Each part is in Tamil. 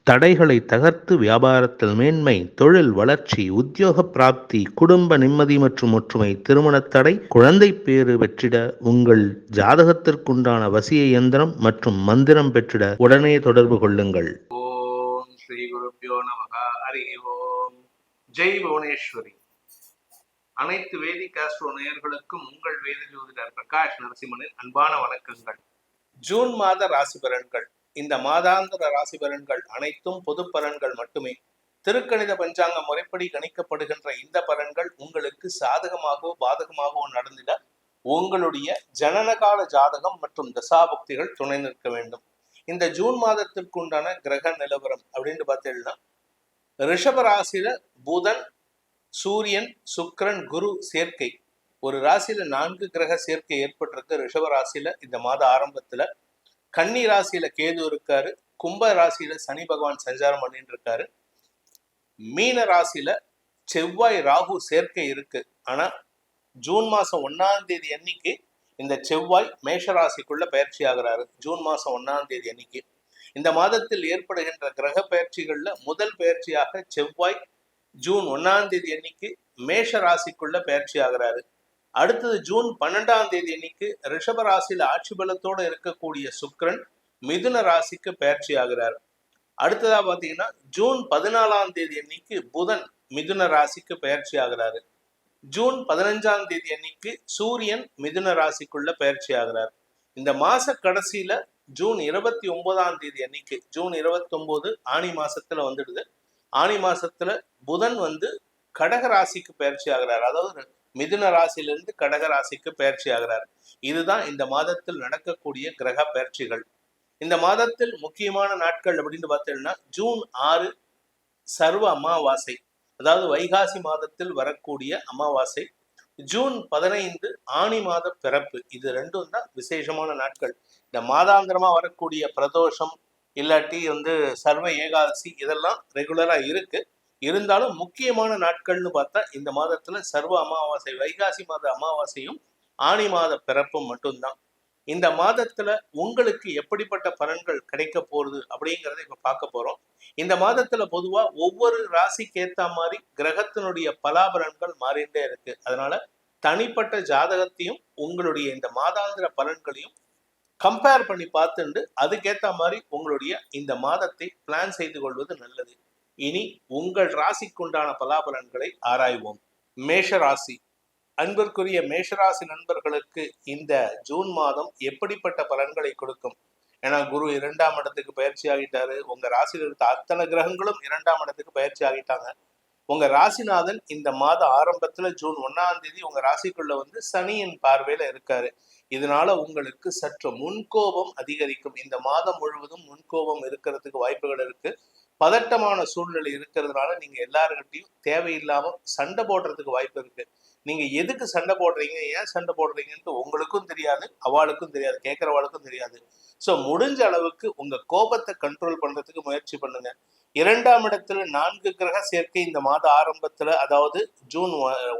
தடைகளை தகர்த்து வியாபாரத்தில் மேன்மை, தொழில் வளர்ச்சி, உத்தியோக பிராப்தி, குடும்ப நிம்மதி மற்றும் ஒற்றுமை, திருமணத் தடை, குழந்தை பேறு வெற்றிட உங்கள் ஜாதகத்திற்குண்டான வசிய இயந்திரம் மற்றும் மந்திரம் பெற்றிட உடனே தொடர்பு கொள்ளுங்கள். ஓம் ஸ்ரீ குருப்யோ நமக. ஹரி ஓம். ஜெய் புவனேஸ்வரி. அனைத்து வேதிக் ஆஸ்ட்ரோ நேயர்களுக்கும் உங்கள் வேத ஜோதிடர் பிரகாஷ் நரசிம்மனின் அன்பான வணக்கங்கள். ஜூன் மாத ராசி பலன்கள். இந்த மாதாந்திர ராசி பலன்கள் அனைத்தும் பொது பலன்கள் மட்டுமே. திருக்கணித பஞ்சாங்க முறைப்படி கணிக்கப்படுகின்ற இந்த பலன்கள் உங்களுக்கு சாதகமாகவோ பாதகமாகவோ நடந்திட உங்களுடைய ஜனனகால ஜாதகம் மற்றும் தசாபுக்திகள் துணை நிற்க வேண்டும். இந்த ஜூன் மாதத்திற்கு உண்டான கிரக நிலவரம் அப்படின்னு பார்த்தீங்கன்னா, ரிஷப ராசியில புதன், சூரியன், சுக்கிரன், குரு சேர்க்கை. ஒரு ராசியில 4 கிரக சேர்க்கை ஏற்பட்டிருக்கு. ரிஷப ராசியில இந்த மாத ஆரம்பத்துல கன்னி ராசியில கேது இருக்காரு. கும்ப ராசியில சனி பகவான் சஞ்சாரம் பண்ணிட்டு இருக்காரு. மீன ராசியில செவ்வாய் ராகு சேர்க்கை இருக்கு. ஆனா ஜூன் மாசம் 1ஆம் தேதி அன்னைக்கு இந்த செவ்வாய் மேஷ ராசிக்குள்ள பயிற்சி ஆகிறாரு. ஜூன் மாசம் 1ஆம் தேதி அன்னைக்கு. இந்த மாதத்தில் ஏற்படுகின்ற கிரக பயிற்சிகள்ல முதல் பயிற்சியாக செவ்வாய் ஜூன் 1ஆம் தேதி அன்னைக்கு மேஷ ராசிக்குள்ள பயிற்சி ஆகிறாரு. அடுத்தது ஜூன் 12ஆம் தேதி அன்னைக்கு ரிஷப ராசியில ஆட்சி பலத்தோடு இருக்கக்கூடிய சுக்கிரன் மிதுன ராசிக்கு பயிற்சி ஆகிறார். அடுத்ததா பாத்தீங்கன்னா ஜூன் 14ஆம் தேதி அன்னைக்கு புதன் மிதுன ராசிக்கு பயிற்சி ஆகிறாரு. ஜூன் 15ஆம் தேதி அன்னைக்கு சூரியன் மிதுன ராசிக்குள்ள பயிற்சி ஆகிறார். இந்த மாச கடைசியில ஜூன் 29ஆம் தேதி அன்னைக்கு, ஜூன் 29 ஆணி மாசத்துல வந்துடுது. ஆணி மாசத்துல புதன் கடக ராசிக்கு பயிற்சி ஆகிறார். அதாவது மிதுன ராசியிலிருந்து கடக ராசிக்கு பயிற்சி ஆகிறார். இதுதான் இந்த மாதத்தில் நடக்கக்கூடிய கிரக பயிற்சிகள். இந்த மாதத்தில் முக்கியமான நாட்கள் அப்படின்னு பார்த்தீங்கன்னா, ஜூன் 6 சர்வ அமாவாசை, அதாவது வைகாசி மாதத்தில் வரக்கூடிய அமாவாசை. ஜூன் 15 ஆணி மாத பிறப்பு. இது ரெண்டும் தான் விசேஷமான நாட்கள். இந்த மாதாந்திரமா வரக்கூடிய பிரதோஷம் இல்லாட்டி சர்வ ஏகாதசி இதெல்லாம் ரெகுலரா இருக்கு. இருந்தாலும் முக்கியமான நாட்கள்னு பார்த்தா இந்த மாதத்துல சர்வ அமாவாசை, வைகாசி மாத அமாவாசையும் ஆணி மாத பிறப்பும் மட்டும்தான். இந்த மாதத்துல உங்களுக்கு எப்படிப்பட்ட பலன்கள் கிடைக்க போறது அப்படிங்கிறத இப்ப பார்க்க போறோம். இந்த மாதத்துல பொதுவா ஒவ்வொரு ராசிக்கு ஏத்த மாதிரி கிரகத்தினுடைய பலாபலன்கள் மாறிண்டே இருக்கு. அதனால தனிப்பட்ட ஜாதகத்தையும் உங்களுடைய இந்த மாதாந்திர பலன்களையும் கம்பேர் பண்ணி பார்த்துண்டு அதுக்கேத்த மாதிரி உங்களுடைய இந்த மாதத்தை பிளான் செய்து கொள்வது நல்லது. இனி உங்கள் ராசிக்குண்டான பலாபலன்களை ஆராய்வோம். மேஷ ராசி. அன்பிற்குரிய மேஷராசி நண்பர்களுக்கு இந்த ஜூன் மாதம் எப்படிப்பட்ட பலன்களை கொடுக்கும்? ஏன்னா குரு 2ஆம் இடத்துக்கு பயிற்சி ஆகிட்டாரு. உங்க ராசியில் இருக்க அத்தனை கிரகங்களும் 2ஆம் இடத்துக்கு பயிற்சி ஆகிட்டாங்க. உங்க ராசிநாதன் இந்த மாத ஆரம்பத்துல ஜூன் 1ஆம் தேதி உங்க ராசிக்குள்ள சனியின் பார்வையில இருக்காரு. இதனால உங்களுக்கு சற்று முன்கோபம் அதிகரிக்கும். இந்த மாதம் முழுவதும் முன்கோபம் இருக்கிறதுக்கு வாய்ப்புகள் இருக்கு. பதட்டமான சூழ்நிலை இருக்கிறதுனால நீங்க எல்லாருக்கிட்டையும் தேவையில்லாம சண்டை போடுறதுக்கு வாய்ப்பு இருக்கு. நீங்க எதுக்கு சண்டை போடுறீங்க, ஏன் சண்டை போடுறீங்கன்ட்டு உங்களுக்கும் தெரியாது, அவளுக்கும் தெரியாது, கேட்கறவாளுக்கும் தெரியாது. ஸோ முடிஞ்ச அளவுக்கு உங்க கோபத்தை கண்ட்ரோல் பண்றதுக்கு முயற்சி பண்ணுங்க. 2ஆம் இடத்துல 4 கிரக சேர்க்கை இந்த மாத ஆரம்பத்துல, அதாவது ஜூன்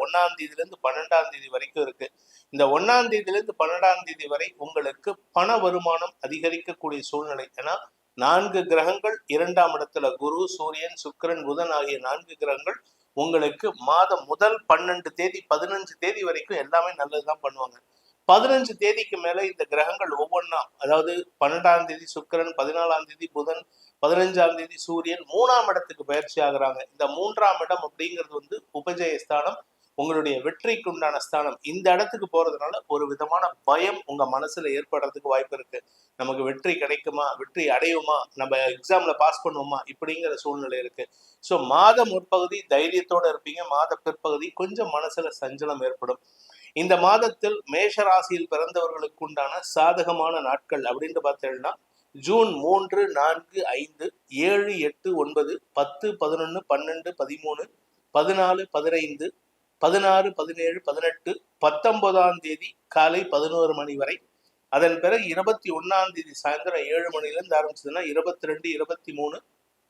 1ஆம் தேதியிலிருந்து 12ஆம் தேதி வரைக்கும் இருக்கு. இந்த 1ஆம் தேதியிலிருந்து 12ஆம் தேதி வரை உங்களுக்கு பண வருமானம் அதிகரிக்கக்கூடிய சூழ்நிலை. ஏன்னா 4 கிரகங்கள் 2ஆம் இடத்துல, குரு, சூரியன், சுக்கிரன், புதன் ஆகிய 4 கிரகங்கள் உங்களுக்கு மாதம் முதல் 12 தேதி 15 தேதி வரைக்கும் எல்லாமே நல்லதுதான் பண்ணுவாங்க. 15 தேதிக்கு மேல இந்த கிரகங்கள் ஒவ்வொன்றா, அதாவது 12ஆம் தேதி சுக்கிரன், 14ஆம் தேதி புதன், 15ஆம் தேதி சூரியன் 3ஆம் இடத்துக்கு பயிற்சி ஆகுறாங்க. இந்த 3ஆம் இடம் அப்படிங்கிறது உபஜய ஸ்தானம், உங்களுடைய வெற்றிக்கு உண்டான ஸ்தானம். இந்த இடத்துக்கு போறதுனால ஒரு விதமான பயம் உங்க மனசுல ஏற்படுறதுக்கு வாய்ப்பு இருக்கு. நமக்கு வெற்றி கிடைக்குமா, வெற்றி அடையுமா, நம்ம எக்ஸாம்ல பாஸ் பண்ணுவோமா, இப்படிங்கிற சூழ்நிலை இருக்கு. ஸோ மாத முற்பகுதி தைரியத்தோட இருப்பீங்க. மாத பிற்பகுதி கொஞ்சம் மனசுல சஞ்சலம் ஏற்படும். இந்த மாதத்தில் மேஷ ராசியில் பிறந்தவர்களுக்கு உண்டான சாதகமான நாட்கள் அப்படின்னு பார்த்தீங்கன்னா, ஜூன் 3, 4, 5, 7, 8, 9, 10, 11, 12, 13, 14, 15, 16, 17, 18, 19ஆம் தேதி காலை 11 மணி வரை. அதன் பிறகு 21ஆம் தேதி சாயந்தரம் 7 மணிலேருந்து ஆரம்பிச்சதுன்னா 22, 23, 24,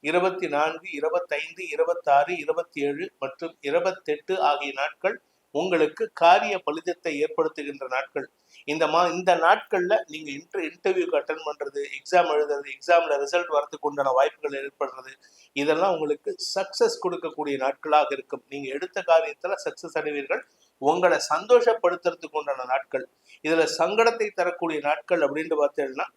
25, 26, 27 மற்றும் 28 ஆகிய நாட்கள் உங்களுக்கு காரிய பலிதத்தை ஏற்படுத்துகின்ற நாட்கள். இந்த நாட்கள்ல நீங்க இன்டர்வியூக்கு அட்டன் பண்றது, எக்ஸாம் எழுதுறது, எக்ஸாம்ல ரிசல்ட் வரதுக்கு உண்டான வாய்ப்புகள் ஏற்படுறது, இதெல்லாம் உங்களுக்கு சக்சஸ் கொடுக்கக்கூடிய நாட்களாக இருக்கும். நீங்க எடுத்த காரியத்துல சக்சஸ் அடைவீர்கள். உங்களை சந்தோஷப்படுத்துறதுக்கு உண்டான நாட்கள். இதுல சங்கடத்தை தரக்கூடிய நாட்கள் அப்படின்னு பார்த்தீங்கன்னா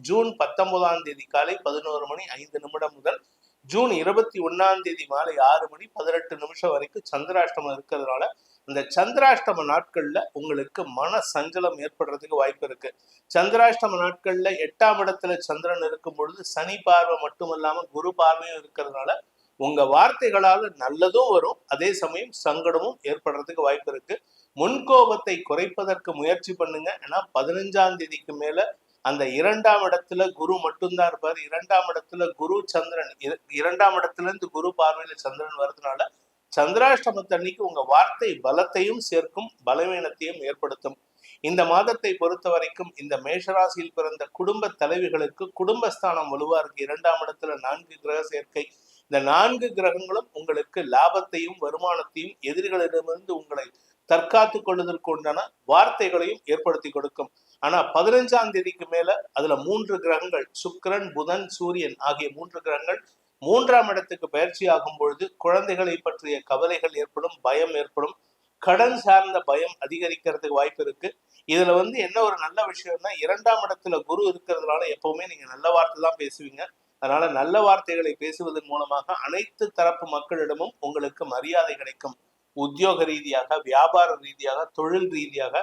ஜூன் 19ஆம் தேதி காலை 11:05 முதல் ஜூன் 21ஆம் தேதி மாலை 6:18 வரைக்கும் சந்திராஷ்டமம் இருக்கிறதுனால இந்த சந்திராஷ்டம நாட்கள்ல உங்களுக்கு மன சஞ்சலம் ஏற்படுறதுக்கு வாய்ப்பு இருக்கு. சந்திராஷ்டம நாட்கள்ல 8ஆம் இடத்துல சந்திரன் இருக்கும் பொழுது சனி பார்வை மட்டுமல்லாம குரு பார்வையும் இருக்கிறதுனால உங்க வார்த்தைகளால நல்லதும் வரும், அதே சமயம் சங்கடமும் ஏற்படுறதுக்கு வாய்ப்பு இருக்கு. முன்கோபத்தை குறைப்பதற்கு முயற்சி பண்ணுங்க. ஏன்னா 15ஆம் தேதிக்கு மேல அந்த 2ஆம் இடத்துல குரு மட்டும்தான் இருப்பாரு. 2ஆம் இடத்துல குரு சந்திரன், 2ஆம் இடத்துல இருந்து குரு பார்வையில சந்திரன் வர்றதுனால சந்திராஷ்டமத்தன்னைக்கு உங்க வார்த்தை பலத்தையும் சேர்க்கும், பலவீனத்தையும் ஏற்படுத்தும். இந்த மாதத்தை பொறுத்த வரைக்கும் இந்த மேஷராசியில் பிறந்த குடும்ப தலைவிகளுக்கு குடும்பஸ்தானம் வலுவா இருக்கு. 2ஆம் இடத்துல 4 கிரக சேர்க்கை. இந்த 4 கிரகங்களும் உங்களுக்கு லாபத்தையும் வருமானத்தையும் எதிரிகளிடமிருந்து உங்களை தற்காத்துக் கொள்வதற்கு உண்டான வார்த்தைகளையும் ஏற்படுத்தி கொடுக்கும். ஆனா 15ஆம் தேதிக்கு மேல அதுல 3 கிரகங்கள் சுக்கிரன், புதன், சூரியன் ஆகிய 3 கிரகங்கள் 3ஆம் இடத்துக்கு பயிற்சி ஆகும் பொழுது குழந்தைகளை பற்றிய கவலைகள் ஏற்படும், பயம் ஏற்படும், கடன் சார்ந்த பயம் அதிகரிக்கிறதுக்கு வாய்ப்பு இருக்கு. இதுல என்ன ஒரு நல்ல விஷயம்னா 2ஆம் இடத்துல குரு இருக்கிறதுனால எப்பவுமே நீங்க நல்ல வார்த்தை தான் பேசுவீங்க. அதனால நல்ல வார்த்தைகளை பேசுவதன் மூலமாக அனைத்து தரப்பு மக்களிடமும் உங்களுக்கு மரியாதை கிடைக்கும். உத்தியோக ரீதியாக, வியாபார ரீதியாக, தொழில் ரீதியாக,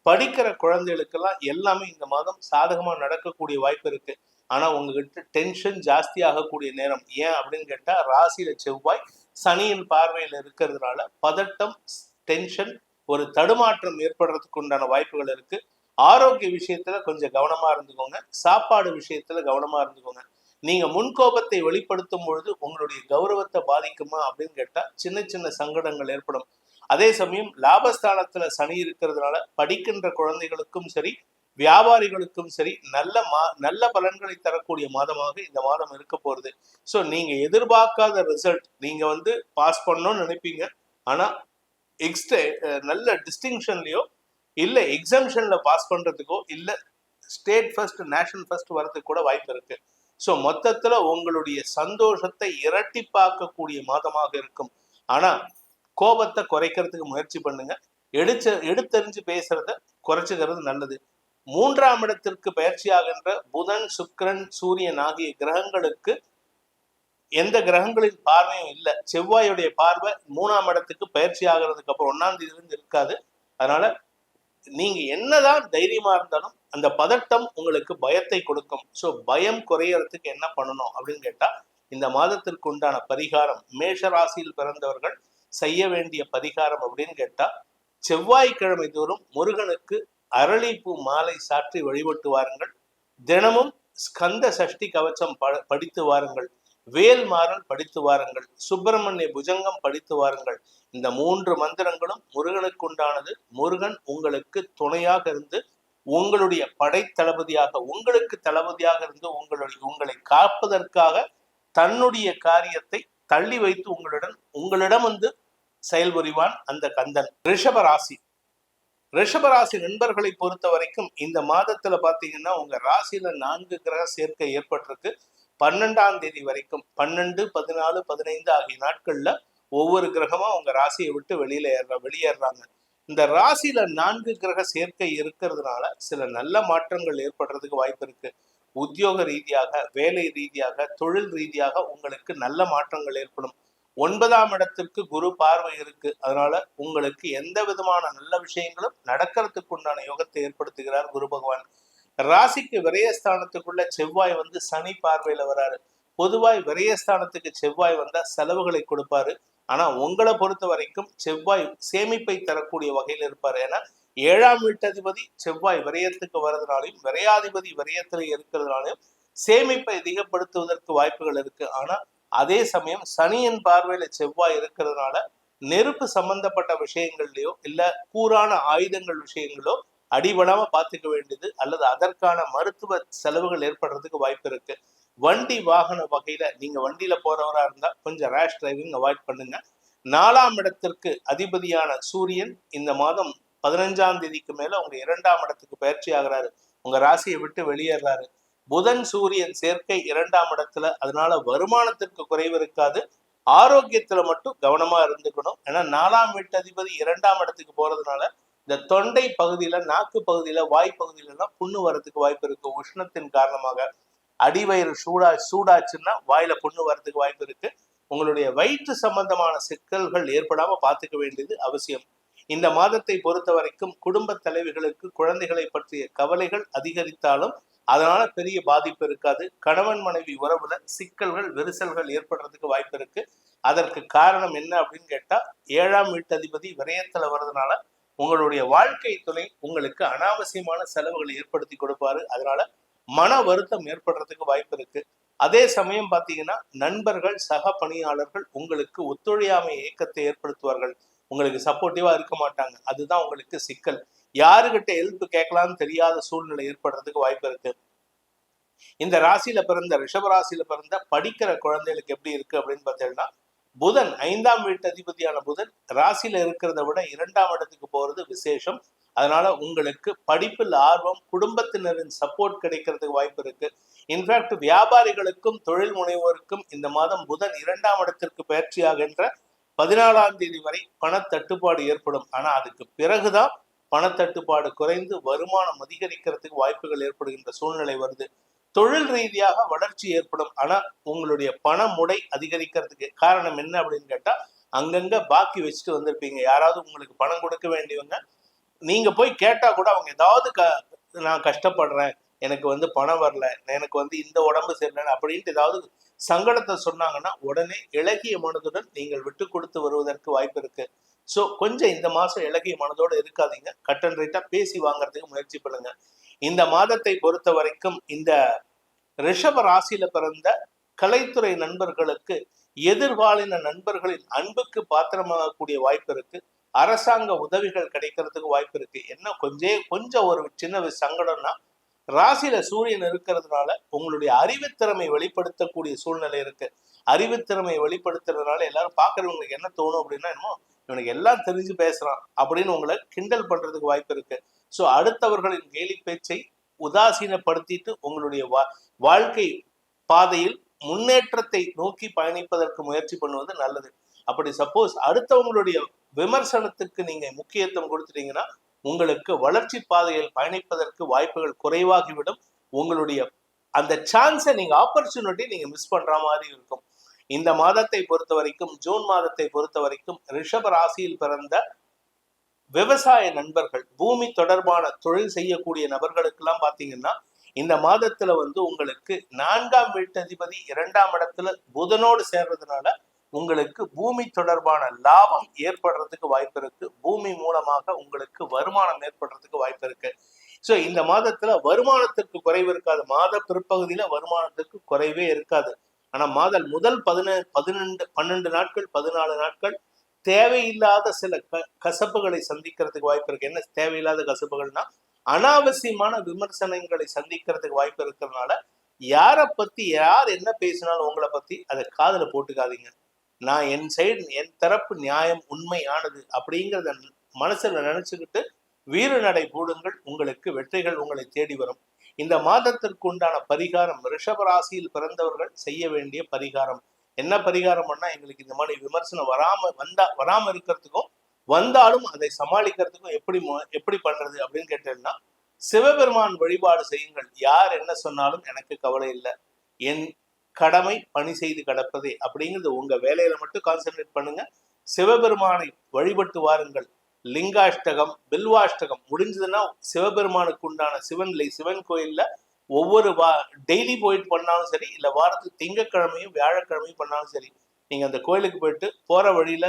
படிக்கிற குழந்தைகளுக்கெல்லாம் எல்லாமே இந்த மாதம் சாதகமா நடக்கக்கூடிய வாய்ப்பு இருக்கு. ஆனா உங்ககிட்ட டென்ஷன் ஜாஸ்தி ஆகக்கூடிய நேரம். ஏன் அப்படின்னு கேட்டா ராசியில செவ்வாய் சனியின் பார்வையில இருக்கிறதுனால பதட்டம், டென்ஷன், ஒரு தடுமாற்றம் ஏற்படுறதுக்கு உண்டான வாய்ப்புகள் இருக்கு. ஆரோக்கிய விஷயத்துல கொஞ்சம் கவனமா இருந்துக்கோங்க. சாப்பாடு விஷயத்துல கவனமா இருந்துக்கோங்க. நீங்க முன்கோபத்தை வெளிப்படுத்தும் பொழுது உங்களுடைய கௌரவத்தை பாதிக்குமா அப்படின்னு கேட்டா சின்ன சின்ன சங்கடங்கள் ஏற்படும். அதே சமயம் லாபஸ்தானத்துல சனி இருக்கிறதுனால படிக்கின்ற குழந்தைகளுக்கும் சரி, வியாபாரிகளுக்கும் சரி நல்ல பலன்களை தரக்கூடிய மாதமாக இந்த மாதம் இருக்க போறது. ஸோ நீங்க எதிர்பார்க்காத ரிசல்ட், நீங்க பாஸ் பண்ணணும்னு நினைப்பீங்க, ஆனா நல்ல டிஸ்டிங்ஷன்லயோ இல்ல எக்ஸாம்ஷன்ல பாஸ் பண்றதுக்கோ இல்ல ஸ்டேட் ஃபர்ஸ்ட், நேஷனல் ஃபர்ஸ்ட் வரதுக்கு கூட வாய்ப்பு இருக்கு. ஸோ மொத்தத்துல உங்களுடைய சந்தோஷத்தை இரட்டிப்பாக்கக்கூடிய மாதமாக இருக்கும். ஆனா கோபத்தை குறைக்கிறதுக்கு முயற்சி பண்ணுங்க. எடுத்தறிஞ்சு பேசுறத குறைச்சுக்கிறது நல்லது. 3ஆம் இடத்திற்கு பயிற்சியாகின்ற புதன், சுக்கிரன், சூரியன் ஆகிய கிரகங்களுக்கு எந்த கிரகங்களின் பார்வையும் இல்லை. செவ்வாயுடைய பார்வை 3ஆம் இடத்துக்கு பயிற்சி ஆகிறதுக்கு அப்புறம் 1ஆம் தேதியிலிருந்து இருக்காது. அதனால நீங்க என்னதான் தைரியமா இருந்தாலும் அந்த பதட்டம் உங்களுக்கு பயத்தை கொடுக்கும். ஸோ பயம் குறையறதுக்கு என்ன பண்ணணும் அப்படின்னு கேட்டா இந்த மாதத்திற்கு உண்டான பரிகாரம், மேஷ ராசியில் பிறந்தவர்கள் செய்ய வேண்டிய பரிகாரம் அப்படின்னு கேட்டா செவ்வாய்க்கிழமை தோறும் முருகனுக்கு அரளிப்பூ மாலை சாற்றி வழிபட்டு வாருங்கள். தினமும் ஸ்கந்த சஷ்டி கவச்சம் படித்து வாருங்கள். வேல்மாறல் படித்து வாருங்கள். சுப்பிரமணிய புஜங்கம் படித்து வாருங்கள். இந்த 3 மந்திரங்களும் முருகனுக்கு உண்டானது. முருகன் உங்களுக்கு துணையாக இருந்து உங்களுடைய படைத்தளபதியாக, உங்களுக்கு தளபதியாக இருந்து உங்களை காப்பதற்காக தன்னுடைய காரியத்தை தள்ளி வைத்து உங்களிடம் செயல்புரிவான் அந்த கந்தன். ரிஷபராசி நண்பர்களை பொறுத்த வரைக்கும் இந்த மாதத்துல பாத்தீங்கன்னா உங்க ராசியில 4 கிரக சேர்க்கை ஏற்பட்டிருக்கு. 12ஆம் தேதி வரைக்கும் 12, 14, 15 ஆகிய நாட்கள்ல ஒவ்வொரு கிரகமா உங்க ராசியை விட்டு வெளியேறாங்க. இந்த ராசியில 4 கிரக சேர்க்கை இருக்கிறதுனால சில நல்ல மாற்றங்கள் ஏற்படுறதுக்கு வாய்ப்பு இருக்கு. உத்தியோக ரீதியாக, வேலை ரீதியாக, தொழில் ரீதியாக உங்களுக்கு நல்ல மாற்றங்கள் ஏற்படும். 9ஆம் இடத்திற்கு குரு பார்வை இருக்கு. அதனால உங்களுக்கு எந்த விதமான நல்ல விஷயங்களும் நடக்கிறதுக்கு உண்டான யோகத்தை ஏற்படுத்துகிறார் குரு பகவான். ராசிக்கு விரயஸ்தானத்துக்குள்ள செவ்வாய் சனி பார்வையில வராரு. பொதுவாய் விரயஸ்தானத்துக்கு செவ்வாய் வந்தா செலவுகளை கொடுப்பாரு. ஆனா உங்களை பொறுத்த வரைக்கும் செவ்வாய் சேமிப்பை தரக்கூடிய வகையில் இருப்பாரு. ஏன்னா 7ஆம் வீட்டதிபதி செவ்வாய் விரயத்துக்கு வர்றதுனாலையும் விரையாதிபதி விரயத்துல இருக்கிறதுனாலையும் சேமிப்பை அதிகப்படுத்துவதற்கு வாய்ப்புகள் இருக்கு. ஆனா அதே சமயம் சனியின் பார்வையில செவ்வாய் இருக்கிறதுனால நெருப்பு சம்பந்தப்பட்ட விஷயங்கள்லயோ இல்ல கூரான ஆயுதங்கள் விஷயங்களோ அடிபடாம பார்த்துக்க வேண்டியது, அல்லது அதற்கான மருத்துவ செலவுகள் ஏற்படுறதுக்கு வாய்ப்பு இருக்கு. வண்டி வாகன வகையில நீங்க வண்டியில போறவரா இருந்தா கொஞ்சம் ரேஷ் டிரைவிங் அவாய்ட் பண்ணுங்க. 4ஆம் இடத்திற்கு அதிபதியான சூரியன் இந்த மாதம் 15ஆம் தேதிக்கு மேல உங்க 2ஆம் இடத்துக்கு பயிற்சி ஆகிறாரு, உங்க ராசியை விட்டு வெளியேறாரு. புதன் சூரியன் சேர்க்கை 2ஆம் இடத்துல, அதனால வருமானத்திற்கு குறைவு இருக்காது, ஆரோக்கியத்துல மட்டும் கவனமா இருந்துக்கணும். ஏன்னா 4ஆம் வீட்டு அதிபதி 2ஆம் இடத்துக்கு போறதுனால இந்த தொண்டை பகுதியில, நாக்கு பகுதியில, வாய் பகுதியில எல்லாம் புண்ணு வரதுக்கு வாய்ப்பு இருக்கு. உஷ்ணத்தின் காரணமாக அடிவயிறு சூடாச்சுன்னா வாயில புண்ணு வரதுக்கு வாய்ப்பு இருக்கு. உங்களுடைய வயிற்று சம்பந்தமான சிக்கல்கள் ஏற்படாம பார்த்துக்க வேண்டியது அவசியம். இந்த மாதத்தை பொறுத்த வரைக்கும் குடும்ப தலைவிகளுக்கு குழந்தைகளை பற்றிய கவலைகள் அதிகரித்தாலும் அதனால பெரிய பாதிப்பு இருக்காது. கணவன் மனைவி உறவுல சிக்கல்கள் விரிசல்கள் ஏற்படுறதுக்கு வாய்ப்பு இருக்கு. அதற்கு காரணம் என்ன அப்படின்னு கேட்டா, 7ஆம் வீட்டு அதிபதி விரயத்துல வர்றதுனால உங்களுடைய வாழ்க்கை துணை உங்களுக்கு அனாவசியமான செலவுகளை ஏற்படுத்தி கொடுப்பாரு. அதனால மன வருத்தம் ஏற்படுறதுக்கு வாய்ப்பு இருக்கு. அதே சமயம் பாத்தீங்கன்னா, நண்பர்கள் சக பணியாளர்கள் உங்களுக்கு ஒத்துழையாமை இயக்கத்தை ஏற்படுத்துவார்கள், உங்களுக்கு சப்போர்ட்டிவா இருக்க மாட்டாங்க. அதுதான் உங்களுக்கு சிக்கல். யாருகிட்ட ஹெல்ப் கேட்கலாம்னு தெரியாத சூழ்நிலை ஏற்படுறதுக்கு வாய்ப்பு இருக்கு. இந்த ராசியில பிறந்த ரிஷப ராசியில பிறந்த படிக்கிற குழந்தைகளுக்கு எப்படி இருக்கு அப்படின்னு பார்த்தீங்கன்னா, புதன் 5ஆம் வீட்டு அதிபதியான புதன் ராசியில இருக்கிறத விட 2ஆம் இடத்துக்கு போறது விசேஷம். அதனால உங்களுக்கு படிப்பில் ஆர்வம், குடும்பத்தினரின் சப்போர்ட் கிடைக்கிறதுக்கு வாய்ப்பு இருக்கு. இன்ஃபேக்ட் வியாபாரிகளுக்கும் தொழில் முனைவோருக்கும் இந்த மாதம் புதன் 2ஆம் இடத்திற்கு பயிற்சியாகின்ற 14ஆம் தேதி வரை பணத்தட்டுப்பாடு ஏற்படும். ஆனா அதுக்கு பிறகுதான் பணத்தட்டுப்பாடு குறைந்து வருமானம் அதிகரிக்கிறதுக்கு வாய்ப்புகள் ஏற்படுகின்ற சூழ்நிலை வருது. தொழில் ரீதியாக வளர்ச்சி ஏற்படும். ஆனா உங்களுடைய பண முடை அதிகரிக்கிறதுக்கு காரணம் என்ன அப்படின்னு கேட்டா, அங்கங்க பாக்கி வச்சுட்டு வந்திருப்பீங்க. யாராவது உங்களுக்கு பணம் கொடுக்க வேண்டியவங்க, நீங்க போய் கேட்டா கூட அவங்க ஏதாவது நான் கஷ்டப்படுறேன், எனக்கு பணம் வரல, எனக்கு இந்த உடம்பு சரியில்லை அப்படின்ட்டு ஏதாவது சங்கடத்தை சொன்னாங்கன்னா உடனே இளகிய மனதுடன் நீங்கள் விட்டு கொடுத்து வருவதற்கு வாய்ப்பு இருக்கு. ஸோ கொஞ்சம் இந்த மாசம் இளகிய மனதோடு இருக்காதீங்க, கட் அண்ட் ரைட்டா பேசி வாங்கறதுக்கு முயற்சி பண்ணுங்க. இந்த மாதத்தை பொறுத்த வரைக்கும் இந்த ரிஷப ராசியில பிறந்த கலைத்துறை நண்பர்களுக்கு எதிர்பாலின நண்பர்களின் அன்புக்கு பாத்திரமாகக்கூடிய வாய்ப்பு இருக்கு. அரசாங்க உதவிகள் கிடைக்கிறதுக்கு வாய்ப்பு இருக்கு. என்ன கொஞ்சம் ஒரு சின்ன சங்கடம்னா, ராசியில சூரியன் இருக்கிறதுனால உங்களுடைய அறிவுத்திறமை வெளிப்படுத்தக்கூடிய சூழ்நிலை இருக்கு. அறிவுத்திறமை வெளிப்படுத்துறதுனால எல்லாரும் பாக்குறவங்களுக்கு என்ன தோணும் அப்படின்னா, என்னமோ இவனுக்கு எல்லாம் தெரிஞ்சு பேசுறான் அப்படின்னு உங்களை கிண்டல் பண்றதுக்கு வாய்ப்பு இருக்கு. ஸோ அடுத்தவர்களின் கேலி பேச்சை உதாசீனப்படுத்திட்டு உங்களுடைய வாழ்க்கை பாதையில் முன்னேற்றத்தை நோக்கி பயணிப்பதற்கு முயற்சி பண்ணுவது நல்லது. அப்படி சப்போஸ் அடுத்தவங்களுடைய விமர்சனத்துக்கு நீங்க முக்கியத்துவம் கொடுத்துட்டீங்கன்னா உங்களுக்கு வளர்ச்சி பாதையில் பயணிப்பதற்கு வாய்ப்புகள் குறைவாகிவிடும். உங்களுடைய அந்த சான்ஸை நீங்க ஆப்பர்ச்சுனிட்டி நீங்க மிஸ் பண்ற மாதிரி இருக்கும். இந்த மாதத்தை பொறுத்த வரைக்கும், ஜூன் மாதத்தை பொறுத்த வரைக்கும் ரிஷப ராசியில் பிறந்த விவசாய நண்பர்கள், பூமி தொடர்பான தொழில் செய்யக்கூடிய நபர்களுக்கு எல்லாம் பாத்தீங்கன்னா, இந்த மாதத்துல உங்களுக்கு 4ஆம் வீட்டு அதிபதி 2ஆம் இடத்துல புதனோடு சேர்றதுனால உங்களுக்கு பூமி தொடர்பான லாபம் ஏற்படுறதுக்கு வாய்ப்பு இருக்கு. பூமி மூலமாக உங்களுக்கு வருமானம் ஏற்படுறதுக்கு வாய்ப்பு இருக்கு. ஸோ இந்த மாதத்துல வருமானத்திற்கு குறைவு இருக்காது. மாத பிற்பகுதியில வருமானத்திற்கு குறைவே இருக்காது. ஆனா முதல் 12 நாட்கள் 14 நாட்கள் தேவையில்லாத சில கசப்புகளை சந்திக்கிறதுக்கு வாய்ப்பு இருக்கு. என்ன தேவையில்லாத கசப்புகள்னா, அனாவசியமான விமர்சனங்களை சந்திக்கிறதுக்கு வாய்ப்பு இருக்கிறதுனால யாரை பத்தி யார் என்ன பேசினாலும் உங்களை பத்தி அதை காதுல போட்டுக்காதீங்க. நான் என் தரப்பு நியாயம் உண்மையானது அப்படிங்கிறத மனசுல நினைச்சுக்கிட்டு வீறு நடை போடுங்கள். உங்களுக்கு வெற்றிகள் உங்களை தேடி வரும். இந்த மாதத்திற்கு உண்டான பரிகாரம், ரிஷபராசியில் பிறந்தவர்கள் செய்ய வேண்டிய பரிகாரம் என்ன பரிகாரம் பண்ணா எங்களுக்கு இந்த மாதிரி விமர்சனம் வராம இருக்கிறதுக்கும், வந்தாலும் அதை சமாளிக்கிறதுக்கும் எப்படி பண்றது அப்படின்னு கேட்டீங்கன்னா, சிவபெருமான் வழிபாடு செய்யுங்கள். யார் என்ன சொன்னாலும் எனக்கு கவலை இல்லை, என் கடமை பணி செய்து கிடப்பதே அப்படிங்கிறது உங்க வேலையில மட்டும் கான்சென்ட்ரேட் பண்ணுங்க. சிவபெருமானை வழிபட்டு வாருங்கள். லிங்காஷ்டகம், பில்வாஷ்டகம் முடிஞ்சதுன்னா சிவபெருமானுக்கு உண்டான சிவன் கோயில்ல ஒவ்வொரு டெய்லி போயிட்டு பண்ணாலும் சரி, இல்ல வாரத்துக்கு திங்கட்கிழமையும் வியாழக்கிழமையும் பண்ணாலும் சரி, நீங்க அந்த கோயிலுக்கு போயிட்டு போற வழியில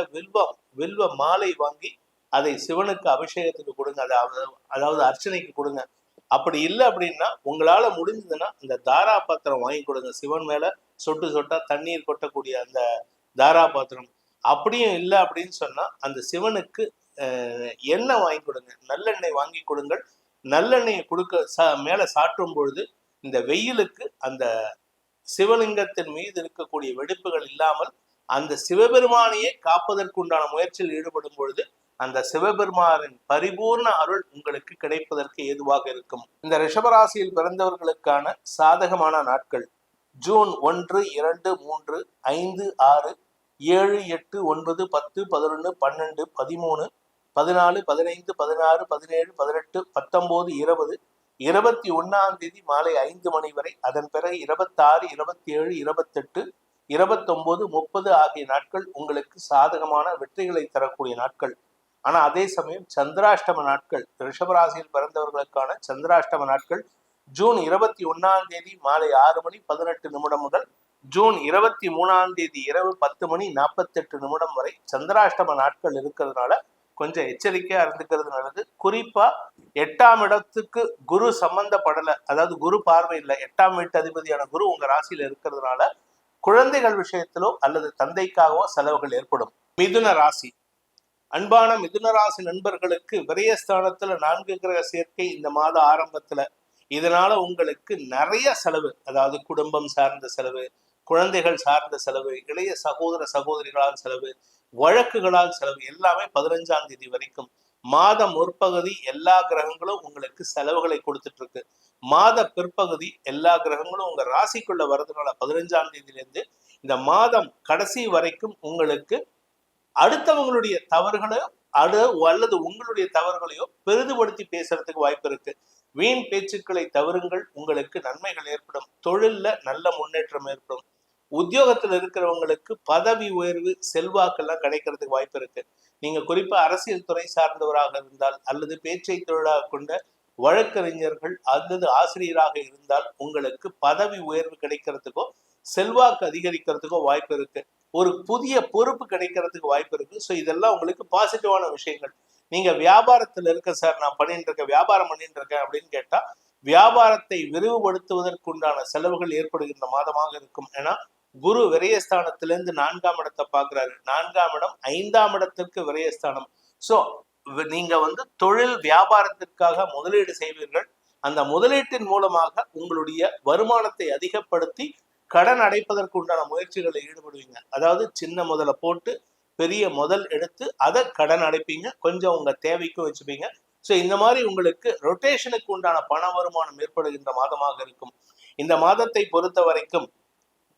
வில்வ மாலை வாங்கி அதை சிவனுக்கு அபிஷேகத்துக்கு கொடுங்க, அதாவது அர்ச்சனைக்கு கொடுங்க. அப்படி இல்லை அப்படின்னா உங்களால முடிஞ்சதுன்னா இந்த தாரா பாத்திரம் வாங்கி கொடுங்க. சிவன் மேல சொட்டு சொட்டா தண்ணீர் கொட்டக்கூடிய அந்த தாரா பாத்திரம். அப்படியும் இல்லை அப்படின்னு சொன்னா அந்த சிவனுக்கு எண்ணெய் வாங்கி கொடுங்க, நல்லெண்ணெய் வாங்கி கொடுங்கள். நல்லெண்ணெயை மேல சாற்றும் பொழுது இந்த வெயிலுக்கு அந்த சிவலிங்கத்தின் மீது இருக்கக்கூடிய வெடிப்புகள் இல்லாமல் அந்த சிவபெருமானையே காப்பதற்குண்டான முயற்சியில் ஈடுபடும் பொழுது அந்த சிவபெருமானின் பரிபூர்ண அருள் உங்களுக்கு கிடைப்பதற்கு ஏதுவாக இருக்கும். இந்த ரிஷபராசியில் பிறந்தவர்களுக்கான சாதகமான நாட்கள் ஜூன் 1, 2, 3, 5, 6, 7, 8, 9, 10, 11, 12, 13, 14, 15, 16, 17, 18, 19, 20, 21ஆம் தேதி மாலை 5 மணி வரை, அதன் பிறகு 26, 27, 28, 29, 30 ஆகிய நாட்கள் உங்களுக்கு சாதகமான வெற்றிகளை தரக்கூடிய நாட்கள். ஆனா அதே சமயம் சந்திராஷ்டம நாட்கள், ரிஷபராசியில் பிறந்தவர்களுக்கான சந்திராஷ்டம நாட்கள் ஜூன் 21ஆம் தேதி மாலை 6 மணி 18 நிமிடம் முதல் ஜூன் 23ஆம் தேதி இரவு 10 மணி 48 நிமிடம் வரை சந்திராஷ்டம நாட்கள் இருக்கிறதுனால கொஞ்சம் எச்சரிக்கையா இருந்துக்கிறது நல்லது. குறிப்பா 8ஆம் இடத்துக்கு குரு சம்பந்தப்படலை, அதாவது குரு பார்வை இல்லை, 8ஆம் வீட்டு அதிபதியான குரு உங்க ராசியில இருக்கிறதுனால குழந்தைகள் விஷயத்திலோ அல்லது தந்தைக்காகவோ செலவுகள் ஏற்படும். மிதுன ராசி, அன்பான மிதுன ராசி நண்பர்களுக்கு விரயஸ்தானத்துல 4 கிரக சேர்க்கை இந்த மாத ஆரம்பத்துல. இதனால உங்களுக்கு நிறைய செலவு, அதாவது குடும்பம் சார்ந்த செலவு, குழந்தைகள் சார்ந்த செலவு, இளைய சகோதர சகோதரிகளால் செலவு, வழக்குகளால் செலவு, எல்லாமே 15ஆம் தேதி வரைக்கும். மாதம் முற்பகுதி எல்லா கிரகங்களும் உங்களுக்கு செலவுகளை கொடுத்துட்டு இருக்கு. மாத பிற்பகுதி எல்லா கிரகங்களும் உங்க ராசிக்குள்ள வர்றதுனால 15ஆம் தேதியிலிருந்து இந்த மாதம் கடைசி வரைக்கும் உங்களுக்கு அடுத்தவங்களுடைய தவறுகளையோ அல்லது உங்களுடைய தவறுகளையோ பெரிதுபடுத்தி பேசுறதுக்கு வாய்ப்பு இருக்கு. வீண் பேச்சுக்களை தவறுங்கள், உங்களுக்கு நன்மைகள் ஏற்படும். தொழில்ல நல்ல முன்னேற்றம் ஏற்படும். உத்தியோகத்துல இருக்கிறவங்களுக்கு பதவி உயர்வு செல்வாக்கெல்லாம் கிடைக்கிறதுக்கு வாய்ப்பு இருக்கு. நீங்க குறிப்பா அரசியல் துறை சார்ந்தவராக இருந்தால் அல்லது பேச்சை தொழிலாக கொண்ட வழக்கறிஞர்கள் அல்லது ஆசிரியராக இருந்தால் உங்களுக்கு பதவி உயர்வு கிடைக்கிறதுக்கோ செல்வாக்கு அதிகரிக்கிறதுக்கோ வாய்ப்பு இருக்கு. ஒரு புதிய பொறுப்பு கிடைக்கிறதுக்கு வாய்ப்பு இருக்கு. ஸோ இதெல்லாம் உங்களுக்கு பாசிட்டிவான விஷயங்கள். நீங்க வியாபாரத்துல இருக்க சார், நான் பண்ணிட்டு இருக்கேன், வியாபாரம் பண்ணிட்டு இருக்கேன் அப்படின்னு கேட்டா வியாபாரத்தை விரிவுபடுத்துவதற்குண்டான செலவுகள் ஏற்படுகின்ற மாதமாக இருக்கும். ஏன்னா குரு விரயஸ்தானத்திலிருந்து 4ஆம் இடத்தை பார்க்கிறாரு. 4ஆம் இடம் 5ஆம் இடத்திற்கு விரயஸ்தானம். ஸோ நீங்க தொழில் வியாபாரத்திற்காக முதலீடு செய்வீர்கள். அந்த முதலீட்டின் மூலமாக உங்களுடைய வருமானத்தை அதிகப்படுத்தி கடன் அடைப்பதற்கு உண்டான முயற்சிகளில் ஈடுபடுவீங்க. அதாவது சின்ன முதல போட்டு பெரிய முதல் எடுத்து அதை கடன் அடைப்பீங்க, கொஞ்சம் உங்க தேவைக்கும் வச்சுப்பீங்க. ஸோ இந்த மாதிரி உங்களுக்கு ரொட்டேஷனுக்கு உண்டான பண வருமானம் ஏற்படுகின்ற மாதமாக இருக்கும். இந்த மாதத்தை பொறுத்த வரைக்கும்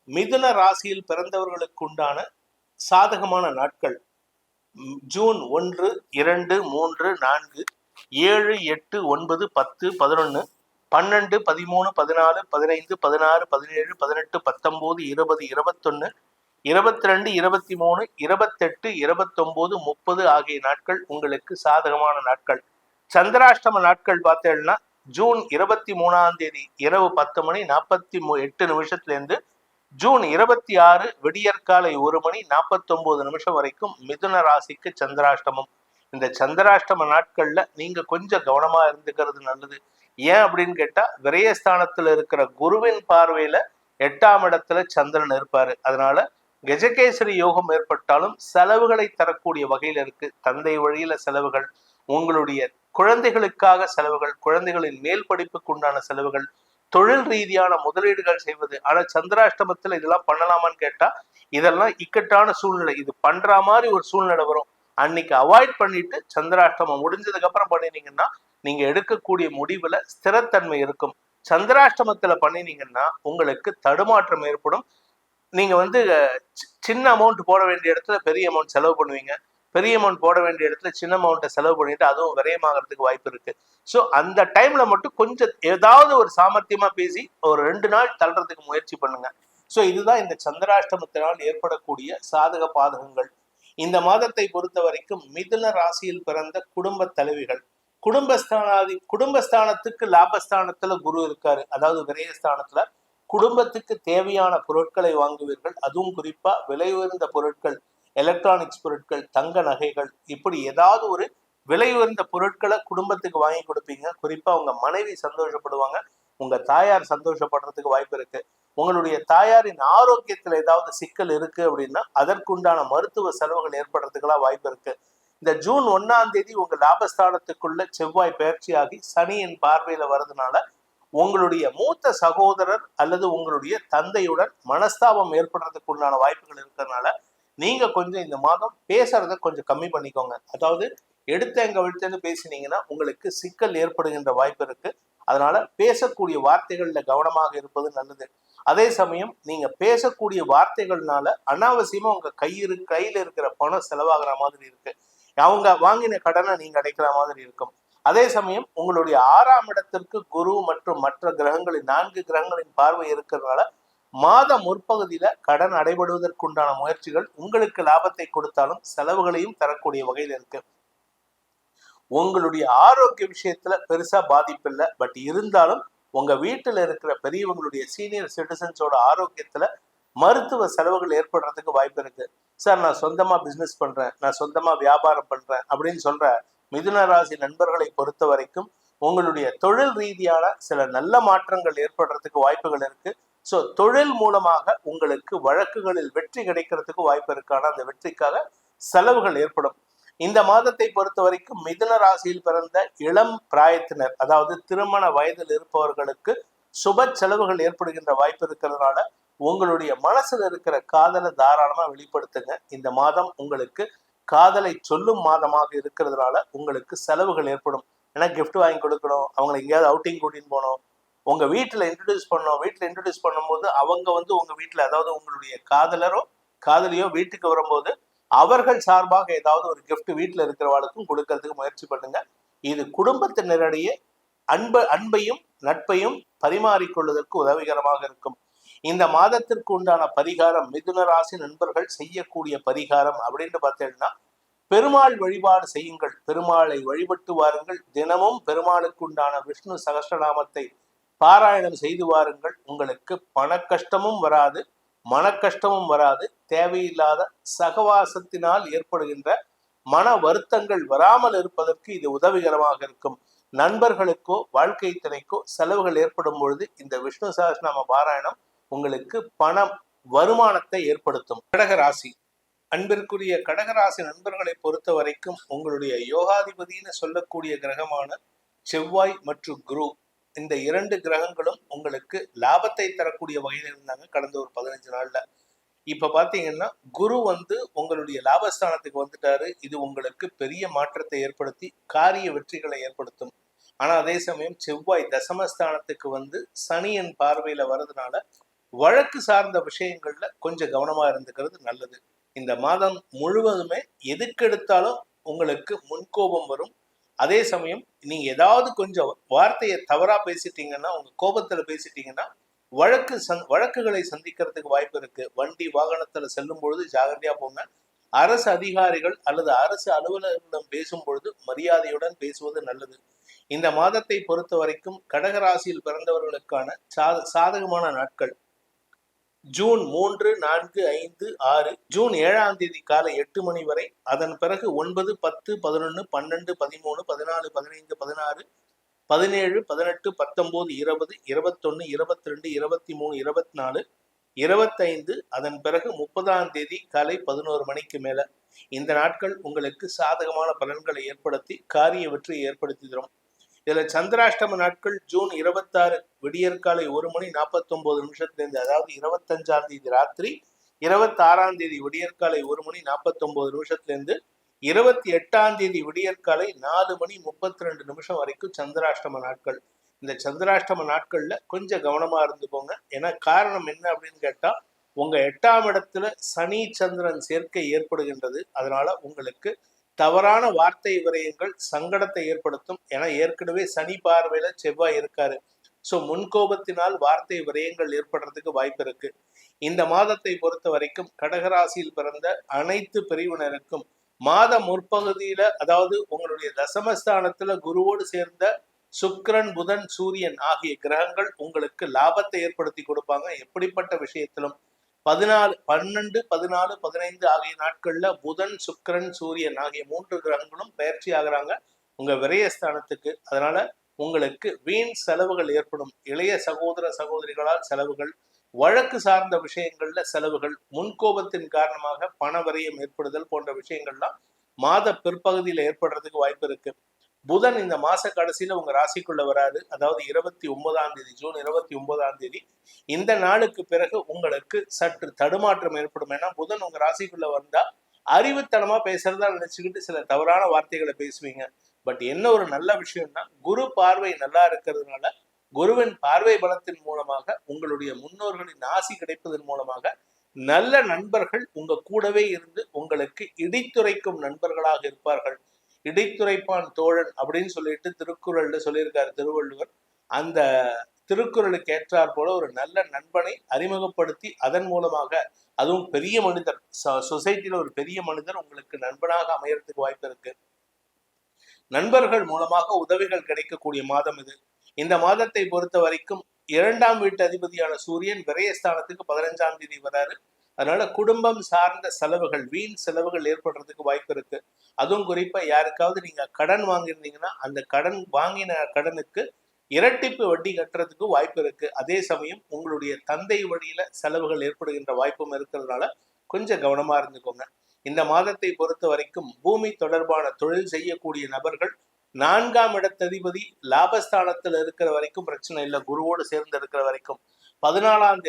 மிதுன ராசியில் பிறந்தவர்களுக்கு உண்டான சாதகமான நாட்கள் ஜூன் 1, 2, 3, 4, 7, 8, 9, 10, 11, 12, 13, 14, 15, 16, 17, 18, 19, 20, 21, 22, 23, 28, 29, 30 ஆகிய நாட்கள் உங்களுக்கு சாதகமான நாட்கள். சந்திராஷ்டம நாட்கள் பார்த்தேன்னா ஜூன் 23ஆம் தேதி இரவு 10 மணி 48 நிமிஷத்திலிருந்து ஜூன் 26 விடியற்காலை 1 மணி 49 நிமிஷம் வரைக்கும் மிதுன ராசிக்கு சந்திராஷ்டமம். இந்த சந்திராஷ்டம நாட்கள்ல நீங்க கொஞ்சம் கவனமா இருந்துக்கிறது நல்லது. ஏன் அப்படின்னு கேட்டா விரயஸ்தானத்துல இருக்கிற குருவின் பார்வையில 8ஆம் இடத்துல சந்திரன் இருப்பாரு. அதனால கஜகேசரி யோகம் ஏற்பட்டாலும் செலவுகளை தரக்கூடிய வகையில இருக்கு. தந்தை வழியில செலவுகள், உங்களுடைய குழந்தைகளுக்காக செலவுகள், குழந்தைகளின் மேல் படிப்புக்கு உண்டான செலவுகள், தொழில் ரீதியான முதலீடுகள் செய்வது. ஆனா சந்திராஷ்டமத்துல இதெல்லாம் பண்ணலாமான்னு கேட்டா இதெல்லாம் இக்கட்டான சூழ்நிலை. இது பண்ற மாதிரி ஒரு சூழ்நிலை வரும். அன்னைக்கு அவாய்ட் பண்ணிட்டு சந்திராஷ்டமம் முடிஞ்சதுக்கு அப்புறம் பண்ணினீங்கன்னா நீங்க எடுக்கக்கூடிய முடிவுல ஸ்திரத்தன்மை இருக்கும். சந்திராஷ்டமத்துல பண்ணினீங்கன்னா உங்களுக்கு தடுமாற்றம் ஏற்படும். நீங்க சின்ன அமௌண்ட் போட வேண்டிய இடத்துல பெரிய அமௌண்ட் செலவு பண்ணுவீங்க, பெரிய அமௌண்ட் போட வேண்டிய இடத்துல சின்ன அமௌண்ட்டை செலவு பண்ணிட்டு அதுவும் விரயமாகிறதுக்கு வாய்ப்பு இருக்கு. ஸோ அந்த டைம்ல மட்டும் கொஞ்சம் ஏதாவது ஒரு சாமர்த்தியமா பேசி ஒரு 2 நாள் தள்ளுறதுக்கு முயற்சி பண்ணுங்க. ஸோ இதுதான் இந்த சந்திராஷ்டமத்தினால் ஏற்படக்கூடிய சாதக பாதகங்கள். இந்த மாதத்தை பொறுத்த வரைக்கும் மிதுன ராசியில் பிறந்த குடும்ப தலைவிகள், குடும்பஸ்தானத்துக்கு லாபஸ்தானத்துல குரு இருக்காரு, அதாவது விரயஸ்தானத்துல குடும்பத்துக்கு தேவையான பொருட்களை வாங்குவீர்கள். அதுவும் குறிப்பா விலை உயர்ந்த பொருட்கள், எலக்ட்ரானிக்ஸ் பொருட்கள், தங்க நகைகள், இப்படி ஏதாவது ஒரு விலை உயர்ந்த பொருட்களை குடும்பத்துக்கு வாங்கி கொடுப்பீங்க. குறிப்பா உங்க மனைவி சந்தோஷப்படுவாங்க, உங்க தாயார் சந்தோஷப்படுறதுக்கு வாய்ப்பு இருக்கு. உங்களுடைய தாயாரின் ஆரோக்கியத்துல ஏதாவது சிக்கல் இருக்கு அப்படின்னா அதற்குண்டான மருத்துவ செலவுகள் ஏற்படுறதுக்கெல்லாம் வாய்ப்பு இருக்கு. இந்த ஜூன் 1ஆம் தேதி உங்க லாபஸ்தானத்துக்குள்ள செவ்வாய் பயிற்சியாகி சனியின் பார்வையில வர்றதுனால உங்களுடைய மூத்த சகோதரர் அல்லது உங்களுடைய தந்தையுடன் மனஸ்தாபம் ஏற்படுறதுக்கு உண்டான வாய்ப்புகள் இருக்கிறதுனால நீங்க கொஞ்சம் இந்த மாதம் பேசுறத கொஞ்சம் கம்மி பண்ணிக்கோங்க. அதாவது எடுத்தேன் கவிழ்த்தேன்னு பேசினீங்கன்னா உங்களுக்கு சிக்கல் ஏற்படுகின்ற வாய்ப்பு இருக்கு. அதனால பேசக்கூடிய வார்த்தைகள்ல கவனமாக இருப்பது நல்லது. அதே சமயம் நீங்க பேசக்கூடிய வார்த்தைகள்னால அனாவசியமா உங்க கையில இருக்கிற பணம் செலவாகிற மாதிரி இருக்கு. அவங்க வாங்கின கடனை நீங்க அடைக்கிற மாதிரி இருக்கும். அதே சமயம் உங்களுடைய 6ஆம் இடத்திற்கு குரு மற்றும் மற்ற கிரகங்களின் 4 கிரகங்களின் பார்வை இருக்கிறதுனால மாத முற்பகுதியில கடன் அடைபடுவதற்குண்டான முயற்சிகள் உங்களுக்கு லாபத்தை கொடுத்தாலும் செலவுகளையும் தரக்கூடிய வகையில் இருக்கு. உங்களுடைய ஆரோக்கிய விஷயத்துல பெருசா பாதிப்பு இல்லை. பட் இருந்தாலும் உங்க வீட்டுல இருக்கிற பெரியவங்களுடைய சீனியர் சிட்டிசன்ஸோட ஆரோக்கியத்துல மருத்துவ செலவுகள் ஏற்படுறதுக்கு வாய்ப்பு இருக்கு. சார், நான் சொந்தமா பிசினஸ் பண்றேன், நான் சொந்தமா வியாபாரம் பண்றேன் அப்படின்னு சொல்ற மிதுன ராசி நண்பர்களை பொறுத்த வரைக்கும் உங்களுடைய தொழில் ரீதியான சில நல்ல மாற்றங்கள் ஏற்படுறதுக்கு வாய்ப்புகள் இருக்கு. ஸோ தொழில் மூலமாக உங்களுக்கு வழக்குகளில் வெற்றி கிடைக்கிறதுக்கு வாய்ப்பு இருக்கு. ஆனால் அந்த வெற்றிக்காக செலவுகள் ஏற்படும். இந்த மாதத்தை பொறுத்த வரைக்கும் மிதுன ராசியில் பிறந்த இளம் பிராயத்தினர், அதாவது திருமண வயதில் இருப்பவர்களுக்கு சுப செலவுகள் ஏற்படுகின்ற வாய்ப்பு இருக்கிறதுனால உங்களுடைய மனசுல இருக்கிற காதலை தாராளமா வெளிப்படுத்துங்க. இந்த மாதம் உங்களுக்கு காதலை சொல்லும் மாதமாக இருக்கிறதுனால உங்களுக்கு செலவுகள் ஏற்படும். ஏன்னா கிஃப்ட் வாங்கி கொடுக்கணும், அவங்களை எங்கேயாவது அவுட்டிங் கூட்டின்னு போகணும், உங்க வீட்டுல இன்ட்ரடியூஸ் பண்ணணும். வீட்டுல இன்ட்ரடியூஸ் பண்ணும்போது அவங்க உங்க வீட்டுல, அதாவது உங்களுடைய காதலியோ வீட்டுக்கு வரும்போது அவர்கள் சார்பாக ஏதாவது ஒரு கிஃப்ட் வீட்டுல இருக்கிறவாளுக்கும் கொடுக்கறதுக்கு முயற்சி பண்ணுங்க. இது குடும்பத்தினரிடையே அன்பையும் நட்பையும் பரிமாறிக்கொள்வதற்கு உதவிகரமாக இருக்கும். இந்த மாதத்திற்கு உண்டான பரிகாரம், மிதுன ராசி நண்பர்கள் செய்யக்கூடிய பரிகாரம் அப்படின்னு பார்த்தீங்கன்னா, பெருமாள் வழிபாடு செய்யுங்கள். பெருமாளை வழிபட்டு வாருங்கள். தினமும் பெருமாளுக்கு உண்டான விஷ்ணு சகஸ்ரநாமத்தை பாராயணம் செய்து வாருங்கள். உங்களுக்கு பண கஷ்டமும் வராது, மன கஷ்டமும் வராது. தேவையில்லாத சகவாசத்தினால் ஏற்படுகின்ற மன வருத்தங்கள் வராமல் இருப்பதற்கு இது உதவிகரமாக இருக்கும். நண்பர்களுக்கோ வாழ்க்கை துணைக்கோ செலவுகள் ஏற்படும் பொழுது இந்த விஷ்ணு சகஸ்ரநாம பாராயணம் உங்களுக்கு பண வருமானத்தை ஏற்படுத்தும். கடகராசி அன்பிற்குரிய கடகராசி நண்பர்களை பொறுத்த வரைக்கும் உங்களுடைய யோகாதிபதினு சொல்லக்கூடிய கிரகமான செவ்வாய் மற்றும் குரு, இந்த 2 கிரகங்களும் உங்களுக்கு லாபத்தை தரக்கூடிய வகையில் இருந்தாங்க கடந்த ஒரு 15 நாள்ல. இப்ப பாத்தீங்கன்னா குரு உங்களுடைய லாபஸ்தானத்துக்கு வந்துட்டாரு. இது உங்களுக்கு பெரிய மாற்றத்தை ஏற்படுத்தி காரிய வெற்றிகளை ஏற்படுத்தும். ஆனா அதே சமயம் செவ்வாய் தசமஸ்தானத்துக்கு சனியின் பார்வையில வர்றதுனால வழக்கு சார்ந்த விஷயங்கள்ல கொஞ்சம் கவனமா இருந்துக்கிறது நல்லது. இந்த மாதம் முழுவதுமே எதுக்கெடுத்தாலும் உங்களுக்கு முன்கோபம் வரும். அதே சமயம் நீங்க ஏதாவது கொஞ்சம் வார்த்தையை தவறா பேசிட்டீங்கன்னா, உங்க கோபத்துல பேசிட்டீங்கன்னா வழக்குகளை சந்திக்கிறதுக்கு வாய்ப்பு இருக்கு. வண்டி வாகனத்துல செல்லும் பொழுது ஜாகிரதையா போங்க. அரசு அதிகாரிகள் அல்லது அரசு அலுவலர்களிடம் பேசும் பொழுது மரியாதையுடன் பேசுவது நல்லது. இந்த மாதத்தை பொறுத்த வரைக்கும் கடகராசியில் பிறந்தவர்களுக்கான சாதகமான நாட்கள் ஜூன் 3, 4, 5, 6, ஜூன் 7ஆம் தேதி காலை 8 மணி வரை. அதன் பிறகு 9, 10, 11, 12, 13, 14, 15, 16, 17, 18, 19, 20, 21, 22, 23, 24, 25. அதன் பிறகு 30ஆம் தேதி காலை 11 மணிக்கு மேல. இந்த நாட்கள் உங்களுக்கு சாதகமான பலன்களை ஏற்படுத்தி காரிய வெற்றியை ஏற்படுத்தி தரும். இதுல சந்திராஷ்டம நாட்கள் ஜூன் 26 விடியற்காலை 1:49 அதாவது 25ஆம் தேதி ராத்திரி, 26ஆம் தேதி விடியற்காலை 1:49 28ஆம் தேதி விடியற்காலை 4:32 வரைக்கும் சந்திராஷ்டம நாட்கள். இந்த சந்திராஷ்டம நாட்கள்ல கொஞ்சம் கவனமா இருந்துக்கோங்க. ஏன்னா காரணம் என்ன அப்படின்னு கேட்டா, உங்க 8ஆம் இடத்துல சனி சந்திரன் சேர்க்கை ஏற்படுகின்றது. அதனால உங்களுக்கு தவறான வார்த்தை விரயங்கள் சங்கடத்தை ஏற்படுத்தும். ஏன்னா ஏற்கனவே சனி பார்வையில செவ்வாய் இருக்காரு. ஸோ முன்கோபத்தினால் வார்த்தை விரயங்கள் ஏற்படுறதுக்கு வாய்ப்பு இருக்கு. இந்த மாதத்தை பொறுத்த வரைக்கும் கடகராசியில் பிறந்த அனைத்து பிரிவினருக்கும் மாத முற்பகுதியில, அதாவது உங்களுடைய தசமஸ்தானத்துல குருவோடு சேர்ந்த சுக்கிரன், புதன், சூரியன் ஆகிய கிரகங்கள் உங்களுக்கு லாபத்தை ஏற்படுத்தி கொடுப்பாங்க. எப்படிப்பட்ட விஷயத்திலும் 14, 12, 14, 15 ஆகிய நாட்கள்ல புதன், சுக்கிரன், சூரியன் ஆகிய 3 கிரகங்களும் பயிற்சி ஆகுறாங்க உங்க விரயஸ்தானத்துக்கு. அதனால உங்களுக்கு வீண் செலவுகள் ஏற்படும். இளைய சகோதர சகோதரிகளால் செலவுகள், வழக்கு சார்ந்த விஷயங்கள்ல செலவுகள், முன்கோபத்தின் காரணமாக பண விரயம் ஏற்படுதல் போன்ற விஷயங்கள்லாம் மாத பிற்பகுதியில ஏற்படுறதுக்கு வாய்ப்பு இருக்கு. புதன் இந்த மாச கடைசியில உங்க ராசிக்குள்ள வராது. அதாவது 29ஆம் தேதி, ஜூன் 29ஆம் தேதி. இந்த நாளுக்கு பிறகு உங்களுக்கு சற்று தடுமாற்றம் ஏற்படும். ஏன்னா புதன் உங்க ராசிக்குள்ள வந்தா அறிவுத்தனமா பேசுறதா நினைச்சுக்கிட்டு சில தவறான வார்த்தைகளை பேசுவீங்க. பட் என்ன ஒரு நல்ல விஷயம்னா, குரு பார்வை நல்லா இருக்கிறதுனால, குருவின் பார்வை பலத்தின் மூலமாக, உங்களுடைய முன்னோர்களின் ஆசி கிடைப்பதன் மூலமாக நல்ல நண்பர்கள் உங்க கூடவே இருந்து உங்களுக்கு இடித்துரைக்கும் நண்பர்களாக இருப்பார்கள். இடித்துரைப்பான் தோழன் அப்படின்னு சொல்லிட்டு திருக்குறள்ல சொல்லியிருக்காரு திருவள்ளுவர். அந்த திருக்குறளுக்கு ஏற்றாற் போல ஒரு நல்ல நண்பனை அறிமுகப்படுத்தி அதன் மூலமாக, அதுவும் பெரிய மனிதர், சொசைட்டில ஒரு பெரிய மனிதர் உங்களுக்கு நண்பனாக அமையறதுக்கு வாய்ப்பு இருக்கு. நண்பர்கள் மூலமாக உதவிகள் கிடைக்கக்கூடிய மாதம் இது. இந்த மாதத்தை பொறுத்த வரைக்கும் 2ஆம் வீட்டு அதிபதியான சூரியன் விரயஸ்தானத்துக்கு 15ஆம் தேதி வராரு. அதனால குடும்பம் சார்ந்த செலவுகள், வீண் செலவுகள் ஏற்படுறதுக்கு வாய்ப்பு இருக்கு. அதுவும் குறிப்பா யாருக்காவது நீங்க கடன் வாங்கியிருந்தீங்கன்னா அந்த கடன் வாங்கின கடனுக்கு இரட்டிப்பு வட்டி கட்டுறதுக்கு வாய்ப்பு இருக்கு. அதே சமயம் உங்களுடைய தந்தை வழியில செலவுகள் ஏற்படுகின்ற வாய்ப்பும் இருக்கிறதுனால கொஞ்சம் கவனமா இருந்துக்கோங்க. இந்த மாதத்தை பொறுத்த வரைக்கும் பூமி தொடர்பான தொழில் செய்யக்கூடிய நபர்கள் 4ஆம் இடத்ததிபதி லாபஸ்தானத்துல இருக்கிற வரைக்கும் பிரச்சனை இல்லை. குருவோடு சேர்ந்து இருக்கிற வரைக்கும் 12ஆம்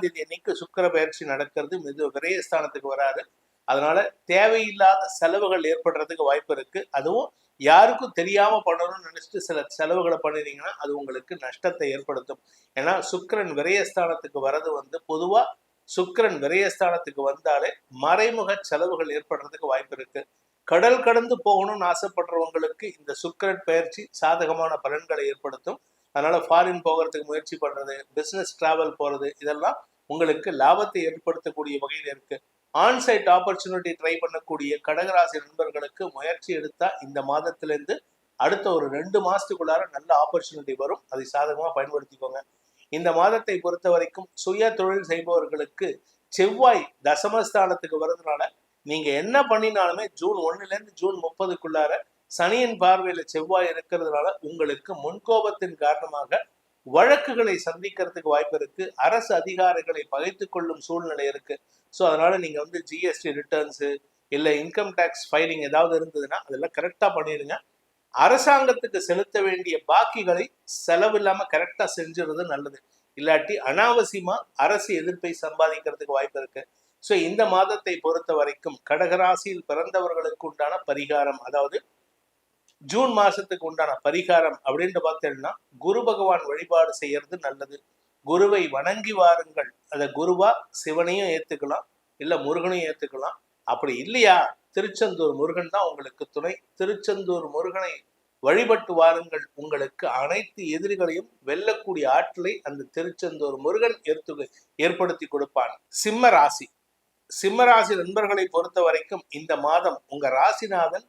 தேதி அன்னைக்கு சுக்கிர பயிற்சி நடக்கிறது. விரயஸ்தானத்துக்கு வராது. அதனால தேவையில்லாத செலவுகள் ஏற்படுறதுக்கு வாய்ப்பு இருக்கு. அதுவும் யாருக்கும் தெரியாம பண்ணணும்னு நினைச்சிட்டு சில செலவுகளை பண்ணினீங்கன்னா அது உங்களுக்கு நஷ்டத்தை ஏற்படுத்தும். ஏன்னா சுக்கிரன் விரயஸ்தானத்துக்கு வர்றது பொதுவா சுக்கிரன் விரயஸ்தானத்துக்கு வந்தாலே மறைமுக செலவுகள் ஏற்படுறதுக்கு வாய்ப்பு இருக்கு. கடல் கடந்து போகணும்னு ஆசைப்படுறவங்களுக்கு இந்த சுக்கிரன் பயிற்சி சாதகமான பலன்களை ஏற்படுத்தும். அதனால ஃபாரின் போகிறதுக்கு முயற்சி பண்றது, பிசினஸ் டிராவல் போறது, இதெல்லாம் உங்களுக்கு லாபத்தை ஏற்படுத்தக்கூடிய வகையில் இருக்கு. ஆன்சைட் ஆப்பர்ச்சுனிட்டி ட்ரை பண்ணக்கூடிய கடகராசி நண்பர்களுக்கு முயற்சி எடுத்தா இந்த மாதத்திலிருந்து அடுத்த ஒரு 2 மாசத்துக்குள்ளார நல்ல ஆப்பர்ச்சுனிட்டி வரும். அதை சாதகமா பயன்படுத்திக்கோங்க. இந்த மாதத்தை பொறுத்த வரைக்கும் சுய தொழில் செய்பவர்களுக்கு செவ்வாய் தசமஸ்தானத்துக்கு வர்றதுனால நீங்க என்ன பண்ணினாலுமே ஜூன் 1 ஜூன் 30க்குள்ளார சனியின் பார்வையில செவ்வாய் இருக்கிறதுனால உங்களுக்கு முன்கோபத்தின் காரணமாக வழக்குகளை சந்திக்கிறதுக்கு வாய்ப்பு இருக்கு. அரசு அதிகாரிகளை பகைத்து கொள்ளும் சூழ்நிலை இருக்கு. ஸோ அதனால நீங்க ஜிஎஸ்டி ரிட்டர்ன்ஸு இல்லை இன்கம் டேக்ஸ் ஃபைலிங் ஏதாவது இருந்ததுன்னா அதெல்லாம் கரெக்டா பண்ணிடுங்க. அரசாங்கத்துக்கு செலுத்த வேண்டிய பாக்கிகளை செலவில்லாம கரெக்டா செஞ்சுறது நல்லது. இல்லாட்டி அனாவசியமா அரசு எதிர்ப்பை சம்பாதிக்கிறதுக்கு வாய்ப்பு இருக்கு. ஸோ இந்த மாதத்தை பொறுத்த வரைக்கும் கடகராசியில் பிறந்தவர்களுக்கு உண்டான பரிகாரம், அதாவது ஜூன் மாசத்துக்கு உண்டான பரிகாரம் அப்படின்னு பார்த்தீங்கன்னா குரு பகவான் வழிபாடு செய்யறது நல்லது. குருவை வணங்கி வாருங்கள். அதை குருவா சிவனையும் ஏத்துக்கலாம், இல்ல முருகனையும் ஏத்துக்கலாம். அப்படி இல்லையா திருச்செந்தூர் முருகன் தான் உங்களுக்கு துணை. திருச்செந்தூர் முருகனை வழிபட்டு வாருங்கள். உங்களுக்கு அனைத்து எதிரிகளையும் வெல்லக்கூடிய ஆற்றலை அந்த திருச்செந்தூர் முருகன் ஏற்படுத்தி கொடுப்பான். சிம்ம ராசி நண்பர்களை பொறுத்த வரைக்கும் இந்த மாதம் உங்க ராசிநாதன்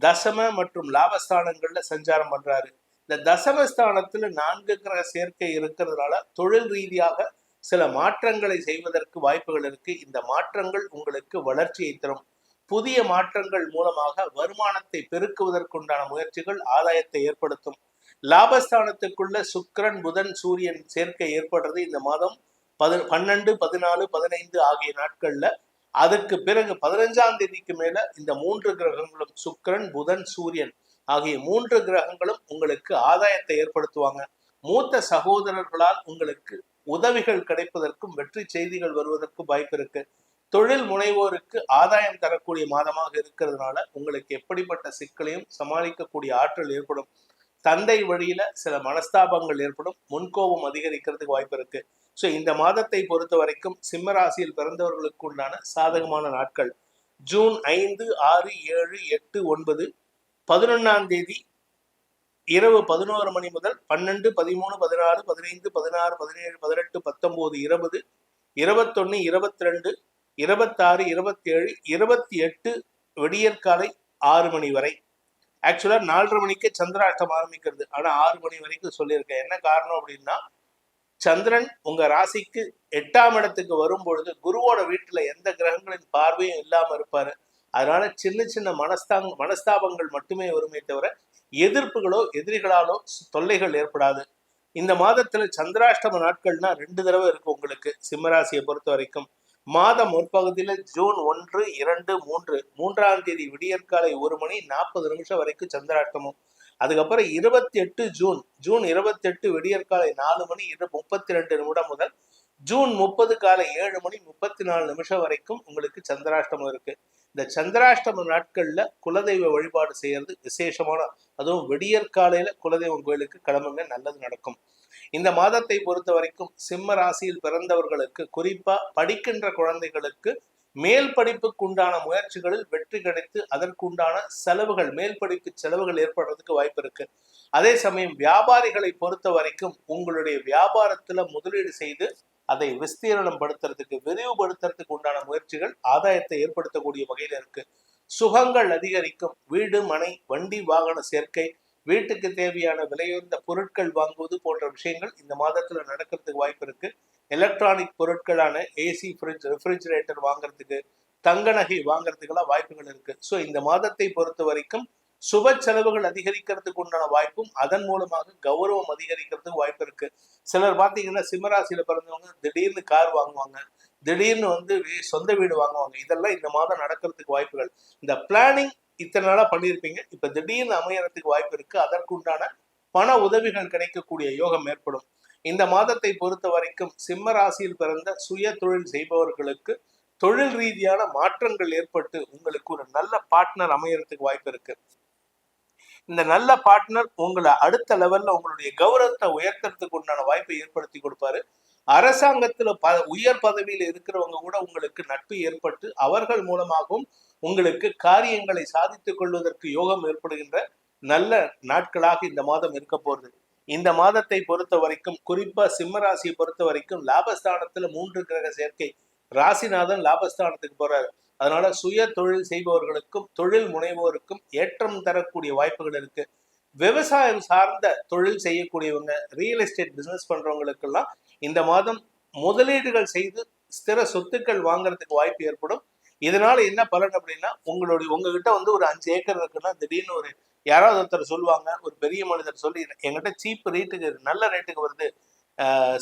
தசம மற்றும் லாபஸ்தானங்கள்ல சஞ்சாரம் பண்றாரு. இந்த தசமஸ்தானத்துல 4 கிரக சேர்க்கை இருக்கிறதுனால தொழில் ரீதியாக சில மாற்றங்களை செய்வதற்கு வாய்ப்புகள் இருக்கு. இந்த மாற்றங்கள் உங்களுக்கு வளர்ச்சியை தரும். புதிய மாற்றங்கள் மூலமாக வருமானத்தை பெருக்குவதற்குண்டான முயற்சிகள் ஆதாயத்தை ஏற்படுத்தும். லாபஸ்தானத்துக்குள்ள சுக்கிரன் புதன் சூரியன் சேர்க்கை ஏற்படுறது இந்த மாதம் 12, 14, 15 ஆகிய நாட்கள்ல. அதுக்கு பிறகு 15ஆம் தேதிக்கு மேல இந்த 3 கிரகங்களும் சுக்கிரன் புதன் சூரியன் ஆகிய 3 கிரகங்களும் உங்களுக்கு ஆதாயத்தை ஏற்படுத்துவாங்க. மூத்த சகோதரர்களால் உங்களுக்கு உதவிகள் கிடைப்பதற்கும் வெற்றி செய்திகள் வருவதற்கும் வாய்ப்பு இருக்கு. தொழில் முனைவோருக்கு ஆதாயம் தரக்கூடிய மாதமாக இருக்கிறதுனால உங்களுக்கு எப்படிப்பட்ட சிக்கலையும் சமாளிக்கக்கூடிய ஆற்றல் ஏற்படும். தந்தை வழியில சில மனஸ்தாபங்கள் ஏற்படும். முன்கோபம் அதிகரிக்கிறதுக்கு வாய்ப்பு இருக்கு. ஸோ இந்த மாதத்தை பொறுத்த வரைக்கும் சிம்ம ராசியில் பிறந்தவர்களுக்கு உண்டான சாதகமான நாட்கள் ஜூன் 5, 6, 7, 8, 9, 11ஆம் தேதி இரவு 11 மணி முதல் 12, 13, 16, 15, 16, 17, 18, 19, 20, 21, 22, 26, 27, 28 விடியற்காலை 6 மணி வரை. ஆக்சுவலா 4:30 மணிக்கு சந்திராஷ்டம் ஆரம்பிக்கிறது. ஆனா 6 மணி வரைக்கும் சொல்லியிருக்கேன். என்ன காரணம் அப்படின்னா, சந்திரன் உங்க ராசிக்கு 8ஆம் இடத்துக்கு வரும் பொழுது குருவோட வீட்டுல எந்த கிரகங்களின் பார்வையும் இல்லாம இருப்பாரு. அதனால சின்ன சின்ன மனஸ்தாபங்கள் மட்டுமே வருமே தவிர எதிர்ப்புகளோ எதிரிகளாலோ தொல்லைகள் ஏற்படாது. இந்த மாதத்துல சந்திராஷ்டம நாட்கள்னா 2 தடவை இருக்கு உங்களுக்கு சிம்மராசியை பொறுத்த வரைக்கும். மாதம் முற்பகுதியில ஜூன் 1, 2, 3, 3ஆம் தேதி விடியற்காலை 1 மணி 40 நிமிஷம் வரைக்கும் சந்திராஷ்டமம். அதுக்கப்புறம் 28 ஜூன் 28 விடியற்காலை 4:32 முதல் ஜூன் 30 காலை 7:34 வரைக்கும் உங்களுக்கு சந்திராஷ்டமம் இருக்கு. இந்த சந்திராஷ்டம நாட்கள்ல குலதெய்வ வழிபாடு செய்யறது விசேஷமான, அதுவும் விடியற்காலையில குலதெய்வம் கோயிலுக்கு கிளம்புங்க, நல்லது நடக்கும். இந்த மாதத்தை பொறுத்த வரைக்கும் சிம்ம ராசியில் பிறந்தவர்களுக்கு, குறிப்பா படிக்கின்ற குழந்தைகளுக்கு மேல் படிப்புக்கு உண்டான முயற்சிகளில் வெற்றி கிடைத்து அதற்குண்டான செலவுகள், மேல் படிப்பு செலவுகள் ஏற்படுறதுக்கு வாய்ப்பு இருக்கு. அதே சமயம் வியாபாரிகளை பொறுத்த வரைக்கும் உங்களுடைய வியாபாரத்துல முதலீடு செய்து அதை விஸ்தீரணம் படுத்துறதுக்கு, விரிவுபடுத்துறதுக்கு உண்டான முயற்சிகள் ஆதாயத்தை ஏற்படுத்தக்கூடிய வகையில இருக்கு. சுகங்கள் அதிகரிக்கும். வீடு, மனை, வண்டி, வாகன சேர்க்கை, வீட்டுக்கு தேவையான விலையுயர்ந்த பொருட்கள் வாங்குவது போன்ற விஷயங்கள் இந்த மாதத்துல நடக்கிறதுக்கு வாய்ப்பு இருக்கு. எலக்ட்ரானிக் பொருட்களான ஏசி, ஃப்ரிட்ஜ், ரெஃப்ரிஜிரேட்டர் வாங்குறதுக்கு, தங்க நகை வாங்குறதுக்கெல்லாம் வாய்ப்புகள் இருக்கு. ஸோ இந்த மாதத்தை பொறுத்த வரைக்கும் சுப செலவுகள் அதிகரிக்கிறதுக்கு உண்டான வாய்ப்பும், அதன் மூலமாக கௌரவம் அதிகரிக்கிறதுக்கு வாய்ப்பு இருக்கு. சிலர் பார்த்தீங்கன்னா சிம்மராசியில பிறந்தவங்க திடீர்னு கார் வாங்குவாங்க, திடீர்னு சொந்த வீடு வாங்குவாங்க. இதெல்லாம் இந்த மாதம் நடக்கிறதுக்கு வாய்ப்புகள். இந்த பிளானிங் இத்தனை நாளா பண்ணியிருப்பீங்க, இப்ப திடீர்னு அமையறதுக்கு வாய்ப்பு இருக்கு. அதற்குண்டான பண உதவிகள் கிடைக்கக்கூடிய யோகம் ஏற்படும். இந்த மாதத்தை பொறுத்த வரைக்கும் சிம்ம ராசியில் பிறந்த சுய தொழில் செய்பவர்களுக்கு தொழில் ரீதியான மாற்றங்கள் ஏற்பட்டு உங்களுக்கு ஒரு நல்ல பார்ட்னர் அமையறதுக்கு வாய்ப்பு இருக்கு. இந்த நல்ல பார்ட்னர் உங்களை அடுத்த லெவல்ல உங்களுடைய கௌரவத்தை உயர்த்துறதுக்கு உண்டான வாய்ப்பை ஏற்படுத்தி கொடுப்பாரு. அரசாங்கத்துல உயர் பதவியில் இருக்கிறவங்க கூட உங்களுக்கு நட்பு ஏற்பட்டு அவர்கள் மூலமாகவும் உங்களுக்கு காரியங்களை சாதித்துக் கொள்வதற்கு யோகம் ஏற்படுகின்ற நல்ல நாட்களாக இந்த மாதம் இருக்க போறது. இந்த மாதத்தை பொறுத்த வரைக்கும், குறிப்பா சிம்ம ராசியை பொறுத்த வரைக்கும் லாபஸ்தானத்துல 3 கிரக சேர்க்கை, ராசிநாதன் லாபஸ்தானத்துக்கு போறாரு. அதனால சுய தொழில் செய்பவர்களுக்கும் தொழில் முனைவோருக்கும் ஏற்றம் தரக்கூடிய வாய்ப்புகள் இருக்கு. விவசாயம் சார்ந்த தொழில் செய்யக்கூடியவங்க, ரியல் எஸ்டேட் பிசினஸ் பண்றவங்களுக்கெல்லாம் இந்த மாதம் முதலீடுகள் செய்து ஸ்திர சொத்துக்கள் வாங்குறதுக்கு வாய்ப்பு ஏற்படும். இதனால என்ன பலன் அப்படின்னா, உங்ககிட்ட ஒரு 5 ஏக்கர் இருக்குன்னா திடீர்னு யாராவது ஒருத்தர் சொல்லுவாங்க, ஒரு பெரிய மனிதர் சொல்லி எங்கிட்ட சீப் ரேட்டுக்கு, நல்ல ரேட்டுக்கு வருது,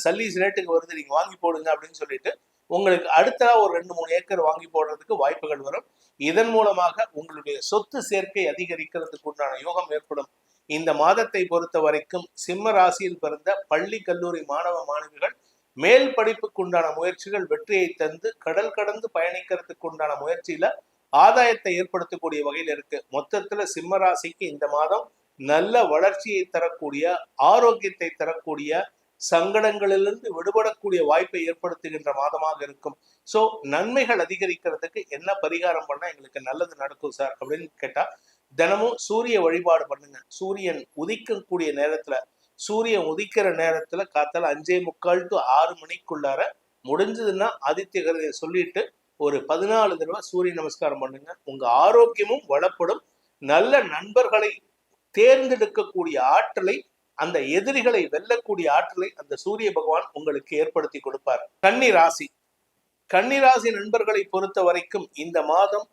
சல்லீஸ் ரேட்டுக்கு வருது, நீங்க வாங்கி போடுங்க அப்படின்னு சொல்லிட்டு உங்களுக்கு அடுத்த ஒரு 2-3 ஏக்கர் வாங்கி போடுறதுக்கு வாய்ப்புகள் வரும். இதன் மூலமாக உங்களுடைய சொத்து சேர்க்கை அதிகரிக்கிறதுக்கு உண்டான யோகம் ஏற்படும். இந்த மாதத்தை பொறுத்த வரைக்கும் சிம்ம ராசியில் பிறந்த பள்ளி கல்லூரி மாணவ மாணவிகள் மேல் படிப்புக்கு உண்டான முயற்சிகள் வெற்றியை தந்து கடல் கடந்து பயணிக்கிறதுக்கு உண்டான முயற்சியில ஆதாயத்தை ஏற்படுத்தக்கூடிய வகையில் இருக்கு. மொத்தத்துல சிம்ம ராசிக்கு இந்த மாதம் நல்ல வளர்ச்சியை தரக்கூடிய, ஆரோக்கியத்தை தரக்கூடிய, சங்கடங்களிலிருந்து விடுபடக்கூடிய வாய்ப்பை ஏற்படுத்துகின்ற மாதமாக இருக்கும். சோ நன்மைகள் அதிகரிக்கிறதுக்கு என்ன பரிகாரம் பண்ணா எங்களுக்கு நல்லது நடக்கும் சார் அப்படின்னு கேட்டா, தினமும் சூரிய வழிபாடு பண்ணுங்க. சூரியன் உதிக்கக்கூடிய நேரத்துல, சூரியன் உதிக்கிற நேரத்துல காத்தால 5:45 to 6 மணிக்குள்ளார முடிஞ்சதுன்னா ஆதித்ய ஹிருதயம் சொல்லிட்டு ஒரு 14 தடவை சூரிய நமஸ்காரம் பண்ணுங்க. உங்க ஆரோக்கியமும் வளப்படும். நல்ல நண்பர்களை தேர்ந்தெடுக்கக்கூடிய ஆற்றலை, அந்த எதிரிகளை வெல்லக்கூடிய ஆற்றலை அந்த சூரிய பகவான் உங்களுக்கு ஏற்படுத்தி கொடுப்பார். கன்னிராசி நண்பர்களை பொறுத்த வரைக்கும் இந்த மாதம்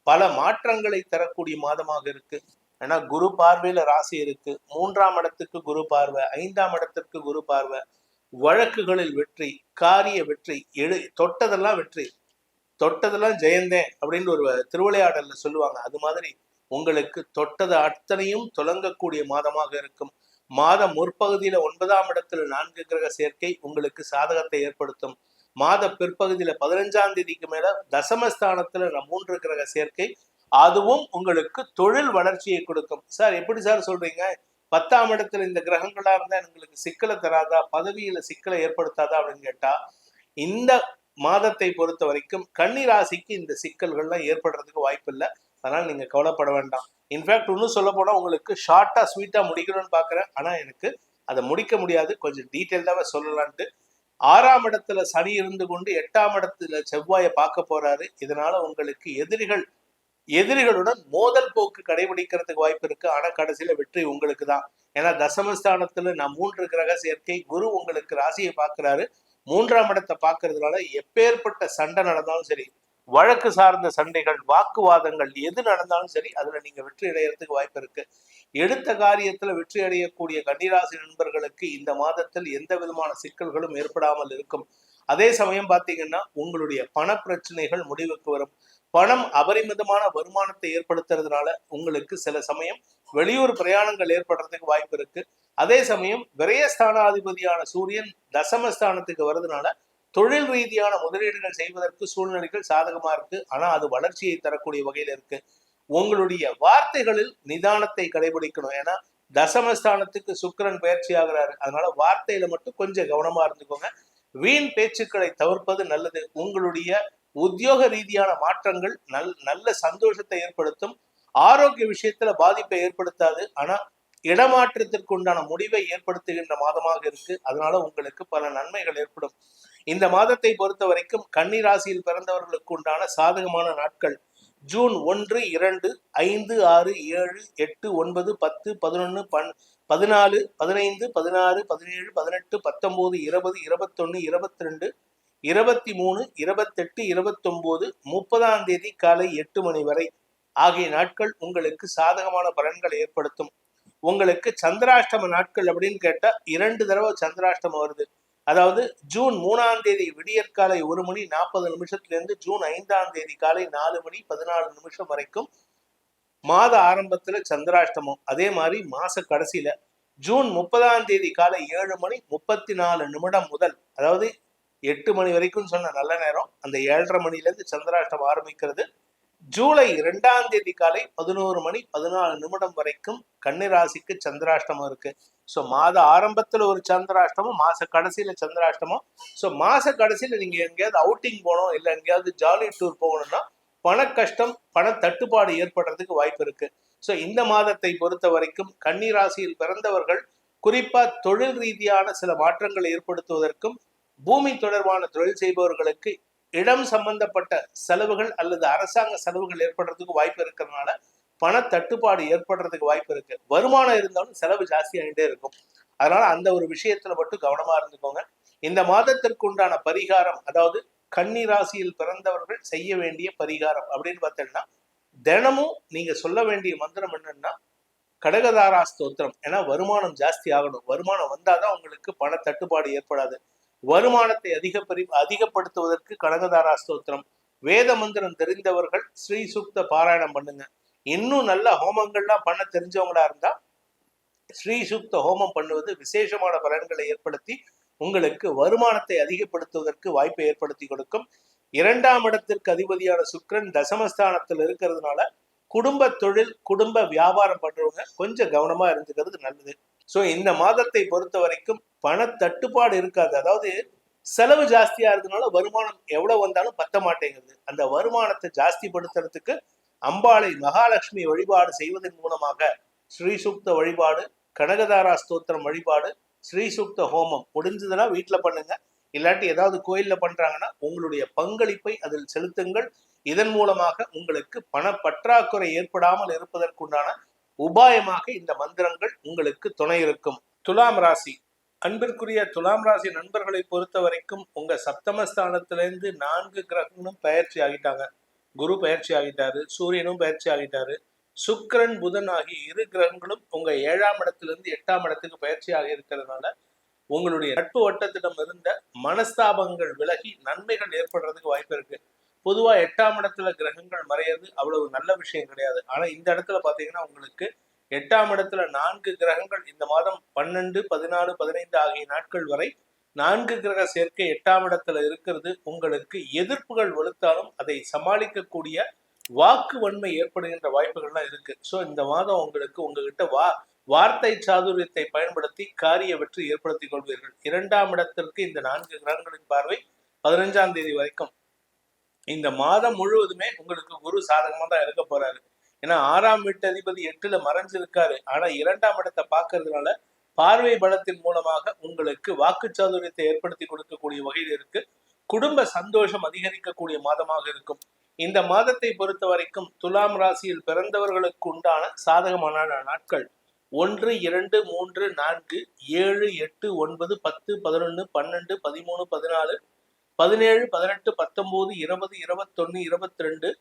பல மாற்றங்களை தரக்கூடிய மாதமாக இருக்கு. ஏன்னா குரு பார்வையில ராசி இருக்கு, 3ஆம் இடத்துக்கு குரு பார்வை, 5ஆம் இடத்திற்கு குரு பார்வை, வழக்குகளில் வெற்றி, காரிய வெற்றி, தொட்டதெல்லாம் வெற்றி, தொட்டதெல்லாம் ஜெயந்தேன் அப்படின்னு ஒரு திருவிளையாடல்ல சொல்லுவாங்க. அது மாதிரி உங்களுக்கு தொட்டது அத்தனையும் தொடங்கக்கூடிய மாதமாக இருக்கும். மாத முற்பகுதியில 9ஆம் இடத்துல 4 கிரக சேர்க்கை உங்களுக்கு சாதகத்தை ஏற்படுத்தும். மாத பிற்பகுதியில 15ஆம் தேதிக்கு மேல தசமஸ்தானத்துல 3 கிரக சேர்க்கை, அதுவும் உங்களுக்கு தொழில் வளர்ச்சியை கொடுக்கும். சார் எப்படி சார் சொல்றீங்க, 10ஆம் இடத்துல இந்த கிரகங்களா இருந்தா எங்களுக்கு சிக்கலை தராதா, பதவியில சிக்கலை ஏற்படுத்தாதா அப்படின்னு கேட்டா, இந்த மாதத்தை பொறுத்த வரைக்கும் கன்னி ராசிக்கு இந்த சிக்கல்கள்லாம் ஏற்படுறதுக்கு வாய்ப்பு இல்லை. அதனால நீங்க கவலைப்பட வேண்டாம். இன்ஃபேக்ட் இன்னும் சொல்ல போனா உங்களுக்கு ஷார்ட்டா ஸ்வீட்டா முடிக்கணும்னு பாக்குறேன், ஆனா எனக்கு அதை முடிக்க முடியாது, கொஞ்சம் டீட்டெயில்டாவே சொல்லலான்ட்டு. 6ஆம் இடத்துல சனி இருந்து கொண்டு 8ஆம் இடத்துல செவ்வாயை பார்க்க போறாரு. இதனால உங்களுக்கு எதிரிகளுடன் மோதல் போக்கு கடைபிடிக்கிறதுக்கு வாய்ப்பு இருக்கு. ஆனா கடைசியில வெற்றி உங்களுக்கு தான். ஏன்னா தசமஸ்தானத்துல 3 கிரக சேர்க்கை, குரு உங்களுக்கு ராசியை பார்க்கிறாரு, 3ஆம் இடத்தை பார்க்கறதுனால எப்பேற்பட்ட சண்டை நடந்தாலும் சரி, வழக்கு சார்ந்த சண்டைகள், வாக்குவாதங்கள் எது நடந்தாலும் சரி, அதுல நீங்க வெற்றி அடைகிறதுக்கு வாய்ப்பு இருக்கு. எடுத்த காரியத்துல வெற்றி அடையக்கூடிய கன்னிராசி நண்பர்களுக்கு இந்த மாதத்தில் எந்த விதமான சிக்கல்களும் ஏற்படாமல் இருக்கும். அதே சமயம் பாத்தீங்கன்னா உங்களுடைய பண பிரச்சனைகள் முடிவுக்கு வரும். பணம் அபரிமிதமான வருமானத்தை ஏற்படுத்துறதுனால உங்களுக்கு சில சமயம் வெளியூர் பிரயாணங்கள் ஏற்படுறதுக்கு வாய்ப்பு இருக்கு. அதே சமயம் விரயஸ்தானாதிபதியான சூரியன் தசமஸ்தானத்துக்கு வருதுனால தொழில் ரீதியான முதலீடுகள் செய்வதற்கு சூழ்நிலைகள் சாதகமா இருக்கு. ஆனா அது வளர்ச்சியை தரக்கூடிய வகையில இருக்கு. உங்களுடைய வார்த்தைகளில் நிதானத்தை கடைபிடிக்கணும். ஏன்னா தசமஸ்தானத்துக்கு சுக்கிரன் பயிற்சி ஆகிறாரு. அதனால வார்த்தையில மட்டும் கொஞ்சம் கவனமா இருந்துக்கோங்க. வீண் பேச்சுக்களை தவிர்ப்பது நல்லது. உங்களுடைய உத்தியோக ரீதியான மாற்றங்கள் நல்ல சந்தோஷத்தை ஏற்படுத்தும். ஆரோக்கிய விஷயத்துல பாதிப்பை ஏற்படுத்தாது. ஆனா இடமாற்றத்திற்கு உண்டான முடிவை ஏற்படுத்துகின்ற மாதமாக இருக்கு. அதனால உங்களுக்கு பல நன்மைகள் ஏற்படும். இந்த மாதத்தை பொறுத்த வரைக்கும் கன்னி ராசியில் பிறந்தவர்களுக்கு உண்டான சாதகமான நாட்கள் ஜூன் 1, 2, 5, 6, 7, 8, 9, 10, 11, 14, 15, 16, 17, 18, 19, 20, 21, 22, 23, 28, 29, 30ஆம் தேதி காலை 8 மணி வரை ஆகிய நாட்கள் உங்களுக்கு சாதகமான பலன்களை ஏற்படுத்தும். உங்களுக்கு சந்திராஷ்டம நாட்கள் அப்படின்னு கேட்டா 2 தடவை சந்திராஷ்டமம் வருது. அதாவது ஜூன் 3ஆம் தேதி விடியற்காலை 1 மணி 40 நிமிஷத்திலிருந்து ஜூன் 5ஆம் தேதி காலை 4 மணி 14 நிமிஷம் வரைக்கும் மாத ஆரம்பத்துல சந்திராஷ்டமம். அதே மாதிரி மாச கடைசியில ஜூன் 30ஆம் தேதி காலை 7 மணி 34 நிமிடம் முதல், அதாவது 8 மணி வரைக்கும் சொன்ன நல்ல நேரம், அந்த 7:30 மணிலேருந்து சந்திராஷ்டமம் ஆரம்பிக்கிறது. ஜூலை 2ஆம் தேதி காலை 11 மணி 14 நிமிடம் வரைக்கும் கன்னிராசிக்கு சந்திராஷ்டமம் இருக்கு. ஸோ மாத ஆரம்பத்துல ஒரு சந்திராஷ்டமம், மாச கடைசியில சந்திராஷ்டமம். ஸோ மாச கடைசியில நீங்க எங்கேயாவது அவுட்டிங் போகணும், இல்லை எங்கேயாவது ஜாலி டூர் போகணும்னா பண கஷ்டம், பண தட்டுப்பாடு ஏற்படுறதுக்கு வாய்ப்பு இருக்கு. ஸோ இந்த மாதத்தை பொறுத்த வரைக்கும் கன்னிராசியில் பிறந்தவர்கள் குறிப்பா தொழில் ரீதியான சில மாற்றங்களை ஏற்படுத்துவதற்கும், பூமி தொடர்பான தொழில் செய்பவர்களுக்கு இடம் சம்பந்தப்பட்ட செலவுகள் அல்லது அரசாங்க செலவுகள் ஏற்படுறதுக்கு வாய்ப்பு இருக்கிறதுனால பண தட்டுப்பாடு ஏற்படுறதுக்கு வாய்ப்பு இருக்கு. வருமானம் இருந்தாலும் செலவு ஜாஸ்தி ஆகிட்டே இருக்கும். அதனால அந்த ஒரு விஷயத்துல மட்டும் கவனமா இருந்துக்கோங்க. இந்த மாதத்திற்கு உண்டான பரிகாரம், அதாவது கன்னி ராசியில் பிறந்தவர்கள் செய்ய வேண்டிய பரிகாரம் அப்படின்னு பார்த்தீங்கன்னா, தினமும் நீங்க சொல்ல வேண்டிய மந்திரம் என்னன்னா கடகதாரா ஸ்தோத்திரம். ஏன்னா வருமானம் ஜாஸ்தி ஆகணும். வருமானம் வந்தாதான் உங்களுக்கு பண தட்டுப்பாடு ஏற்படாது. வருமானத்தை அதிகப்படுத்துவதற்கு கடகதாரா ஸ்தோத்திரம். வேத மந்திரம் தெரிந்தவர்கள் ஸ்ரீ சூக்த பாராயணம் பண்ணுங்க. இன்னும் நல்ல ஹோமங்கள்லாம் பண்ண தெரிஞ்சவங்களா இருந்தா ஸ்ரீ சூக்த ஹோமம் பண்ணுவது விசேஷமான பலன்களை ஏற்படுத்தி உங்களுக்கு வருமானத்தை அதிகப்படுத்துவதற்கு வாய்ப்பை ஏற்படுத்தி கொடுக்கும். 2ஆம் இடத்திற்கு அதிபதியான சுக்கிரன் தசமஸ்தானத்தில் இருக்கிறதுனால குடும்ப தொழில், குடும்ப வியாபாரம் பண்றவங்க கொஞ்சம் கவனமா இருந்துக்கிறது நல்லது. ஸோ இந்த மாதத்தை பொறுத்த வரைக்கும் பண தட்டுப்பாடு இருக்காது. அதாவது செலவு ஜாஸ்தியா இருந்ததுனால வருமானம் எவ்வளவு வந்தாலும் பத்த மாட்டேங்குது. அந்த வருமானத்தை ஜாஸ்திப்படுத்துறதுக்கு அம்பாளை மகாலட்சுமி வழிபாடு செய்வதன் மூலமாக ஸ்ரீசூக்த வழிபாடு, கனகதாரா ஸ்தோத்திரம் வழிபாடு, ஸ்ரீசூக்த ஹோமம் முடிஞ்சதுன்னா வீட்டுல பண்ணுங்க. இல்லாட்டி ஏதாவது கோயில்ல பண்றாங்கன்னா உங்களுடைய பங்களிப்பை அதில் செலுத்துங்கள். இதன் மூலமாக உங்களுக்கு பண பற்றாக்குறை ஏற்படாமல் இருப்பதற்குண்டான உபாயமாக இந்த மந்திரங்கள் உங்களுக்கு துணை இருக்கும். துலாம் ராசி, அன்பிற்குரிய துலாம் ராசி நண்பர்களை பொறுத்த வரைக்கும் உங்க சப்தமஸ்தானத்திலிருந்து 4 கிரகங்களும் பயிற்சி ஆகிட்டாங்க. குரு பயிற்சி ஆகிட்டாரு, சூரியனும் பயிற்சி ஆகிட்டாரு, சுக்கிரன் புதன் ஆகிய 2 கிரகங்களும் உங்க 7ஆம் இடத்திலிருந்து 8ஆம் இடத்துக்கு பயிற்சி ஆகி இருக்கிறதுனால உங்களுடைய நட்பு வட்டத்திடம் இருந்த மனஸ்தாபங்கள் விலகி நன்மைகள் ஏற்படுறதுக்கு வாய்ப்பு இருக்கு. பொதுவா 8ஆம் இடத்துல கிரகங்கள் மறையாது அவ்வளவு நல்ல விஷயம் கிடையாது. ஆனா இந்த இடத்துல பாத்தீங்கன்னா உங்களுக்கு 8ஆம் இடத்துல 4 கிரகங்கள் இந்த மாதம் 12, 14, 15 ஆகிய நாட்கள் வரை 4 கிரக சேர்க்கை 8ஆம் இடத்துல இருக்கிறது. உங்களுக்கு எதிர்ப்புகள் வலுத்தாலும் அதை சமாளிக்கக்கூடிய வாக்கு வன்மை ஏற்படுகின்ற வாய்ப்புகள்லாம் இருக்கு. ஸோ இந்த மாதம் உங்களுக்கு உங்ககிட்ட வார்த்தை சாதுரியத்தை பயன்படுத்தி காரிய வெற்றி ஏற்படுத்தி கொள்வீர்கள். 2ஆம் இடத்திற்கு இந்த 4 கிரகங்களின் பார்வை 15ஆம் தேதி வரைக்கும் இந்த மாதம் முழுவதுமே உங்களுக்கு குரு சாதகமா தான் இருக்க போறாரு. ஏன்னா 6ஆம் வீட்டு அதிபதி 8ல மறைஞ்சிருக்காரு. ஆனா 2ஆம் இடத்தை பார்க்கறதுனால பார்வை பலத்தின் மூலமாக உங்களுக்கு வாக்கு சாதுரியத்தை ஏற்படுத்தி கொடுக்கக்கூடிய வகையில் இருக்கு. குடும்ப சந்தோஷம் அதிகரிக்கக்கூடிய மாதமாக இருக்கும். இந்த மாதத்தை பொறுத்த வரைக்கும் துலாம் ராசியில் பிறந்தவர்களுக்கு உண்டான சாதகமான நாட்கள் 1, 2, 3, 4, 7, 8, 9, 10, 11, 12, 13, 14, 17, 18, 19, 20, 21, 22,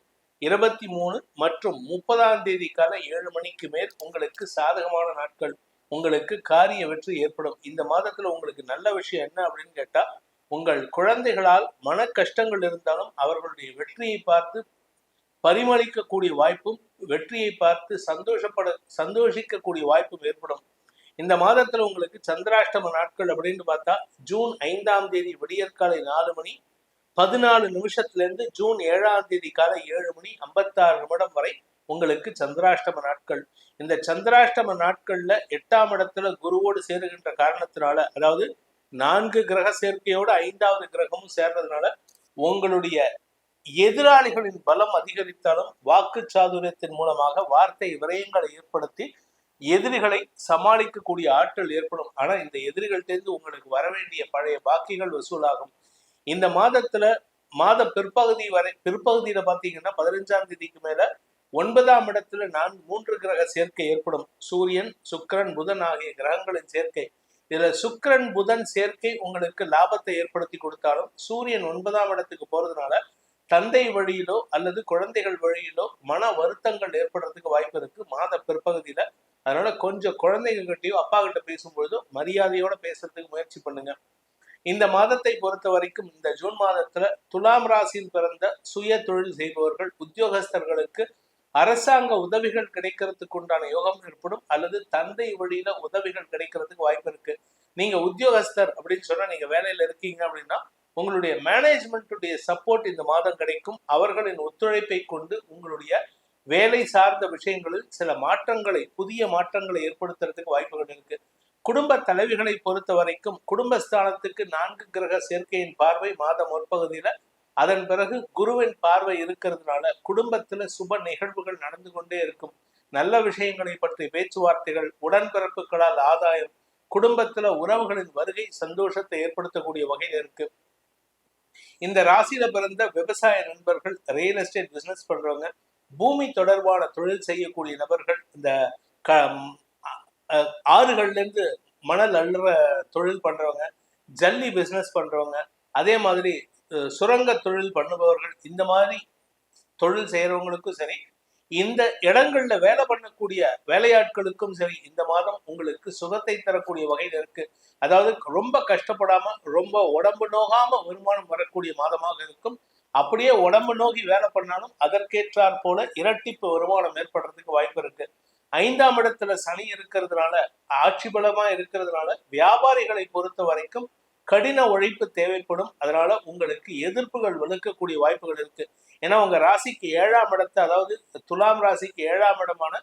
23 மற்றும் 30ஆம் தேதி காலை 7 மணிக்கு மேல் உங்களுக்கு சாதகமான நாட்கள். உங்களுக்கு காரிய வெற்றி ஏற்படும். இந்த மாதத்துல உங்களுக்கு நல்ல விஷயம் என்ன அப்படின்னு கேட்டா, உங்கள் குழந்தைகளால் மன கஷ்டங்கள் இருந்தாலும் அவர்களுடைய வெற்றியை பார்த்து பரிமளிக்கக்கூடிய வாய்ப்பும், வெற்றியை பார்த்து சந்தோஷிக்கக்கூடிய வாய்ப்பும் ஏற்படும். இந்த மாதத்துல உங்களுக்கு சந்திராஷ்டம நாட்கள் அப்படின்னு பார்த்தா ஜூன் 5ஆம் தேதி விடியற்காலை 4 மணி 14 நிமிஷத்துல ஜூன் 7ஆம் தேதி காலை 7 மணி 56 நிமிடம் வரை உங்களுக்கு சந்திராஷ்டம நாட்கள். இந்த சந்திராஷ்டம நாட்கள்ல 8ஆம் இடத்துல குருவோடு சேருகின்ற காரணத்தினால, அதாவது 4 கிரக சேர்க்கையோடு 5வது கிரகமும் சேர்றதுனால உங்களுடைய எதிராளிகளின் பலம் அதிகரித்தாலும் வாக்கு சாதுரியத்தின் மூலமாக வார்த்தை விரயங்களை ஏற்படுத்தி எதிரிகளை சமாளிக்கக்கூடிய ஆற்றல் ஏற்படும். ஆனா இந்த எதிரிகள்டேருந்து உங்களுக்கு வர வேண்டிய பழைய பாக்கிகள் வசூலாகும். இந்த மாதத்துல மாத பிற்பகுதியில பாத்தீங்கன்னா 15ஆம் தேதிக்கு மேல 9ஆம் இடத்துல 3 கிரக சேர்க்கை ஏற்படும். சூரியன், சுக்கிரன், புதன் ஆகிய கிரகங்களின் சேர்க்கை. இதுல சுக்கிரன் புதன் சேர்க்கை உங்களுக்கு லாபத்தை ஏற்படுத்தி கொடுத்தாலும் சூரியன் 9ஆம் இடத்துக்கு போறதுனால தந்தை வழியிலோ அல்லது குழந்தைகள் வழியிலோ மன வருத்தங்கள் ஏற்படுறதுக்கு வாய்ப்பு இருக்கு மாத பிற்பகுதியில. அதனால கொஞ்சம் குழந்தைங்க கிட்டயோ அப்பா கிட்ட பேசும்பொழுதோ மரியாதையோட பேசுறதுக்கு முயற்சி பண்ணுங்க. இந்த மாதத்தை பொறுத்த வரைக்கும் இந்த ஜூன் மாதத்துல துலாம் ராசியில் பிறந்த சுய தொழில் செய்பவர்கள், உத்தியோகஸ்தர்களுக்கு அரசாங்க உதவிகள் கிடைக்கிறதுக்கு உண்டான யோகம் ஏற்படும், அல்லது தந்தை வழியில உதவிகள் கிடைக்கிறதுக்கு வாய்ப்பு இருக்கு. நீங்க உத்தியோகஸ்தர் அப்படின்னு சொன்னா நீங்க வேலையில இருக்கீங்க அப்படின்னா உங்களுடைய மேனேஜ்மெண்ட்டுடைய சப்போர்ட் இந்த மாதம் கிடைக்கும். அவர்களின் ஒத்துழைப்பை கொண்டு உங்களுடைய வேலை சார்ந்த விஷயங்களில் சில மாற்றங்களை, புதிய மாற்றங்களை ஏற்படுத்துறதுக்கு வாய்ப்புகள் இருக்கு. குடும்ப தலைவிகளை பொறுத்த வரைக்கும் குடும்பஸ்தானத்துக்கு 4 கிரக சேர்க்கையின் பார்வை மாதம் முற்பகுதியில, அதன் பிறகு குருவின் பார்வை இருக்கிறதுனால குடும்பத்துல சுப நிகழ்வுகள் நடந்து கொண்டே இருக்கும். நல்ல விஷயங்களை பற்றி பேச்சுவார்த்தைகள், உடன்பிறப்புகளால் ஆதாயம், குடும்பத்துல உறவுகளின் வருகை சந்தோஷத்தை ஏற்படுத்தக்கூடிய வகையில் இருக்கு. இந்த ராசியில பிறந்த விவசாய நண்பர்கள், ரியல் எஸ்டேட் பிசினஸ் பண்றவங்க, பூமி தொடர்பான தொழில் செய்யக்கூடிய நபர்கள், இந்த ஆறுகள்ல இருந்து மணல் அள்ளுற தொழில் பண்றவங்க, ஜல்லி பிசினஸ் பண்றவங்க, அதே மாதிரி சுரங்க தொழில் பண்ணுபவர்கள், இந்த மாதிரி தொழில் செய்யறவங்களுக்கும் சரி, இந்த இடங்கள்ல வேலை பண்ணக்கூடிய வேலையாட்களுக்கும் சரி இந்த மாதம் உங்களுக்கு சுகத்தை தரக்கூடிய வகையில் இருக்கு. அதாவது ரொம்ப கஷ்டப்படாம, ரொம்ப உடம்பு நோகாம வருமானம் வரக்கூடிய மாதமாக இருக்கும். அப்படியே உடம்பு நோக்கி வேலை பண்ணாலும் அதற்கேற்றாற் போல இரட்டிப்பு வருமானம் ஏற்படுறதுக்கு வாய்ப்பு இருக்கு. 5ஆம் இடத்துல சனி இருக்கிறதுனால, ஆட்சி பலமா இருக்கிறதுனால வியாபாரிகளை பொறுத்த வரைக்கும் கடின உழைப்பு தேவைப்படும். அதனால உங்களுக்கு எதிர்ப்புகள் வலுக்கக்கூடிய வாய்ப்புகள் இருக்கு. ஏன்னா உங்க ராசிக்கு 7ஆம் இடத்தை, அதாவது துலாம் ராசிக்கு 7ஆம் இடமான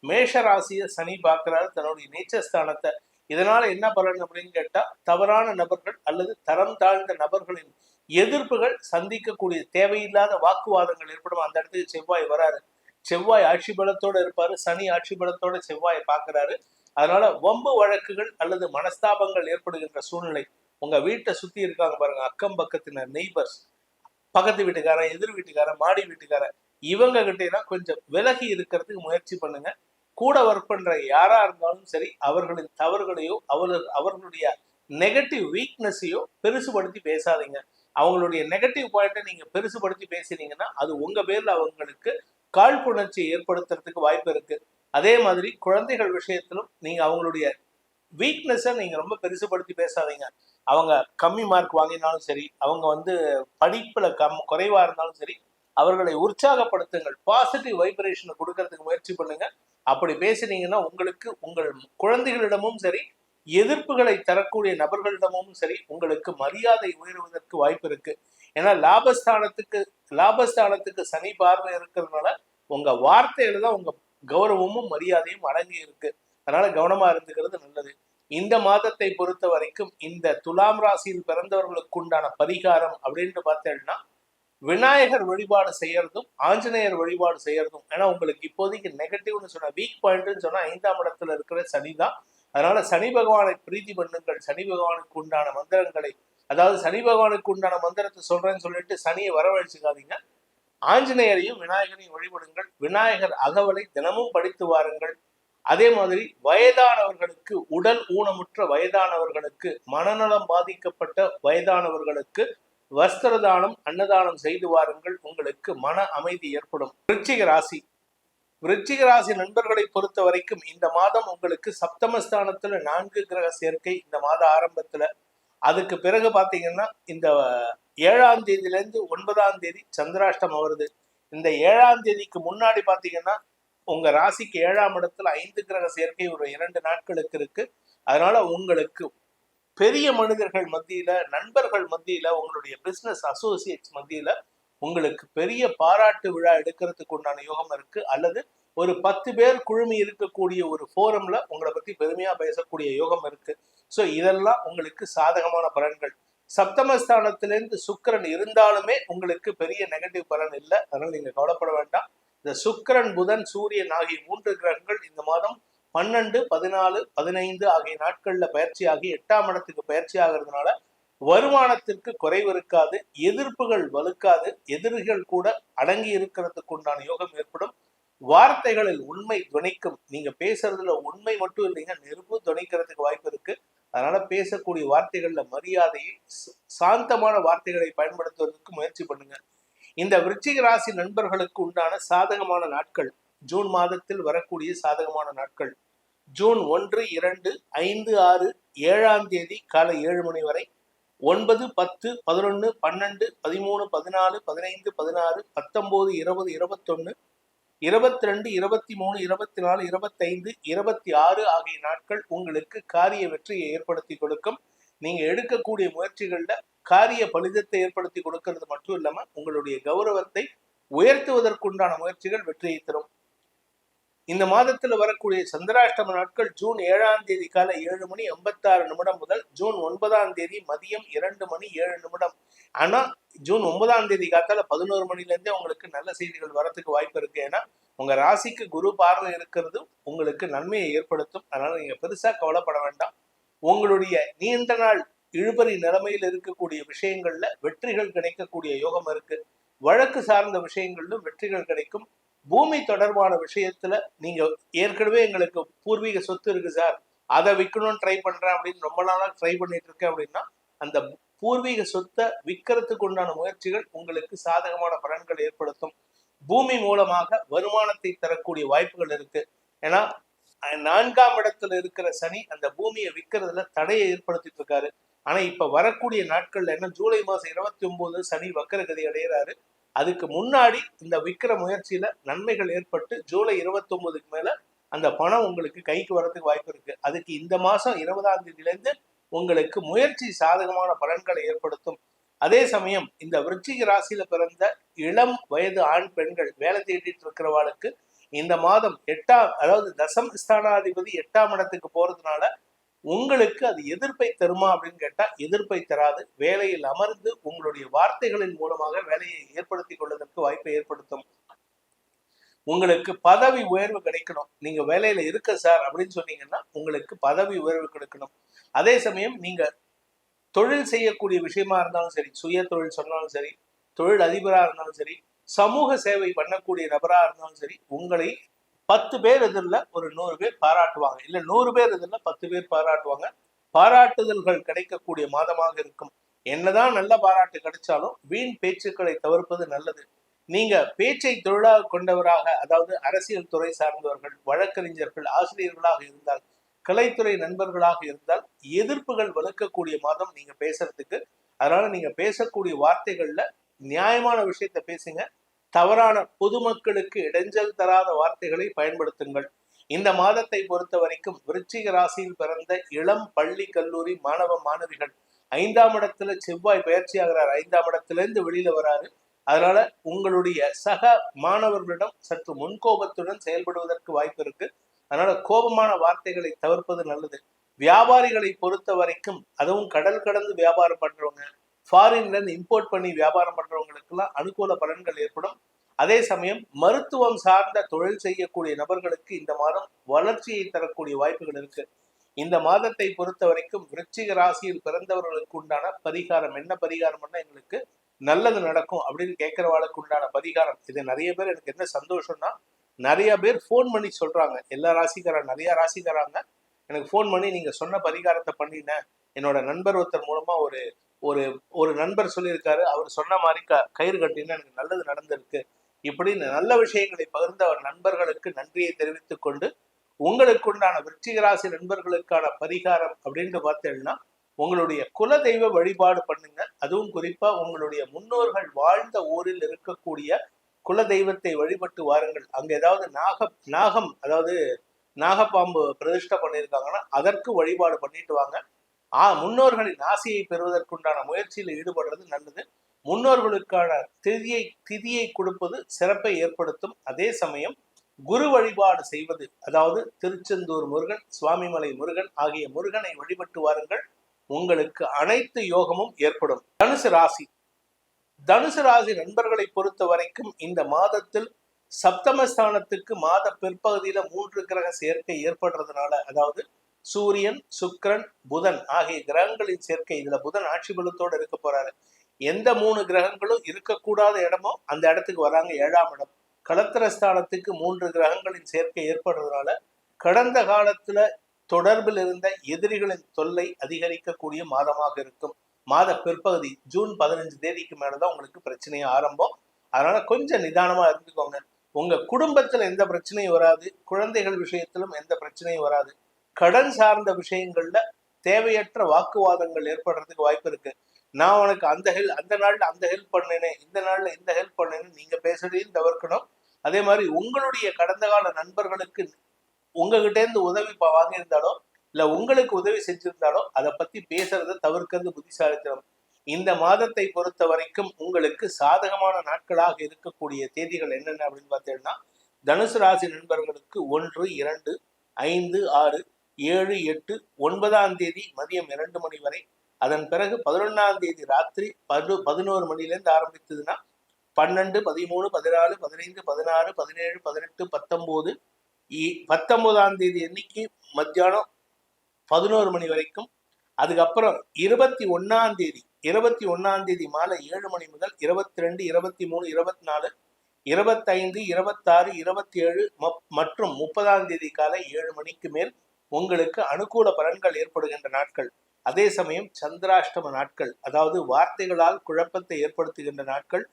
மேஷ ராசியை சனி பார்க்கிறாரு தன்னுடைய நீச்சஸ்தானத்தை. இதனால என்ன பலன் அப்படின்னு கேட்டா, தவறான நபர்கள் அல்லது தரம் தாழ்ந்த நபர்களின் எதிர்ப்புகள் சந்திக்கக்கூடிய தேவையில்லாத வாக்குவாதங்கள் ஏற்படும். அந்த இடத்துக்கு செவ்வாய் வராரு. செவ்வாய் ஆட்சி பலத்தோட இருப்பாரு, சனி ஆட்சி பலத்தோட செவ்வாயை பார்க்கிறாரு. அதனால வம்பு வழக்குகள் அல்லது மனஸ்தாபங்கள் ஏற்படுகின்ற சூழ்நிலை. உங்க வீட்டை சுத்தி இருக்காங்க பாருங்க, அக்கம் பக்கத்தினர், நெய்பர்ஸ், பக்கத்து வீட்டுக்காரன், எதிர் வீட்டுக்காரன், மாடி வீட்டுக்காரன், இவங்க கிட்ட எல்லாம் கொஞ்சம் விலகி இருக்கிறதுக்கு முயற்சி பண்ணுங்க. கூட ஒர்க் பண்ற யாரா இருந்தாலும் சரி, அவர்களின் தவறுகளையோ அவர்களுடைய நெகட்டிவ் வீக்னஸையோ பெருசுபடுத்தி பேசாதீங்க. அவங்களுடைய நெகட்டிவ் பாயிண்ட்டை நீங்க பெருசுபடுத்தி பேசினீங்கன்னா அது உங்க பேர்ல அவங்களுக்கு காழ்ப்புணர்ச்சி ஏற்படுத்துறதுக்கு வாய்ப்பு இருக்கு. அதே மாதிரி குழந்தைகள் விஷயத்திலும் நீங்க அவங்களுடைய வீக்னஸை நீங்க ரொம்ப பெருசுபடுத்தி பேசாதீங்க. அவங்க கம்மி மார்க் வாங்கினாலும் சரி, அவங்க படிப்புல குறைவா இருந்தாலும் சரி, அவர்களை உற்சாகப்படுத்துங்கள். பாசிட்டிவ் வைப்ரேஷனை கொடுக்கறதுக்கு முயற்சி பண்ணுங்க. அப்படி பேசினீங்கன்னா உங்களுக்கு உங்கள் குழந்தைகளிடமும் சரி, எதிர்ப்புகளை தரக்கூடிய நபர்களிடமும் சரி, உங்களுக்கு மரியாதை உயர்வதற்கு வாய்ப்பு இருக்கு. ஏன்னா லாபஸ்தானத்துக்கு சனி பார்வை இருக்கிறதுனால உங்க வார்த்தையில தான் உங்க கௌரவமும் மரியாதையும் அடங்கி இருக்கு. அதனால கவனமா இருந்துக்கிறது நல்லது. இந்த மாதத்தை பொறுத்த வரைக்கும் இந்த துலாம் ராசியில் பிறந்தவர்களுக்கு உண்டான பரிகாரம் அப்படின்ட்டு பார்த்தேன்னா, விநாயகர் வழிபாடு செய்யறதும் ஆஞ்சநேயர் வழிபாடு செய்யறதும். ஏன்னா உங்களுக்கு இப்போதைக்கு நெகட்டிவ்னு சொன்ன, வீக் பாயிண்ட்னு சொன்னா 5ஆம் இடத்துல இருக்கிற சனி தான். அதனால சனி பகவானை பிரீத்தி பண்ணுங்கள். சனி பகவானுக்கு உண்டான மந்திரங்களை, அதாவது சனி பகவானுக்கு உண்டான மந்திரத்தை சொல்றேன்னு சொல்லிட்டு சனியை வரவழைச்சுக்காதீங்க. ஆஞ்சநேயரையும் விநாயகரையும் வழிபடுங்கள். விநாயகர் அகவலை தினமும் படித்து வாருங்கள். அதே மாதிரி வயதானவர்களுக்கு, உடல் ஊனமுற்ற வயதானவர்களுக்கு, மனநலம் பாதிக்கப்பட்ட வயதானவர்களுக்கு வஸ்திர தானம், அன்னதானம் செய்து வாருங்கள். உங்களுக்கு மன அமைதி ஏற்படும். விருச்சிக ராசி நண்பர்களை பொறுத்த வரைக்கும் இந்த மாதம் உங்களுக்கு சப்தமஸ்தானத்துல 4 கிரக சேர்க்கை இந்த மாத ஆரம்பத்துல. அதுக்கு பிறகு பாத்தீங்கன்னா இந்த 7ஆம் தேதியில இருந்து 9ஆம் தேதி சந்திராஷ்டமம் வருது. இந்த 7ஆம் தேதிக்கு முன்னாடி பாத்தீங்கன்னா உங்க ராசிக்கு 7ஆம் இடத்துல 5 கிரக சேர்க்கை ஒரு 2 நாட்களுக்கு இருக்கு. அதனால உங்களுக்கு பெரிய மனிதர்கள் மத்தியில, நண்பர்கள் மத்தியில, உங்களுடைய பிசினஸ் அசோசியேட்ஸ் மத்தியில உங்களுக்கு பெரிய பாராட்டு விழா எடுக்கிறதுக்கு உண்டான யோகம் இருக்கு. அல்லது ஒரு 10 பேர் குழுமி இருக்கக்கூடிய ஒரு ஃபோரம்ல உங்களை பத்தி பெருமையா பேசக்கூடிய யோகம் இருக்கு. ஸோ இதெல்லாம் உங்களுக்கு சாதகமான பலன்கள். சப்தமஸ்தானத்திலிருந்து சுக்கிரன் இருந்தாலுமே உங்களுக்கு பெரிய நெகட்டிவ் பலன் இல்லை. அதனால நீங்க கவலைப்பட வேண்டாம். இந்த சுக்கிரன், புதன், சூரியன் ஆகிய 3 கிரகங்கள் இந்த மாதம் 12, 14, 15 ஆகிய நாட்கள்ல பயிற்சி ஆகி 8ஆம் இடத்துக்கு பயிற்சி ஆகிறதுனால வருமானத்திற்கு குறைவு இருக்காது, எதிர்ப்புகள் வலுக்காது, எதிரிகள் கூட அடங்கி இருக்கிறதுக்கு உண்டான யோகம் ஏற்படும். வார்த்தைகளில் உண்மை துணிக்கும். நீங்க பேசுறதுல உண்மை மட்டும் இல்லைங்க, நெருப்பு துணிக்கிறதுக்கு வாய்ப்பு இருக்கு. அதனால பேசக்கூடிய வார்த்தைகள்ல மரியாதையை, சாந்தமான வார்த்தைகளை பயன்படுத்துவதற்கு முயற்சி பண்ணுங்க. இந்த விருச்சிக ராசி நண்பர்களுக்கு உண்டான சாதகமான நாட்கள், ஜூன் மாதத்தில் வரக்கூடிய சாதகமான நாட்கள் ஜூன் 1, 2, 5, 6, 7ஆம் தேதி காலை 7 மணி வரை, 9, 10, 11, 12, 13, 14, 15, 16, 19, 20, 21, 22, 23, 24, 25, 26 ஆகிய நாட்கள் உங்களுக்கு காரிய வெற்றியை ஏற்படுத்தி கொடுக்கும். நீங்க எடுக்கக்கூடிய முயற்சிகள்ல காரிய பலிதத்தை ஏற்படுத்தி கொடுக்கிறது மட்டும் இல்லாம உங்களுடைய கௌரவத்தை உயர்த்துவதற்குண்டான முயற்சிகள் வெற்றியை தரும். இந்த மாதத்துல வரக்கூடிய சந்திராஷ்டம நாட்கள் ஜூன் 7ஆம் தேதி காலை 7 மணி 56 நிமிடம் முதல் ஜூன் 9ஆம் தேதி மதியம் 2 மணி 7 நிமிடம். ஆனா ஜூன் 9ஆம் தேதி காத்தால 11 மணில இருந்தே உங்களுக்கு நல்ல செய்திகள் வரத்துக்கு வாய்ப்பு இருக்கு. ஏன்னா உங்க ராசிக்கு குரு பார்வை இருக்கிறது உங்களுக்கு நன்மையை ஏற்படுத்தும். அதனால நீங்க பெருசா கவலைப்பட வேண்டாம். உங்களுடைய நீண்ட நாள் இழுபறி நிலைமையில் இருக்கக்கூடிய விஷயங்கள்ல வெற்றிகள் கிடைக்கக்கூடிய யோகம் இருக்கு. வழக்கு சார்ந்த விஷயங்களிலும் வெற்றிகள் கிடைக்கும். பூமி தொடர்பான விஷயத்துல நீங்க ஏற்கனவே எங்களுக்கு பூர்வீக சொத்து இருக்கு சார், அதை விற்கணும்னு ட்ரை பண்றேன் அப்படின்னு ரொம்ப நாளா ட்ரை பண்ணிட்டு இருக்கேன் அப்படின்னா அந்த பூர்வீக சொத்தை விற்கிறதுக்கு உண்டான முயற்சிகள் உங்களுக்கு சாதகமான பலன்கள் ஏற்படுத்தும். பூமி மூலமாக வருமானத்தை தரக்கூடிய வாய்ப்புகள் இருக்கு. ஏன்னா 4ஆம் இடத்துல இருக்கிற சனி அந்த பூமியை விற்கிறதுல தடையை ஏற்படுத்திட்டு இருக்காரு. ஆனா இப்ப வரக்கூடிய நாட்கள்ல என்ன, ஜூலை மாசம் 29 சனி வக்கரகதி அடைகிறாரு. அதுக்கு முன்னாடி இந்த விற்கிற முயற்சியில நன்மைகள் ஏற்பட்டு ஜூலை 29க்கு மேல அந்த பணம் உங்களுக்கு கைக்கு வரதுக்கு வாய்ப்பு இருக்கு. அதுக்கு இந்த மாசம் 20ஆம் தேதியிலிருந்து உங்களுக்கு முயற்சி சாதகமான பலன்களை ஏற்படுத்தும். அதே சமயம் இந்த விருச்சிக ராசியில பிறந்த இளம் வயது ஆண் பெண்கள் வேலை தேடிட்டு இருக்கிறவாளுக்கு இந்த மாதம் 8ஆம், அதாவது தசம ஸ்தானாதிபதி 8ஆம் இடத்துக்கு போறதுனால உங்களுக்கு அது எதிர்ப்பை தருமா அப்படின்னு கேட்டா எதிர்ப்பை தராது. வேலையில் அமர்ந்து உங்களுடைய வார்த்தைகளின் மூலமாக வேலையை ஏற்படுத்தி கொள்வதற்கு வாய்ப்பை ஏற்படுத்தும். உங்களுக்கு பதவி உயர்வு கிடைக்கணும். நீங்க வேலையில இருக்க சார் அப்படின்னு சொன்னீங்கன்னா உங்களுக்கு பதவி உயர்வு கிடைக்கணும். அதே சமயம் நீங்க தொழில் செய்யக்கூடிய விஷயமா இருந்தாலும் சரி, சுய தொழில் சொன்னாலும் சரி, தொழில் அதிபரா இருந்தாலும் சரி, சமூக சேவை பண்ணக்கூடிய நபரா இருந்தாலும் சரி, உங்களை 10 பேர் எதிரில் ஒரு 100 பேர் பாராட்டுவாங்க. இல்ல 100 பேர் எதிரில் 10 பேர் பாராட்டுவாங்க. பாராட்டுதல்கள் கிடைக்கக்கூடிய மாதமாக இருக்கும். என்னதான் நல்ல பாராட்டு கிடைச்சாலும் வீண் பேச்சுக்களை தவிர்ப்பது நல்லது. நீங்க பேச்சை தொழிலாக கொண்டவராக, அதாவது அரசியல் துறை சார்ந்தவர்கள், வழக்கறிஞர்கள், ஆசிரியர்களாக இருந்தால், கலைத்துறை நண்பர்களாக இருந்தால் எதிர்ப்புகள் வலுக்கக்கூடிய மாதம் நீங்க பேசுறதுக்கு. அதனால நீங்க பேசக்கூடிய வார்த்தைகள்ல நியாயமான விஷயத்த பேசுங்க. தவறான பொதுமக்களுக்கு இடைஞ்சல் தராத வார்த்தைகளை பயன்படுத்துங்கள். இந்த மாதத்தை பொறுத்த வரைக்கும் விருச்சிக ராசியில் பிறந்த இளம் பள்ளி கல்லூரி மாணவ மாணவிகள் 5ஆம் இடத்துல செவ்வாய் பயிற்சி ஆகிறார். 5ஆம் இடத்திலிருந்து வெளியில வராரு. அதனால உங்களுடைய சக மாணவர்களிடம் சற்று முன்கோபத்துடன் செயல்படுவதற்கு வாய்ப்பு இருக்கு. அதனால கோபமான வார்த்தைகளை தவிர்ப்பது நல்லது. வியாபாரிகளை பொறுத்த வரைக்கும், அதுவும் கடல் கடந்து வியாபாரம் பண்றவங்க, ஃபாரின்ல இருந்து இம்போர்ட் பண்ணி வியாபாரம் பண்றவங்களுக்கு எல்லாம் அனுகூல பலன்கள் ஏற்படும். அதே சமயம் மருத்துவம் சார்ந்த தொழில் செய்யக்கூடிய நபர்களுக்கு இந்த மாதம் வளர்ச்சியை தரக்கூடிய வாய்ப்புகள் இருக்கு. இந்த மாதத்தை பொறுத்த வரைக்கும் விருச்சிக ராசியில் பிறந்தவர்களுக்கு உண்டான பரிகாரம் என்ன, பரிகாரம்னா எங்களுக்கு நல்லது நடக்கும் அப்படின்னு கேட்கிறவாளுக்கு உண்டான பரிகாரம் இது. நிறைய பேர் எனக்கு என்ன சந்தோஷம்னா, நிறைய பேர் ஃபோன் பண்ணி சொல்றாங்க. எல்லா ராசிக்காரங்க, நிறைய ராசிக்காரங்க எனக்கு ஃபோன் பண்ணி நீங்க சொன்ன பரிகாரத்தை பண்ணினேன், என்னோட நண்பர் ஒருத்தர் மூலமா ஒரு ஒரு ஒரு நண்பர் சொல்லியிருக்காரு, அவர் சொன்ன மாதிரி கயிறு கட்டினா எனக்கு நல்லது நடந்திருக்கு, இப்படின்னு நல்ல விஷயங்களை பகிர்ந்த அவர் நண்பர்களுக்கு நன்றியை தெரிவித்துக் கொண்டு, உங்களுக்கு உண்டான விருச்சிக ராசி நண்பர்களுக்கான பரிகாரம் அப்படின்ட்டு பார்த்தீங்கன்னா உங்களுடைய குல தெய்வ வழிபாடு பண்ணுங்க. அதுவும் குறிப்பா உங்களுடைய முன்னோர்கள் வாழ்ந்த ஊரில் இருக்கக்கூடிய குல தெய்வத்தை வழிபட்டு வாருங்கள். அங்க ஏதாவது நாகம் அதாவது நாகப்பாம்பு பிரதிஷ்டை பண்ணியிருக்காங்கன்னா அதற்கு வழிபாடு பண்ணிட்டு வாங்க. முன்னோர்களின் ஆசையை பெறுவதற்குண்டான முயற்சியில் ஈடுபடுறது நல்லது. முன்னோர்களுக்கான திதியை கொடுப்பது சிறப்பை ஏற்படுத்தும். அதே சமயம் குரு வழிபாடு செய்வது, அதாவது திருச்செந்தூர் முருகன், சுவாமிமலை முருகன் ஆகிய முருகனை வழிபட்டு வாருங்கள். உங்களுக்கு அனைத்து யோகமும் ஏற்படும். தனுசு ராசி நண்பர்களை பொறுத்த வரைக்கும் இந்த மாதத்தில் சப்தமஸ்தானத்துக்கு மாத பிற்பகுதியில 3 கிரக சேர்க்கை ஏற்படுறதுனால, அதாவது சூரியன், சுக்கிரன், புதன் ஆகிய கிரகங்களின் சேர்க்கை. இதுல புதன் ஆட்சி பலத்தோடு இருக்க போறாரு. எந்த 3 கிரகங்களும் இருக்கக்கூடாத இடமோ அந்த இடத்துக்கு வராங்க. 7ஆம் இடம் களத்திரஸ்தானத்துக்கு 3 கிரகங்களின் சேர்க்கை ஏற்படுறதுனால கடந்த காலத்துல தொடர்பில் இருந்த எதிரிகளின் தொல்லை அதிகரிக்கக்கூடிய மாதமாக இருக்கும். மாத பிற்பகுதி ஜூன் 15 தேதிக்கு மேலதான் உங்களுக்கு பிரச்சனையே ஆரம்பம். அதனால கொஞ்சம் நிதானமா இருந்துக்கோங்க. உங்க குடும்பத்துல எந்த பிரச்சனையும் வராது. குழந்தைகள் விஷயத்திலும் எந்த பிரச்சனையும் வராது. கடன் சார்ந்த விஷயங்கள்ல தேவையற்ற வாக்குவாதங்கள் ஏற்படுறதுக்கு வாய்ப்பு இருக்கு. நான் உனக்கு அந்த நாள்ல அந்த ஹெல்ப் பண்ணேனே, இந்த நாள்ல இந்த ஹெல்ப் பண்ணேன்னு நீங்க பேசுறதையும் தவிர்க்கணும். அதே மாதிரி உங்களுடைய கடந்த கால நண்பர்களுக்கு உங்ககிட்ட இருந்து உதவி வாங்கியிருந்தாலோ இல்ல உங்களுக்கு உதவி செஞ்சிருந்தாலோ அதை பத்தி பேசுறதை தவிர்க்கிறது புத்திசாலித்தனம். இந்த மாதத்தை பொறுத்த வரைக்கும் உங்களுக்கு சாதகமான நாட்களாக இருக்கக்கூடிய தேதிகள் என்னென்ன அப்படின்னு பார்த்தீங்கன்னா, தனுசு ராசி நண்பர்களுக்கு 1, 2, 5, 6, 7, 8, 9ஆம் தேதி மதியம் 2 மணி வரை. அதன் பிறகு 11ஆம் தேதி ராத்திரி 11 மணிலேருந்து ஆரம்பித்ததுன்னா 12, 13, 14, 15, 16, 17, 18, 19, 19ஆம் தேதி அன்னைக்கு மத்தியானம் 11 மணி வரைக்கும். அதுக்கப்புறம் 21ஆம் தேதி மாலை 7 மணி முதல் 22, 23, 24, 25, 26, 27 மற்றும் 30ஆம் தேதி காலை 7 மணிக்கு மேல் உங்களுக்கு அனுகூல பலன்கள் ஏற்படுகின்ற நாட்கள். அதே சமயம் சந்திராஷ்டம நாட்கள், அதாவது வார்த்தைகளால் குழப்பத்தை ஏற்படுத்துகின்ற நாட்கள்.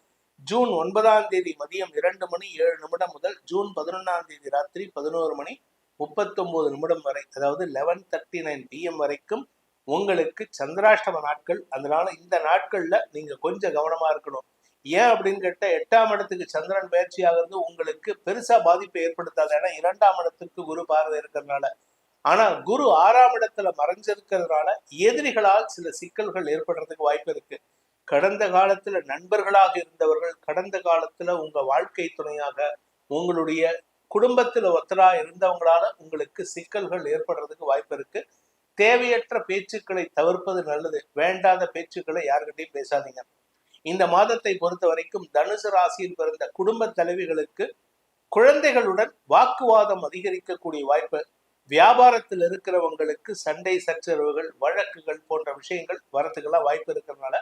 ஜூன் 9ஆம் தேதி மதியம் 2 மணி 7 நிமிடம் முதல் ஜூன் 11ஆம் தேதி ராத்திரி 11 மணி 39 நிமிடம் வரை, அதாவது 11:39 PM வரைக்கும் உங்களுக்கு சந்திராஷ்டம நாட்கள். அதனால இந்த நாட்கள்ல நீங்க கொஞ்சம் கவனமா இருக்கணும். ஏன் அப்படின்னு கேட்டா, 8ஆம் இடத்துக்கு சந்திரன் பயிற்சி ஆகிறது உங்களுக்கு பெருசா பாதிப்பை ஏற்படுத்தாது. ஏன்னா 2ஆம் இடத்துக்கு குரு பார்வை இருக்கிறதுனால. ஆனா குரு 6ஆம் இடத்துல மறைஞ்சிருக்கிறதுனால எதிரிகளால் சில சிக்கல்கள் ஏற்படுறதுக்கு வாய்ப்பு இருக்கு. கடந்த காலத்துல நண்பர்களாக இருந்தவர்கள், கடந்த காலத்துல உங்க வாழ்க்கை துணையாக, உங்களுடைய குடும்பத்துல ஒத்தரா இருந்தவங்களால உங்களுக்கு சிக்கல்கள் ஏற்படுறதுக்கு வாய்ப்பு இருக்கு. தேவையற்ற பேச்சுக்களை தவிர்ப்பது நல்லது. வேண்டாத பேச்சுக்களை யாருக்கிட்டையும் பேசாதீங்க. இந்த மாதத்தை பொறுத்த வரைக்கும் தனுசு ராசியில் பிறந்த குடும்ப தலைவிகளுக்கு குழந்தைகளுடன் வாக்குவாதம் அதிகரிக்கக்கூடிய வாய்ப்பு. வியாபாரத்தில் இருக்கிறவங்களுக்கு சண்டை சச்சரவுகள், வழக்குகள் போன்ற விஷயங்கள் வரத்துக்கெல்லாம் வாய்ப்பு இருக்கிறதுனால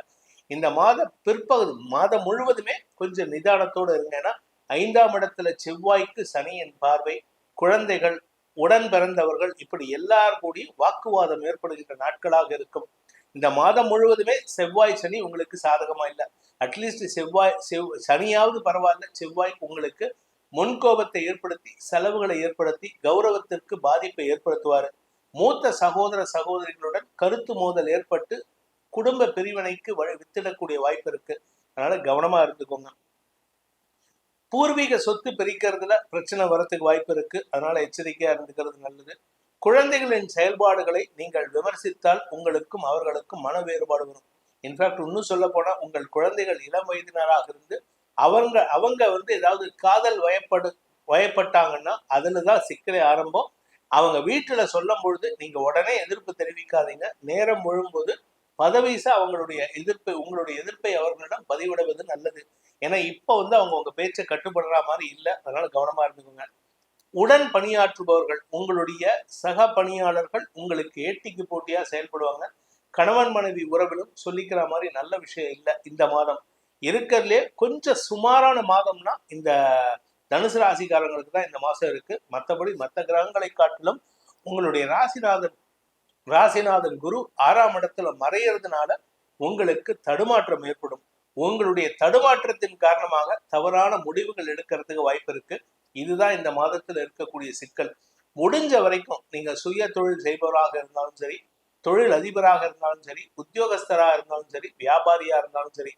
இந்த மாதம் முழுவதுமே கொஞ்சம் நிதானத்தோடு இருங்க. ஏன்னா 5ஆம் இடத்துல செவ்வாய்க்கு சனியின் பார்வை, குழந்தைகள், உடன் பிறந்தவர்கள், இப்படி எல்லாரும் கூடி வாக்குவாதம் ஏற்படுகின்ற நாட்களாக இருக்கும். இந்த மாதம் முழுவதுமே செவ்வாய் சனி உங்களுக்கு சாதகமா இல்லை. அட்லீஸ்ட் சனியாவது பரவாயில்ல, செவ்வாய் உங்களுக்கு முன்கோபத்தை ஏற்படுத்தி, செலவுகளை ஏற்படுத்தி, கௌரவத்திற்கு பாதிப்பை ஏற்படுத்துவாரு. மூத்த சகோதர சகோதரிகளுடன் கருத்து மோதல் ஏற்பட்டு குடும்ப பிரிவினைக்கு வித்திடக்கூடிய வாய்ப்பு இருக்கு. அதனால கவனமா இருந்துக்கோங்க. பூர்வீக சொத்து பிரிக்கிறதுல பிரச்சனை வரத்துக்கு வாய்ப்பு இருக்கு. அதனால எச்சரிக்கையா இருந்துக்கிறது நல்லது. குழந்தைகளின் செயல்பாடுகளை நீங்கள் விமர்சித்தால் உங்களுக்கும் அவர்களுக்கும் மன வேறுபாடு வரும். இன்ஃபேக்ட் இன்னும் சொல்ல போனா, உங்கள் குழந்தைகள் இளம் வயதினராக இருந்து அவங்க ஏதாவது காதல் வயப்பட்டாங்கன்னா அதுலதான் சிக்கலே ஆரம்பம். அவங்க வீட்டுல சொல்லும் பொழுது நீங்க உடனே எதிர்ப்பு தெரிவிக்காதீங்க. நேரம் முழும்போது பதவிசா உங்களுடைய எதிர்ப்பை அவர்களிடம் பதிவிடுவது நல்லது. ஏன்னா இப்ப அவங்க உங்க பேச்சை கட்டுப்படுற மாதிரி இல்லை. அதனால கவனமா இருந்துக்கோங்க. உடன் பணியாற்றுபவர்கள், உங்களுடைய சக பணியாளர்கள் உங்களுக்கு ஏட்டிக்கு போட்டியா செயல்படுவாங்க. கணவன் மனைவி உறவிலும் சொல்லிக்கிற மாதிரி நல்ல விஷயம் இல்லை. இந்த மாதம் இருக்கிறதுலே கொஞ்சம் சுமாரான மாதம்னா இந்த தனுசு ராசிக்காரங்களுக்கு தான் இந்த மாசம் இருக்கு. மற்றபடி மற்ற கிரகங்களை காட்டிலும் உங்களுடைய ராசிநாதன் குரு 6ஆம் இடத்துல மறையறதுனால உங்களுக்கு தடுமாற்றம் ஏற்படும். உங்களுடைய தடுமாற்றத்தின் காரணமாக தவறான முடிவுகள் எடுக்கிறதுக்கு வாய்ப்பு இருக்கு. இதுதான் இந்த மாதத்தில் இருக்கக்கூடிய சிக்கல். முடிஞ்ச வரைக்கும் நீங்க சுய தொழில் செய்பவராக இருந்தாலும் சரி, தொழில் அதிபராக இருந்தாலும் சரி, உத்தியோகஸ்தராக இருந்தாலும் சரி, வியாபாரியா இருந்தாலும் சரி,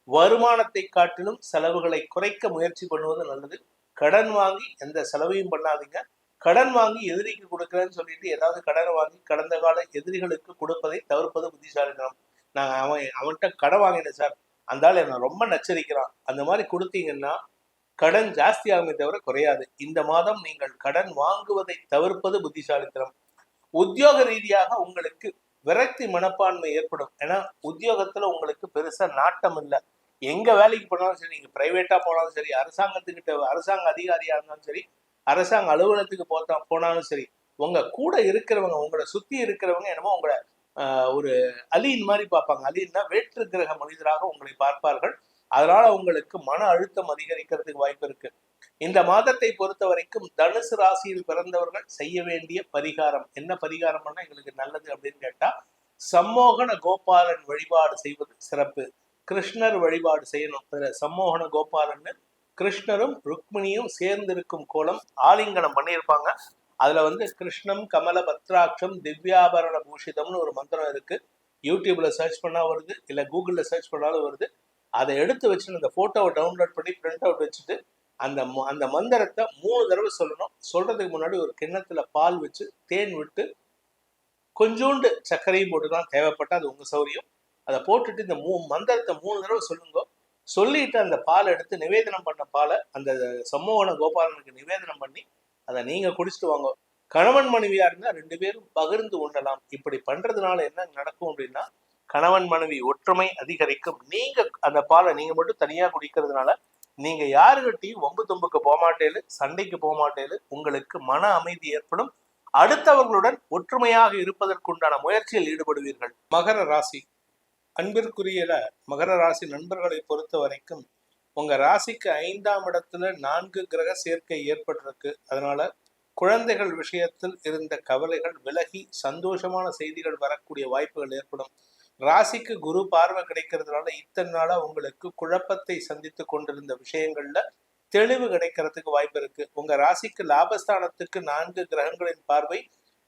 வருமானத்தை காட்டிலும் செலவுகளை குறைக்க முயற்சி பண்ணுவது நல்லது. கடன் வாங்கி எந்த செலவையும் பண்ணாதீங்க. கடன் வாங்கி எதிரிக்கு கொடுக்குறேன்னு சொல்லிட்டு ஏதாவது கடனை வாங்கி கடந்த கால எதிரிகளுக்கு கொடுப்பதை தவிர்ப்பது புத்திசாலித்தனம். நான் அவன்கிட்ட கடன் வாங்கினேன் சார், அந்த ஆள் என்னை ரொம்ப நச்சரிக்கிறான், அந்த மாதிரி கொடுத்தீங்கன்னா கடன் ஜாஸ்தி ஆகுமே தவிர குறையாது. இந்த மாதம் நீங்கள் கடன் வாங்குவதை தவிர்ப்பது புத்திசாலித்தனம். உத்தியோக ரீதியாக உங்களுக்கு விரக்தி மனப்பான்மை ஏற்படும். ஏன்னா உத்தியோகத்துல உங்களுக்கு பெருசா நாட்டம் இல்லை. எங்க வேலைக்கு போனாலும் சரி, நீங்க பிரைவேட்டா போனாலும் சரி, அரசாங்கத்துக்கிட்ட அரசாங்க அதிகாரியா இருந்தாலும் சரி, அரசாங்க அலுவலகத்துக்கு போனாலும் சரி, உங்க கூட இருக்கிறவங்க, உங்களை சுத்தி இருக்கிறவங்க என்னமோ உங்களை ஒரு அலீன் மாதிரி பார்ப்பாங்க. அலீன்னா வேற்று கிரக மனிதராக உங்களை பார்ப்பார்கள். அதனால உங்களுக்கு மன அழுத்தம் அதிகரிக்கிறதுக்கு வாய்ப்பு இருக்கு. இந்த மாதத்தை பொறுத்த வரைக்கும் தனுசு ராசியில் பிறந்தவர்கள் செய்ய வேண்டிய பரிகாரம் என்ன பரிகாரம்னா எங்களுக்கு நல்லது அப்படின்னு கேட்டா, சம்மோகன கோபாலன் வழிபாடு செய்வது சிறப்பு. கிருஷ்ணர் வழிபாடு செய்யணும். சம்மோகன கோபாலன்னு கிருஷ்ணரும் ருக்மிணியும் சேர்ந்திருக்கும் கோலம் ஆலிங்கனம் பண்ணியிருப்பாங்க. அதுல கிருஷ்ணம் கமல பத்ராட்சம் திவ்யாபரண பூஷிதம்னு ஒரு மந்திரம் இருக்கு. யூடியூப்ல சர்ச் பண்ணா வருது, இல்ல கூகுள்ல சர்ச் பண்ணாலும் வருது. அதை எடுத்து வச்சு அந்த போட்டோவை டவுன்லோட் பண்ணி பிரிண்ட் அவுட் வச்சுட்டு அந்த மந்திரத்தை 3 தடவை சொல்லணும். சொல்றதுக்கு முன்னாடி ஒரு கிண்ணத்துல பால் வச்சு தேன் விட்டு கொஞ்சோண்டு சர்க்கரையும் போட்டுக்கலாம், தேவைப்பட்டா அது உங்க சௌரியம். அதை போட்டுட்டு இந்த மந்திரத்தை 3 தடவை சொல்லுங்க. சொல்லிட்டு அந்த பாலை எடுத்து நிவேதனம் பண்ண பாலை அந்த சம்மோகன கோபாலனுக்கு நிவேதனம் பண்ணி அதை நீங்க குடிச்சிட்டு வாங்க. கணவன் மனைவியா இருந்தா 2 பேரும் பகிர்ந்து உண்டலாம். இப்படி பண்றதுனால என்ன நடக்கும் அப்படின்னா, கணவன் மனைவி ஒற்றுமை அதிகரிக்கும். நீங்க அந்த பாலை நீங்க மட்டும் தனியா குடிக்கிறதுனால நீங்க யாருகிட்டையும் வம்பு தும்புக்கு போகமாட்டேலு, சண்டைக்கு போகமாட்டேலு. உங்களுக்கு மன அமைதி ஏற்படும். அடுத்தவர்களுடன் ஒற்றுமையாக இருப்பதற்குண்டான முயற்சியில் ஈடுபடுவீர்கள். மகர ராசி அன்பிற்குரிய மகர ராசி நண்பர்களை பொறுத்த வரைக்கும் உங்க ராசிக்கு 5ஆம் இடத்துல 4 கிரக சேர்க்கை ஏற்பட்டிருக்கு. அதனால குழந்தைகள் விஷயத்தில் இருந்த கவலைகள் விலகி சந்தோஷமான செய்திகள் வரக்கூடிய வாய்ப்புகள் ஏற்படும். ராசிக்கு குரு பார்வை கிடைக்கிறதுனால இத்தனை நாளா உங்களுக்கு குழப்பத்தை சந்தித்து கொண்டிருந்த விஷயங்கள்ல தெளிவு கிடைக்கிறதுக்கு வாய்ப்பு இருக்கு. உங்க ராசிக்கு லாபஸ்தானத்துக்கு 4 கிரகங்களின் பார்வை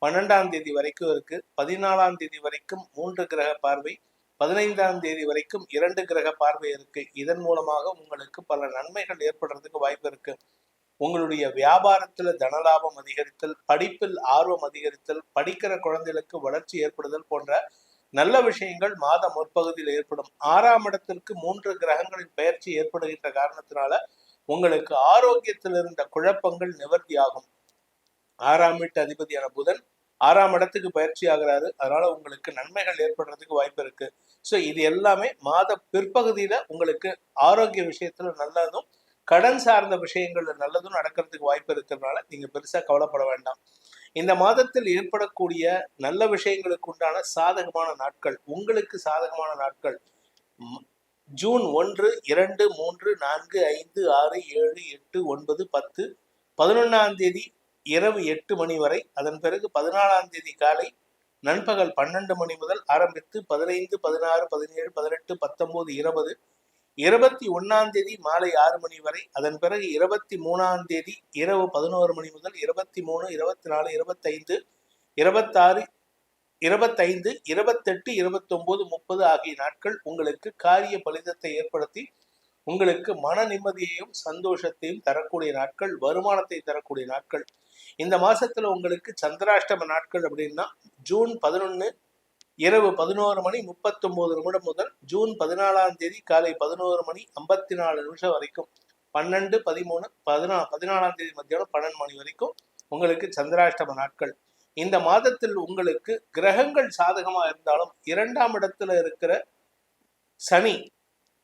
12ஆம் தேதி வரைக்கும் இருக்கு. 14ஆம் தேதி வரைக்கும் 3 கிரக பார்வை, 15ஆம் தேதி வரைக்கும் 2 கிரக பார்வை இருக்கு. இதன் மூலமாக உங்களுக்கு பல நன்மைகள் ஏற்படுறதுக்கு வாய்ப்பு இருக்கு. உங்களுடைய வியாபாரத்துல தனலாபம் அதிகரித்தல், படிப்பில் ஆர்வம் அதிகரித்தல், படிக்கிற குழந்தைகளுக்கு வளர்ச்சி ஏற்படுதல் போன்ற நல்ல விஷயங்கள் மாத முற்பகுதியில் ஏற்படும். 6ஆம் இடத்திற்கு 3 கிரகங்களின் பெயர்ச்சி ஏற்படுகின்ற காரணத்தினால உங்களுக்கு ஆரோக்கியத்தில் இருந்த குழப்பங்கள் நிவர்த்தி ஆகும். 6ஆம் வீட்டு அதிபதியான புதன் 6ஆம் இடத்துக்கு பயிற்சி ஆகிறாரு. அதனால உங்களுக்கு நன்மைகள் ஏற்படுறதுக்கு வாய்ப்பு இருக்கு. ஸோ இது எல்லாமே மாத பிற்பகுதியில உங்களுக்கு ஆரோக்கிய விஷயத்துல நல்லதும் கடன் சார்ந்த விஷயங்கள்ல நல்லதும் நடக்கிறதுக்கு வாய்ப்பு இருக்கிறதுனால நீங்க பெருசா கவலைப்பட வேண்டாம். இந்த மாதத்தில் ஏற்படக்கூடிய நல்ல விஷயங்களுக்கு உண்டான சாதகமான நாட்கள், உங்களுக்கு சாதகமான நாட்கள் ஜூன் 1, 2, 3, 4, 5, 6, 7, 8, 9, 10, 11ஆம் தேதி இரவு 8 மணி வரை. அதன் பிறகு 14ஆம் தேதி காலை நண்பகல் 12 மணி முதல் ஆரம்பித்து 15, 16, 17, 18, 19, 20, 21ஆம் தேதி மாலை 6 மணி வரை. அதன் பிறகு 23ஆம் தேதி இரவு 11 மணி முதல் 23, 24, 25, 26, 25, 28, 29, 30 ஆகிய நாட்கள் உங்களுக்கு காரிய பலிதத்தை ஏற்படுத்தி உங்களுக்கு மன நிம்மதியையும் சந்தோஷத்தையும் தரக்கூடிய நாட்கள், வருமானத்தை தரக்கூடிய நாட்கள். இந்த மாசத்துல உங்களுக்கு சந்திராஷ்டம நாட்கள் அப்படின்னா ஜூன் 11 இரவு 11 மணி 39 நிமிடம் முதல் ஜூன் 14ஆம் தேதி காலை 11 மணி 54 நிமிஷம் வரைக்கும், 12, 13, 14ஆம் தேதி மத்தியானம் 12 மணி வரைக்கும் உங்களுக்கு சந்திராஷ்டம நாட்கள். இந்த மாதத்தில் உங்களுக்கு கிரகங்கள் சாதகமா இருந்தாலும் 2ஆம் இடத்துல இருக்கிற சனி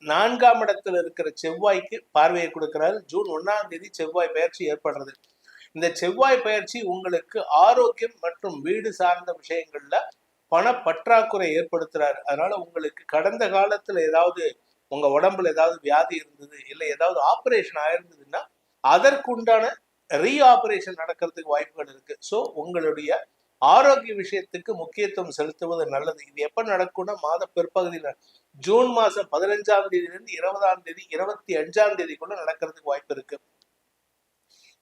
4ஆம் இடத்துல இருக்கிற செவ்வாய்க்கு பார்வையை கொடுக்கிறாரு. ஜூன் 1ஆம் தேதி செவ்வாய் பயிற்சி ஏற்படுறது. இந்த செவ்வாய் பயிற்சி உங்களுக்கு ஆரோக்கியம் மற்றும் வீடு சார்ந்த விஷயங்கள்ல பண பற்றாக்குறை ஏற்படுத்துறாரு. அதனால உங்களுக்கு கடந்த காலத்துல ஏதாவது உங்க உடம்புல ஏதாவது வியாதி இருந்தது, இல்லை ஏதாவது ஆபரேஷன் ஆயிருந்ததுன்னா அதற்குண்டான ரீஆபரேஷன் நடக்கிறதுக்கு வாய்ப்புகள் இருக்கு. ஸோ உங்களுடைய ஆரோக்கிய விஷயத்துக்கு முக்கியத்துவம் செலுத்துவது நல்லது. இது எப்ப நடக்கும்னா மாத பிற்பகுதியில் ஜூன் மாசம் 15ஆம் தேதியிலிருந்து 20ஆம் தேதி 25ஆம் தேதிக்குள்ள நடக்கிறதுக்கு வாய்ப்பு இருக்கு.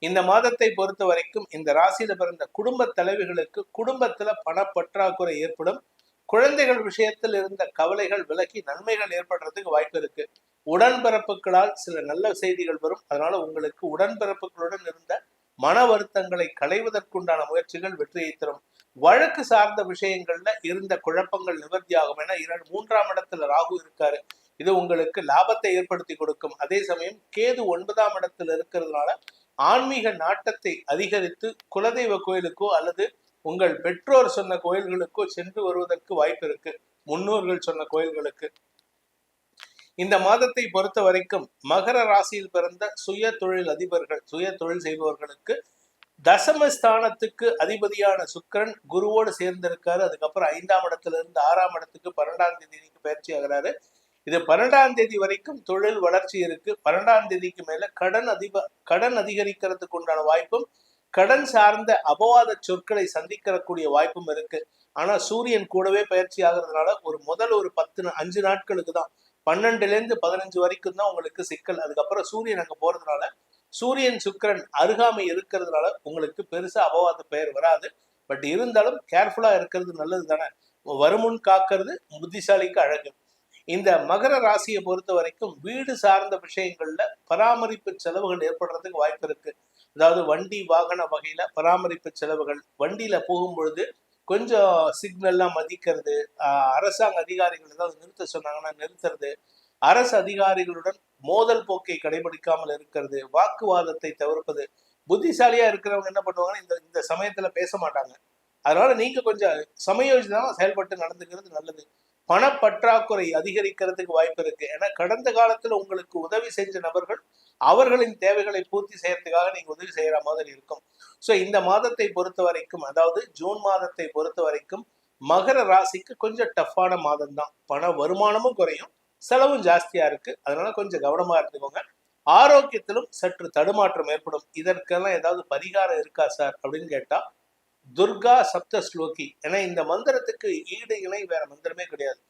இந்த மாதத்தை பொறுத்த வரைக்கும் இந்த ராசியில பிறந்த குடும்ப தலைவிகளுக்கு குடும்பத்துல பண பற்றாக்குறை ஏற்படும். குழந்தைகள் விஷயத்தில் இருந்த கவலைகள் விலகி நன்மைகள் ஏற்படுறதுக்கு வாய்ப்பு இருக்கு. உடன்பிறப்புகளால் சில நல்ல செய்திகள் வரும். அதனால உங்களுக்கு உடன்பிறப்புகளுடன் இருந்த மன வருத்தங்களை களைவதற்குண்டான முயற்சிகள் வெற்றியை தரும். வழக்கு சார்ந்த விஷயங்கள்ல இருந்த குழப்பங்கள் நிவர்த்தியாகும். என 3ஆம் இடத்துல ராகு இருக்காரு. இது உங்களுக்கு லாபத்தை ஏற்படுத்தி கொடுக்கும். அதே சமயம் கேது 9ஆம் இடத்துல இருக்கிறதுனால ஆன்மீக நாட்டத்தை அதிகரித்து குலதெய்வ கோயிலுக்கோ அல்லது உங்கள் பெற்றோர் சொன்ன கோயில்களுக்கோ சென்று வருவதற்கு வாய்ப்பு இருக்கு. முன்னோர்கள் சொன்ன கோயில்களுக்கு. இந்த மாதத்தை பொறுத்த வரைக்கும் மகர ராசியில் பிறந்த சுய தொழில் அதிபர்கள், சுய தொழில் செய்பவர்களுக்கு தசமஸ்தானத்துக்கு அதிபதியான சுக்கிரன் குருவோடு சேர்ந்திருக்காரு. அதுக்கப்புறம் 5ஆம் இடத்துல இருந்து 6ஆம் இடத்துக்கு 12ஆம் தேதிக்கு பயிற்சி ஆகிறாரு. இது 12ஆம் தேதி வரைக்கும் தொழில் வளர்ச்சி இருக்கு. 12ஆம் தேதிக்கு மேல கடன் அதிகரிக்கிறதுக்கு உண்டான வாய்ப்பும் கடன் சார்ந்த அபவாத சொற்களை சந்திக்கக்கூடிய வாய்ப்பும் இருக்கு. ஆனா சூரியன் கூடவே பயிற்சி ஆகுறதுனால முதல் 5 நாட்களுக்கு தான் 12லேருந்து 15 வரைக்கும் தான் உங்களுக்கு சிக்கல். அதுக்கப்புறம் சூரியன் அங்க போறதுனால சூரியன் சுக்கிரன் அருகாமை இருக்கிறதுனால உங்களுக்கு பெருசா அபவாத பெயர் வராது. பட் இருந்தாலும் கேர்ஃபுல்லா இருக்கிறது நல்லது தானே. வருமுன் காக்கிறது புத்திசாலிக்கு அழகு. இந்த மகர ராசியை பொறுத்த வரைக்கும் வீடு சார்ந்த விஷயங்கள்ல பராமரிப்பு செலவுகள் ஏற்படுறதுக்கு வாய்ப்பு இருக்கு. அதாவது வண்டி வாகன வகையில பராமரிப்பு செலவுகள், வண்டியில போகும் பொழுது கொஞ்சம் சிக்னல்லாம் மதிக்கிறது, அரசாங்க அதிகாரிகள் ஏதாவது நிறுத்த சொன்னாங்கன்னா நிறுத்துறது, அரசு அதிகாரிகளுடன் மோதல் போக்கை கடைபிடிக்காமல் இருக்கிறது, வாக்குவாதத்தை தவிர்ப்பது. புத்திசாலியா இருக்கிறவங்க என்ன பண்ணுவாங்கன்னா இந்த சமயத்துல பேச மாட்டாங்க. அதனால நீங்க கொஞ்சம் சமயோஜிதமா செயல்பட்டு நடந்துக்கிறது நல்லது. பணப்பற்றாக்குறை அதிகரிக்கிறதுக்கு வாய்ப்பு இருக்கு. ஏன்னா கடந்த காலத்துல உங்களுக்கு உதவி செஞ்ச நபர்கள் அவர்களின் தேவைகளை பூர்த்தி செய்யறதுக்காக நீங்க உதவி செய்யற மாதிரி இருக்கும். சோ இந்த மாதத்தை பொறுத்த வரைக்கும், அதாவது ஜூன் மாதத்தை பொறுத்த வரைக்கும் மகர ராசிக்கு கொஞ்சம் டஃப்பான மாதம் தான். பண வருமானமும் குறையும், செலவும் ஜாஸ்தியா இருக்கு. அதனால கொஞ்சம் கவனமா இருந்துக்கோங்க. ஆரோக்கியத்திலும் சற்று தடுமாற்றம் ஏற்படும். இதற்கெல்லாம் ஏதாவது பரிகாரம் இருக்கா சார் அப்படின்னு கேட்டா, துர்கா சப்த ஸ்லோகி. ஏன்னா இந்த மந்திரத்துக்கு ஈடு இணை வேற மந்திரமே கிடையாது.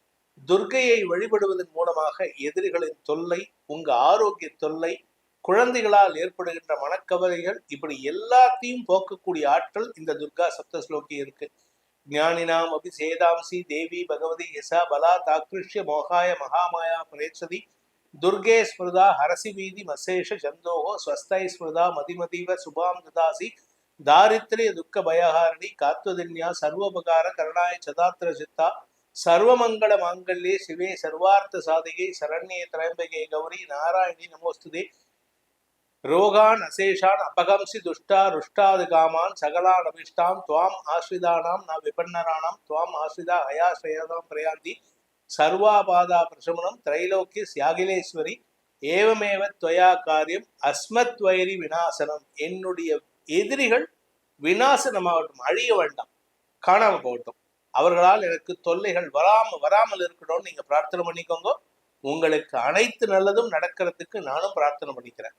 துர்கையை வழிபடுவதன் மூலமாக எதிரிகளின் தொல்லை, உங்க ஆரோக்கிய தொல்லை, குழந்தைகளால் ஏற்படுகின்ற மனக்கவலைகள், இப்படி எல்லாத்தையும் போக்கக்கூடிய ஆற்றல் இந்த துர்கா சப்த ஸ்லோகி இருக்கு. ஞானினாம் அபி சேதாம்சி தேவி பகவதி யசா பலா தாக்ருஷ்ய மோகாய மகாமாயா பிரேட்சதி துர்கே ஸ்மிருதா ஹரசி வீதி மசேஷ சந்தோகோ ஸ்வஸ்தை ஸ்மிருதா மதிமதீவ சுபாம் ததாசி தாரித்ரிய துக்க பயஹாரணி காத்வதின்யா சர்வோபகார கருணாய சதாத்திர சித்தா சர்வமங்கள மாங்கல்யே சிவே சர்வார்த்த சாதிகை சரண்யே திரம்பகே கௌரி நாராயணி நமோஸ்துதே ரோகான் அசேஷான் அபகம்சி துஷ்டா ருஷ்டாது காமான் சகலான் அபிஷ்டாம் துவாம் ஆஸ்ரிதானாம் ந விபன்னராணாம் துவாம் ஆஸ்ரிதா ஹயாஸ்ரயாதாம் பிரயாந்தி சர்வாபாதா பிரசமனம் திரைலோக்கிய சியாகிலேஸ்வரி ஏவமேவ துவயா காரியம் அஸ்மத் வைரி விநாசனம். என்னுடைய எதிரிகள் விநாசனமாகட்டும், அழிய வேண்டாம், காணாம போகட்டும், அவர்களால் எனக்கு தொல்லைகள் வராமல் இருக்கணும்னு நீங்க பிரார்த்தனை பண்ணிக்கோங்க. உங்களுக்கு அனைத்து நல்லதும் நடக்கிறதுக்கு நானும் பிரார்த்தனை பண்ணிக்கிறேன்.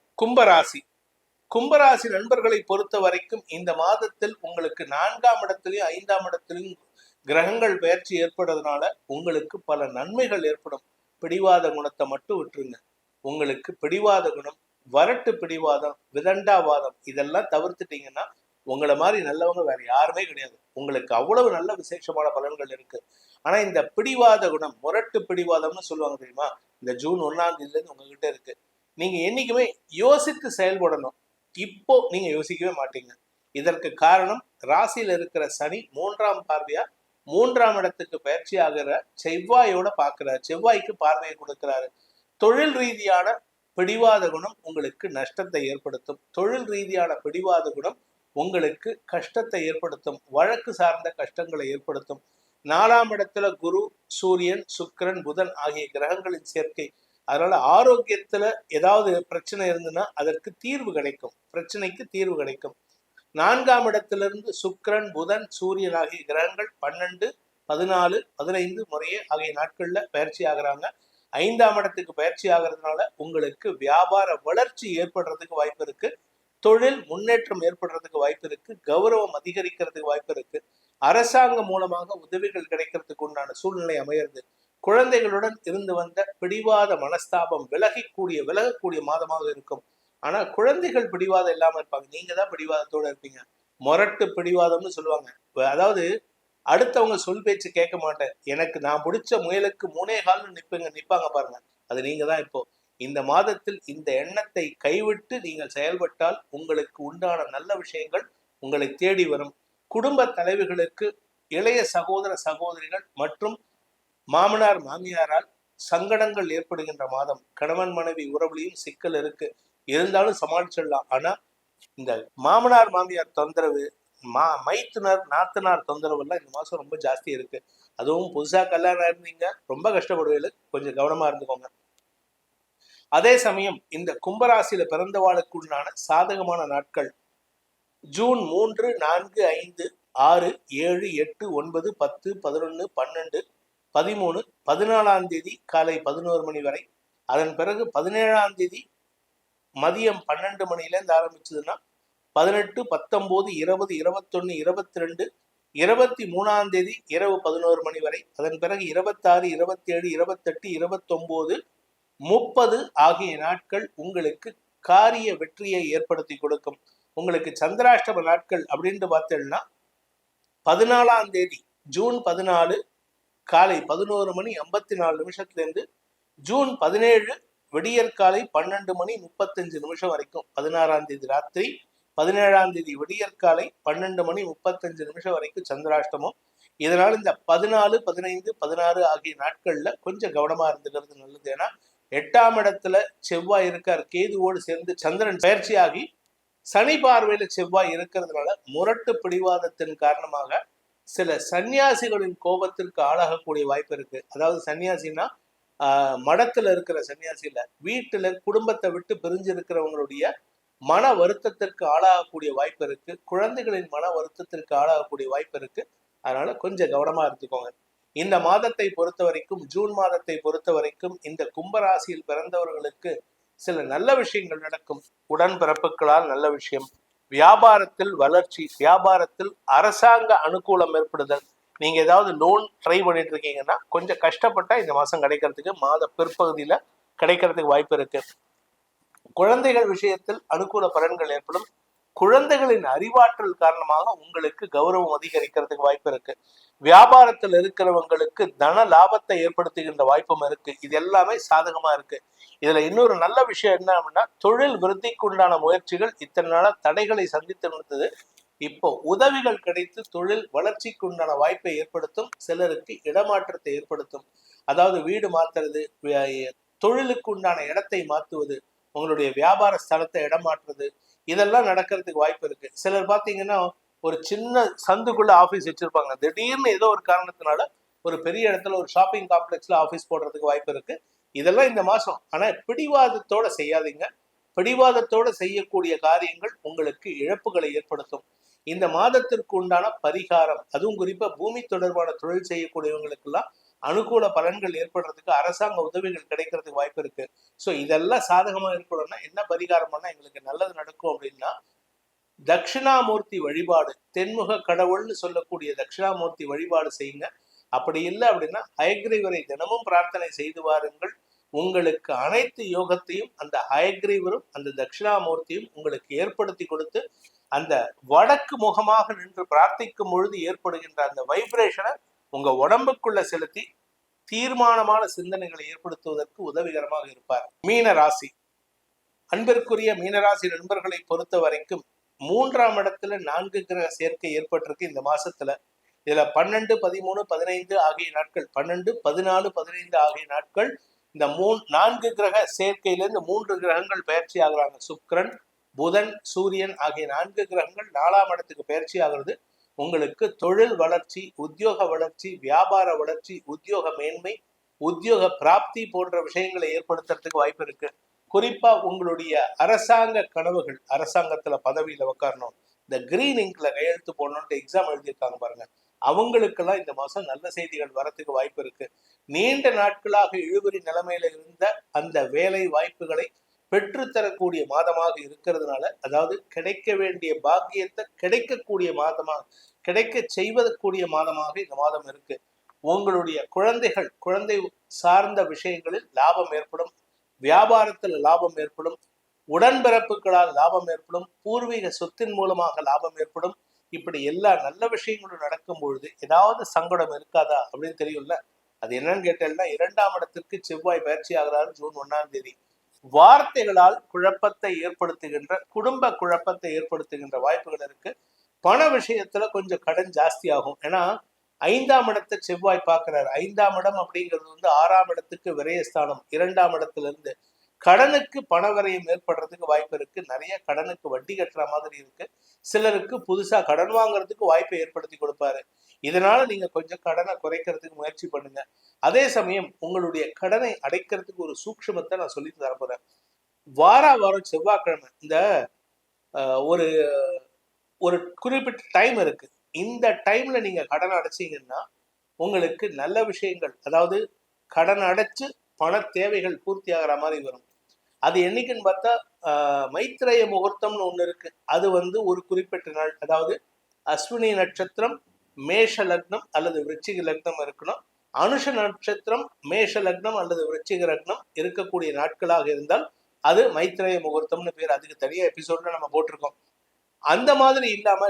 கும்பராசி நண்பர்களை பொறுத்த வரைக்கும் இந்த மாதத்தில் உங்களுக்கு 4ஆம் இடத்திலையும் 5ஆம் இடத்திலையும் கிரகங்கள் பெயர்ச்சி ஏற்படுறதுனால உங்களுக்கு பல நன்மைகள் ஏற்படும். பிடிவாத குணத்தை மட்டும் விட்டுருங்க. உங்களுக்கு பிடிவாத குணம், வரட்டு பிடிவாதம், விதண்டாவாதம் இதெல்லாம் தவிர்த்துட்டீங்கன்னா உங்களை மாதிரி நல்லவங்க வேற யாருமே கிடையாது. உங்களுக்கு அவ்வளவு நல்ல விசேஷமான பலன்கள் இருக்கு. ஆனா இந்த பிடிவாத குணம், முரட்டு பிடிவாதம்னு சொல்லுவாங்க தெரியுமா, இந்த ஜூன் 1ஆம் தேதியில உங்ககிட்ட இருக்கு. நீங்க என்னைக்குமே யோசித்து செயல்படணும். இப்போ நீங்க யோசிக்கவே மாட்டீங்க. இதற்கு காரணம் ராசியில இருக்கிற சனி 3ஆம் பார்வையா 3ஆம் இடத்துக்கு பயிற்சி ஆகிற செவ்வாயோட பாக்குறாரு. செவ்வாய்க்கு பார்வையை கொடுக்கிறாரு. தொழில் ரீதியான பிடிவாத குணம் உங்களுக்கு நஷ்டத்தை ஏற்படுத்தும். தொழில் ரீதியான பிடிவாத குணம் உங்களுக்கு கஷ்டத்தை ஏற்படுத்தும். வழக்கு சார்ந்த கஷ்டங்களை ஏற்படுத்தும். 4ஆம் இடத்துல குரு, சூரியன், சுக்கிரன், புதன் ஆகிய கிரகங்களின் சேர்க்கை. அதனால ஆரோக்கியத்துல ஏதாவது பிரச்சனை இருந்துன்னா அதற்கு தீர்வு கிடைக்கும், பிரச்சனைக்கு தீர்வு கிடைக்கும். 4ஆம் இடத்திலிருந்து சுக்கிரன், புதன், சூரியன் ஆகிய கிரகங்கள் 12, 14, 15 முறையே ஆகிய நாட்கள்ல பயிற்சி ஆகுறாங்க. 5ஆம் இடத்துக்கு பயிற்சி ஆகிறதுனால உங்களுக்கு வியாபார வளர்ச்சி ஏற்படுறதுக்கு வாய்ப்பு இருக்கு. தொழில் முன்னேற்றம் ஏற்படுறதுக்கு வாய்ப்பு இருக்கு. கௌரவம் அதிகரிக்கிறதுக்கு வாய்ப்பு இருக்கு. அரசாங்கம் மூலமாக உதவிகள் கிடைக்கிறதுக்கு உண்டான சூழ்நிலை அமையிறது. குழந்தைகளுடன் இருந்து வந்த பிடிவாத மனஸ்தாபம் விலகக்கூடிய மாதமாக இருக்கும். ஆனா குழந்தைகள் பிடிவாதம் இல்லாம இருப்பாங்க, நீங்க தான் பிடிவாதத்தோட இருப்பீங்க. முரட்டு பிடிவாதம்னு சொல்லுவாங்க. அதாவது அடுத்தவங்க சொல் பேச்சு கேட்க மாட்டேன், எனக்கு நான் பிடிச்ச முயலுக்கு 3 கால்னு நிப்பாங்க பாருங்க, அது நீங்க தான். இப்போ இந்த மாதத்தில் இந்த எண்ணத்தை கைவிட்டு நீங்கள் செயல்பட்டால் உங்களுக்கு உண்டான நல்ல விஷயங்கள் உங்களை தேடி வரும். குடும்ப தலைவிகளுக்கு இளைய சகோதர சகோதரிகள் மற்றும் மாமனார் மாமியாரால் சங்கடங்கள் ஏற்படுகின்ற மாதம். கணவன் மனைவி உறவுலையும் சிக்கல் இருக்கு, இருந்தாலும் சமாளிச்சிடலாம். ஆனா இந்த மாமனார் மாமியார் தொந்தரவு, மைத்துனர் நாத்தனார் தொந்தரவு எல்லாம் இந்த மாசம் ரொம்ப ஜாஸ்தி இருக்கு. அதுவும் புதுசா கல்யாணம் இருந்தீங்க ரொம்ப கஷ்டப்படுவீங்க, கொஞ்சம் கவனமா இருந்துக்கோங்க. அதே சமயம் இந்த கும்பராசியில பிறந்தவாளுக்கு உண்டான சாதகமான நாட்கள் ஜூன் 3, 4, 5, 6, 7, 8, 9, 10, 11, 12, 13, 14ஆம் தேதி காலை 11 மணி வரை. அதன் பிறகு 17ஆம் தேதி மதியம் 12 மணிலேருந்து ஆரம்பிச்சதுன்னா 18, 19, 20, 21, 22, 23ஆம் தேதி இரவு 11 மணி வரை. அதன் பிறகு 26, 27, 28, 29, 30 ஆகிய நாட்கள் உங்களுக்கு காரிய வெற்றியை ஏற்படுத்தி கொடுக்கும். உங்களுக்கு சந்திராஷ்டம நாட்கள் அப்படின்னு பார்த்தீங்கன்னா 14ஆம் தேதி ஜூன் 14 காலை 11 மணி 54 நிமிஷத்துலேருந்து ஜூன் 17 விடியற்காலை 12 மணி 35 நிமிஷம் வரைக்கும். 16ஆம் தேதி ராத்திரி, 17ஆம் தேதி விடியற்காலை 12 மணி 35 நிமிஷம் வரைக்கும் சந்திராஷ்டமம். இதனால இந்த 14, 15, 16 ஆகிய நாட்கள்ல கொஞ்சம் கவனமா இருந்துக்கிறது நல்லது. ஏன்னா 8ஆம் இடத்துல செவ்வாய் இருக்கார், கேதுவோடு சேர்ந்து சந்திரன் பயிற்சியாகி சனி பார்வையில செவ்வாய் இருக்கிறதுனால முரட்டு பிடிவாதத்தின் காரணமாக சில சன்னியாசிகளின் கோபத்திற்கு ஆளாகக்கூடிய வாய்ப்பு இருக்கு. அதாவது சன்னியாசின்னா மடத்துல இருக்கிற சன்னியாசி இல்ல, வீட்டுல குடும்பத்தை விட்டு பிரிஞ்சு இருக்கிறவங்களுடைய மன வருத்தத்திற்கு ஆளாகக்கூடிய வாய்ப்பு இருக்கு. குழந்தைகளின் மன வருத்தத்திற்கு ஆளாகக்கூடிய வாய்ப்பு இருக்கு. அதனால கொஞ்சம் கவனமா இருந்துக்கோங்க. இந்த மாதத்தை பொறுத்த வரைக்கும், ஜூன் மாதத்தை பொறுத்த வரைக்கும் இந்த கும்பராசியில் பிறந்தவர்களுக்கு சில நல்ல விஷயங்கள் நடக்கும். உடன்பிறப்புகளால் நல்ல விஷயம், வியாபாரத்தில் வளர்ச்சி, வியாபாரத்தில் அரசாங்க அனுகூலம் ஏற்படுதல். நீங்க ஏதாவது லோன் ட்ரை பண்ணிட்டு இருக்கீங்கன்னா கொஞ்சம் கஷ்டப்பட்டா இந்த மாசம் கிடைக்கிறதுக்கு மாத பிற்பகுதியில கிடைக்கிறதுக்கு வாய்ப்பு இருக்கு. குழந்தைகள் விஷயத்தில் அனுகூல பலன்கள் ஏற்படும். குழந்தைகளின் அறிவாற்றல் காரணமாக உங்களுக்கு கௌரவம் அதிகரிக்கிறதுக்கு வாய்ப்பு இருக்கு. வியாபாரத்தில் இருக்கிறவங்களுக்கு தன லாபத்தை ஏற்படுத்துகின்ற வாய்ப்பும் இருக்கு. இது எல்லாமே சாதகமா இருக்கு. இதுல இன்னொரு நல்ல விஷயம் என்ன அப்படின்னா, தொழில் விருத்திக்கு உண்டான முயற்சிகள் இத்தனை நாளா தடைகளை சந்தித்து இருந்தது, இப்போ உதவிகள் கிடைத்து தொழில் வளர்ச்சிக்கு உண்டான வாய்ப்பை ஏற்படுத்தும். சிலருக்கு இடமாற்றத்தை ஏற்படுத்தும். அதாவது வீடு மாத்துறது, தொழிலுக்கு உண்டான இடத்தை மாற்றுவது, உங்களுடைய வியாபார ஸ்தலத்தை இடம் மாற்றுறது, இதெல்லாம் நடக்கிறதுக்கு வாய்ப்பு இருக்கு. சிலர் பாத்தீங்கன்னா ஒரு சின்ன சந்துக்குள்ள ஆபீஸ் வச்சிருப்பாங்க, திடீர்னு ஏதோ ஒரு காரணத்தினால ஒரு பெரிய இடத்துல ஒரு ஷாப்பிங் காம்ப்ளெக்ஸ்ல ஆபீஸ் போடுறதுக்கு வாய்ப்பு இருக்கு. இதெல்லாம் இந்த மாசம். ஆனா பிடிவாதத்தோட செய்யாதீங்க. பிடிவாதத்தோட செய்யக்கூடிய காரியங்கள் உங்களுக்கு இழப்புகளை ஏற்படுத்தும். இந்த மாதத்திற்கு உண்டான பரிகாரம், அதுவும் குறிப்பா பூமி தொடர்பான தொழில் செய்யக்கூடியவங்களுக்கு எல்லாம் அனுகூல பலன்கள் ஏற்படுறதுக்கு அரசாங்க உதவிகள் கிடைக்கிறதுக்கு வாய்ப்பு இருக்கு. ஸோ இதெல்லாம் சாதகமா இருக்கணும்னா என்ன பரிகாரம் பண்ணா எங்களுக்கு நல்லது நடக்கும் அப்படின்னா, தட்சிணாமூர்த்தி வழிபாடு, தென்முக கடவுள்னு சொல்லக்கூடிய தட்சிணாமூர்த்தி வழிபாடு செய்யுங்க. அப்படி இல்லை அப்படின்னா ஹயக்ரீவரை தினமும் பிரார்த்தனை செய்து வாருங்கள். உங்களுக்கு அனைத்து யோகத்தையும் அந்த ஹயக்ரீவரும் அந்த தட்சிணாமூர்த்தியும் உங்களுக்கு ஏற்படுத்தி கொடுத்து, அந்த வடக்கு முகமாக நின்று பிரார்த்திக்கும் பொழுது ஏற்படுகின்ற அந்த வைப்ரேஷனை உங்க உடம்புக்குள்ள செலுத்தி தீர்மானமான சிந்தனைகளை ஏற்படுத்துவதற்கு உதவிகரமாக இருப்பார். மீன ராசி, அன்பிற்குரிய மீனராசி நண்பர்களை பொறுத்த வரைக்கும் 3ஆம் இடத்துல 4 கிரக சேர்க்கை ஏற்பட்டிருக்கு இந்த மாசத்துல. இதுல 12, 13, 15 ஆகிய நாட்கள், 12, 14, 15 ஆகிய நாட்கள் இந்த 4 கிரக சேர்க்கையிலிருந்து 3 கிரகங்கள் பயிற்சி ஆகுறாங்க. சுக்கிரன், புதன், சூரியன் ஆகிய 4 கிரகங்கள் 4ஆம் இடத்துக்கு பயிற்சி ஆகிறது. உங்களுக்கு தொழில் வளர்ச்சி, உத்தியோக வளர்ச்சி, வியாபார வளர்ச்சி, உத்தியோக மேன்மை, உத்தியோக பிராப்தி போன்ற விஷயங்களை ஏற்படுத்துறதுக்கு வாய்ப்பு இருக்கு. குறிப்பா உங்களுடைய அரசாங்க கனவுகள், அரசாங்கத்துல பதவியில உட்காரணும், இந்த கிரீன் இங்க்ல கையெழுத்து போடணும்னு எக்ஸாம் எழுதியிருக்காங்க பாருங்க, அவங்களுக்கெல்லாம் இந்த மாசம் நல்ல செய்திகள் வரத்துக்கு வாய்ப்பு இருக்கு. நீண்ட நாட்களாக இழுபறி நிலைமையில இருந்த அந்த வேலை வாய்ப்புகளை பெற்றுத்தரக்கூடிய மாதமாக இருக்கிறதுனால, அதாவது கிடைக்க வேண்டிய பாக்கியத்தை கிடைக்கக்கூடிய மாதமாக, கிடைக்க செய்வதற்குரிய மாதமாக இந்த மாதம் இருக்கு. உங்களுடைய குழந்தை சார்ந்த விஷயங்களில் லாபம் ஏற்படும், வியாபாரத்தில் லாபம் ஏற்படும், உடன்பிறப்புகளால் லாபம் ஏற்படும், பூர்வீக சொத்தின் மூலமாக லாபம் ஏற்படும், இப்படி எல்லா நல்ல விஷயங்களும் நடக்கும் பொழுது ஏதாவது சங்கடம் இருக்காதா அப்படின்னு தெரியும்ல. அது என்னன்னு கேட்டேன்னா, 2ஆம் இடத்திற்கு செவ்வாய் பயிற்சி ஆகிறாரு ஜூன் 1ஆம் தேதி. வார்த்தைகளால் குழப்பத்தை ஏற்படுத்துகின்ற, குடும்ப குழப்பத்தை ஏற்படுத்துகின்ற வாய்ப்புகள் இருக்கு. பண விஷயத்துல கொஞ்சம் கடன் ஜாஸ்தி ஆகும். ஏன்னா 5ஆம் இடத்தை செவ்வாய் பார்க்கிறாரு. 5ஆம் இடம் அப்படிங்கிறது 6ஆம் இடத்துக்கு விரயஸ்தானம். 2ஆம் இடத்துல இருந்து கடனுக்கு பண விரயம் ஏற்படுறதுக்கு வாய்ப்பு இருக்கு. நிறைய கடனுக்கு வட்டி கட்டுற மாதிரி இருக்கு. சிலருக்கு புதுசா கடன் வாங்குறதுக்கு வாய்ப்பை ஏற்படுத்தி கொடுப்பாரு. இதனால நீங்க கொஞ்சம் கடனை குறைக்கிறதுக்கு முயற்சி பண்ணுங்க. அதே சமயம் உங்களுடைய கடனை அடைக்கிறதுக்கு ஒரு சூக்ஷ்மத்தை நான் சொல்லிட்டு தரப்போறேன். வாரம் செவ்வாய்க்கிழமை இந்த ஒரு ஒரு குறிப்பிட்ட டைம் இருக்கு. இந்த டைம்ல நீங்க கடன் அடைச்சீங்கன்னா உங்களுக்கு நல்ல விஷயங்கள், அதாவது கடன் அடைச்சு பண தேவைகள் பூர்த்தி ஆகிற மாதிரி வரும். அது என்னைக்குன்னு பார்த்தா மைத்ரேய முகூர்த்தம்னு ஒண்ணு இருக்கு. அது ஒரு குறிப்பிட்ட நாள், அதாவது அஸ்வினி நட்சத்திரம் மேஷ லக்னம் அல்லது விருச்சிக லக்னம் இருக்கணும். அனுஷ நட்சத்திரம் மேஷ லக்னம் அல்லது விருச்சிக லக்னம் இருக்கக்கூடிய நாட்களாக இருந்தால் அது மைத்ரேய முகூர்த்தம்னு பேர். அதுக்கு தனியா எபிசோட்ல நம்ம போட்டிருக்கோம். அந்த மாதிரி இல்லாம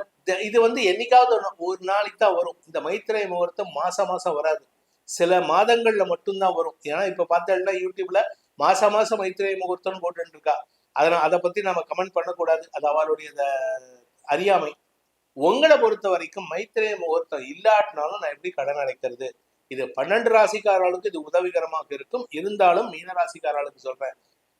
இது என்னைக்காவது ஒரு நாளைக்கு தான் வரும். இந்த மைத்ரேய முகூர்த்தம் மாசம் வராது, சில மாதங்கள்ல மட்டும்தான் வரும். ஏன்னா இப்ப பார்த்தா யூடியூப்ல மாசம் மைத்ரேய முகூர்த்தம்னு போட்டு இருக்கா. அதனால அதை பத்தி நம்ம கமெண்ட் பண்ணக்கூடாது, அது அவளுடைய அறியாமை. உங்களை பொறுத்த வரைக்கும் மைத்ரேய முகூர்த்தம் இல்லாட்டினாலும் நான் எப்படி கடன் அடைக்கிறது? இது 12 ராசிக்காரர்களுக்கு இது உதவிகரமாக இருக்கும். இருந்தாலும் மீன ராசிக்காரர்களுக்கு சொல்றேன்,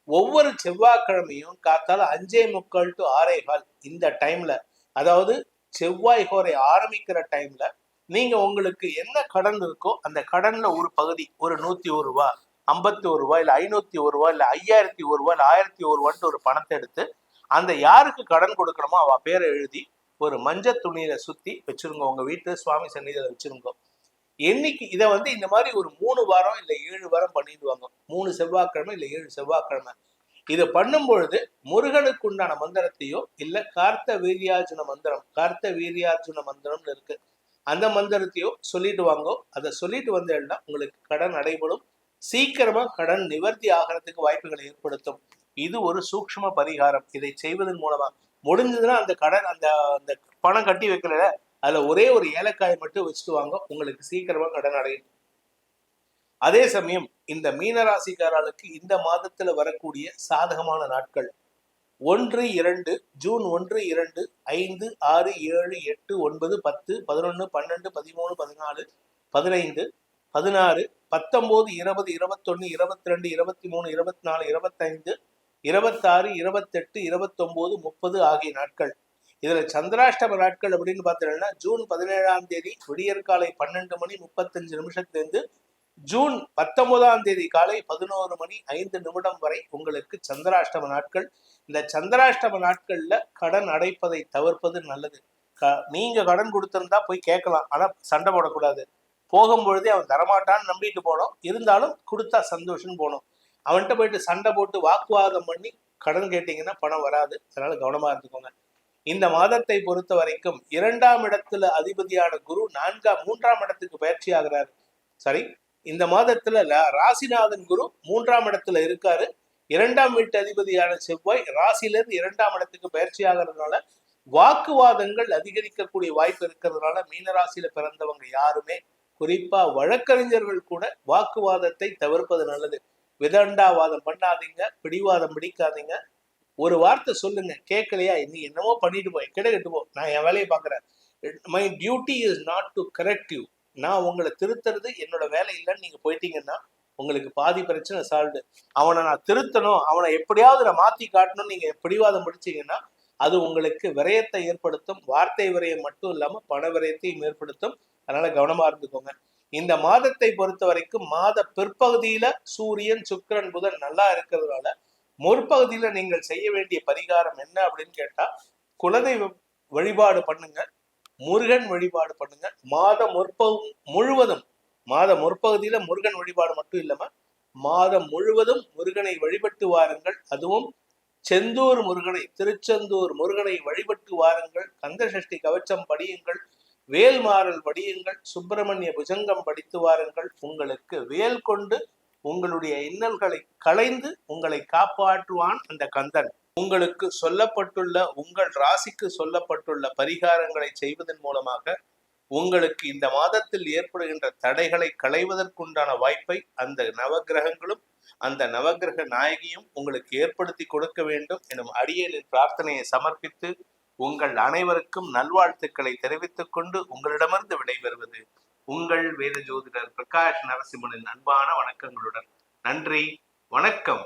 ஒவ்வொரு செவ்வாய்க்கிழமையும் காத்தால 5:45 to 6:15 இந்த டைம்ல, அதாவது செவ்வாய் ஹோரை ஆரம்பிக்கிற டைம்ல நீங்க உங்களுக்கு என்ன கடன் இருக்கோ அந்த கடன்ல ஒரு பகுதி, ஒரு 101 ரூபாய், 51 ரூபாய், இல்ல 501 ரூபாய், இல்ல 5001 ரூபாய், இல்ல 1001 ரூபாய்ட்டு ஒரு பணத்தை எடுத்து அந்த யாருக்கு கடன் கொடுக்கணுமோ அவ பேரை எழுதி ஒரு மஞ்சள் துணியில சுத்தி வச்சிருங்க. உங்க வீட்டு சுவாமி சன்னிதியில வச்சிருங்க. என்னைக்கு இதை இந்த மாதிரி ஒரு 3 வாரம் இல்ல 7 வாரம் பண்ணிடுவாங்க. 3 செவ்வாய்க்கிழமை இல்ல 7 செவ்வாய்க்கிழமை இதை பண்ணும் பொழுது முருகனுக்கு உண்டான மந்திரத்தையோ இல்ல கார்த்த வீரியார்ஜுன மந்திரம்னு இருக்கு, அந்த மந்திரத்தையோ சொல்லிட்டு வாங்க. அதை சொல்லிட்டு வந்தேன்னா உங்களுக்கு கடன் அடைபடும். சீக்கிரமா கடன் நிவர்த்தி ஆகிறதுக்கு வாய்ப்புகளை ஏற்படுத்தும். இது ஒரு சூக்ஷ்ம பரிகாரம். இதை செய்வதன் மூலமா முடிஞ்சதுன்னா அந்த கடன் அந்த பணம் கட்டி வைக்கல, அதுல ஒரே ஒரு ஏலக்காய் மட்டும் வச்சுட்டு வாங்க, உங்களுக்கு சீக்கிரமா கடன் அடையும். அதே சமயம் இந்த மீனராசிக்காரர்களுக்கு இந்த மாதத்துல வரக்கூடிய சாதகமான நாட்கள் 1, 2 ஜூன் 1, 2, 5, 6, 7, 8, 9, 10, 11, 12, 13, 14, 15, 16, 19, 20, 21, 22, 23, 24, 25, 26, 28, 29, 30 ஆகிய நாட்கள். இதுல சந்திராஷ்டம நாட்கள் அப்படின்னு பார்த்தீங்கன்னா ஜூன் 17ஆம் தேதி விடியற்காலை 12:35 ஜூன் 19ஆம் தேதி காலை 11:05 வரை உங்களுக்கு சந்திராஷ்டம நாட்கள். இந்த சந்திராஷ்டம நாட்கள்ல கடன் அடைப்பதை தவிர்ப்பது நல்லது. நீங்க கடன் கொடுத்திருந்தா போய் கேட்கலாம், ஆனா சண்டை போடக்கூடாது. போகும்பொழுதே அவன் தரமாட்டான்னு நம்பிட்டு போனோம், இருந்தாலும் கொடுத்தா சந்தோஷம் போனோம். அவன்கிட்ட போயிட்டு சண்டை போட்டு வாக்குவாதம் பண்ணி கடன் கேட்டீங்கன்னா பணம் வராது. அதனால கவனமா இருந்துக்கோங்க. இந்த மாதத்தை பொறுத்த வரைக்கும் 2ஆம் இடத்துல அதிபதியான குரு 3ஆம் இடத்துக்கு பயிற்சி ஆகிறாரு. சரி, இந்த மாதத்துல ராசிநாதன் குரு 3ஆம் இடத்துல இருக்காரு. 2ஆம் வீட்டு அதிபதியான செவ்வாய் ராசியிலிருந்து 2ஆம் இடத்துக்கு பயிற்சி ஆகிறதுனால வாக்குவாதங்கள் அதிகரிக்கக்கூடிய வாய்ப்பு இருக்கிறதுனால மீனராசியில பிறந்தவங்க யாருமே, குறிப்பா வழக்கறிஞர்கள் கூட வாக்குவாதத்தை தவிர்ப்பது நல்லது. விதண்டாவாதம் பண்ணாதீங்க, பிடிவாதம் பிடிக்காதீங்க. ஒரு வார்த்தை சொல்லுங்க, கேட்கலையா நீ என்னவோ பண்ணிட்டு போய் கெட்டு போ, நான் என் வேலையை பார்க்குறேன். My duty is not to correct you. நான் உங்களை திருத்துறது என்னோட வேலை இல்லைன்னு நீங்க போயிட்டீங்கன்னா உங்களுக்கு பாதி பிரச்சனை சால்வு. அவனை நான் திருத்தணும், அவனை எப்படியாவது நான் மாத்தி காட்டணும்னு நீங்க பிடிவாதம் பிடிச்சீங்கன்னா அது உங்களுக்கு விரயத்தை ஏற்படுத்தும். வார்த்தை விரயம் மட்டும் இல்லாம பண விரயத்தையும் ஏற்படுத்தும். அதனால கவனமா இருந்துக்கோங்க. இந்த மாதத்தை பொறுத்த வரைக்கும் மாத பிற்பகுதியில சூரியன், சுக்கிரன், புதன் நல்லா இருக்கிறதுனால முற்பகுதியில நீங்கள் செய்ய வேண்டிய பரிகாரம் என்ன அப்படின்னு கேட்டா, குலதெய்வ வழிபாடு பண்ணுங்க, முருகன் வழிபாடு பண்ணுங்க. மாதம் முற்பகுதியில முருகன் வழிபாடு மட்டும் இல்லாம மாதம் முழுவதும் முருகனை வழிபட்டு வாருங்கள். அதுவும் செந்தூர் முருகனை, திருச்செந்தூர் முருகனை வழிபட்டு வாருங்கள். கந்தசஷ்டி கவச்சம் படியுங்கள், வேல்மாறல் படியுங்கள், சுப்பிரமணிய புஜங்கம் படித்து வாருங்கள். உங்களுக்கு வேல் கொண்டு உங்களுடைய இன்னல்களை களைந்து உங்களை காப்பாற்றுவான் அந்த கந்தன். உங்களுக்கு சொல்லப்பட்டுள்ள உங்கள் ராசிக்கு சொல்லப்பட்டுள்ள பரிகாரங்களை செய்வதன் மூலமாக உங்களுக்கு இந்த மாதத்தில் ஏற்படுகின்ற தடைகளை களைவதற்குண்டான வாய்ப்பை அந்த நவகிரகங்களும் அந்த நவகிரக நாயகியும் உங்களுக்கு ஏற்படுத்தி கொடுக்க வேண்டும் எனும் அடியேனின் பிரார்த்தனையை சமர்ப்பித்து உங்கள் அனைவருக்கும் நல்வாழ்த்துக்களை தெரிவித்துக் கொண்டு உங்களிடமிருந்து விடைபெறுவது உங்கள் வேத ஜோதிடர் பிரகாஷ் நரசிம்மனின் அன்பான வணக்கங்களுடன். நன்றி, வணக்கம்.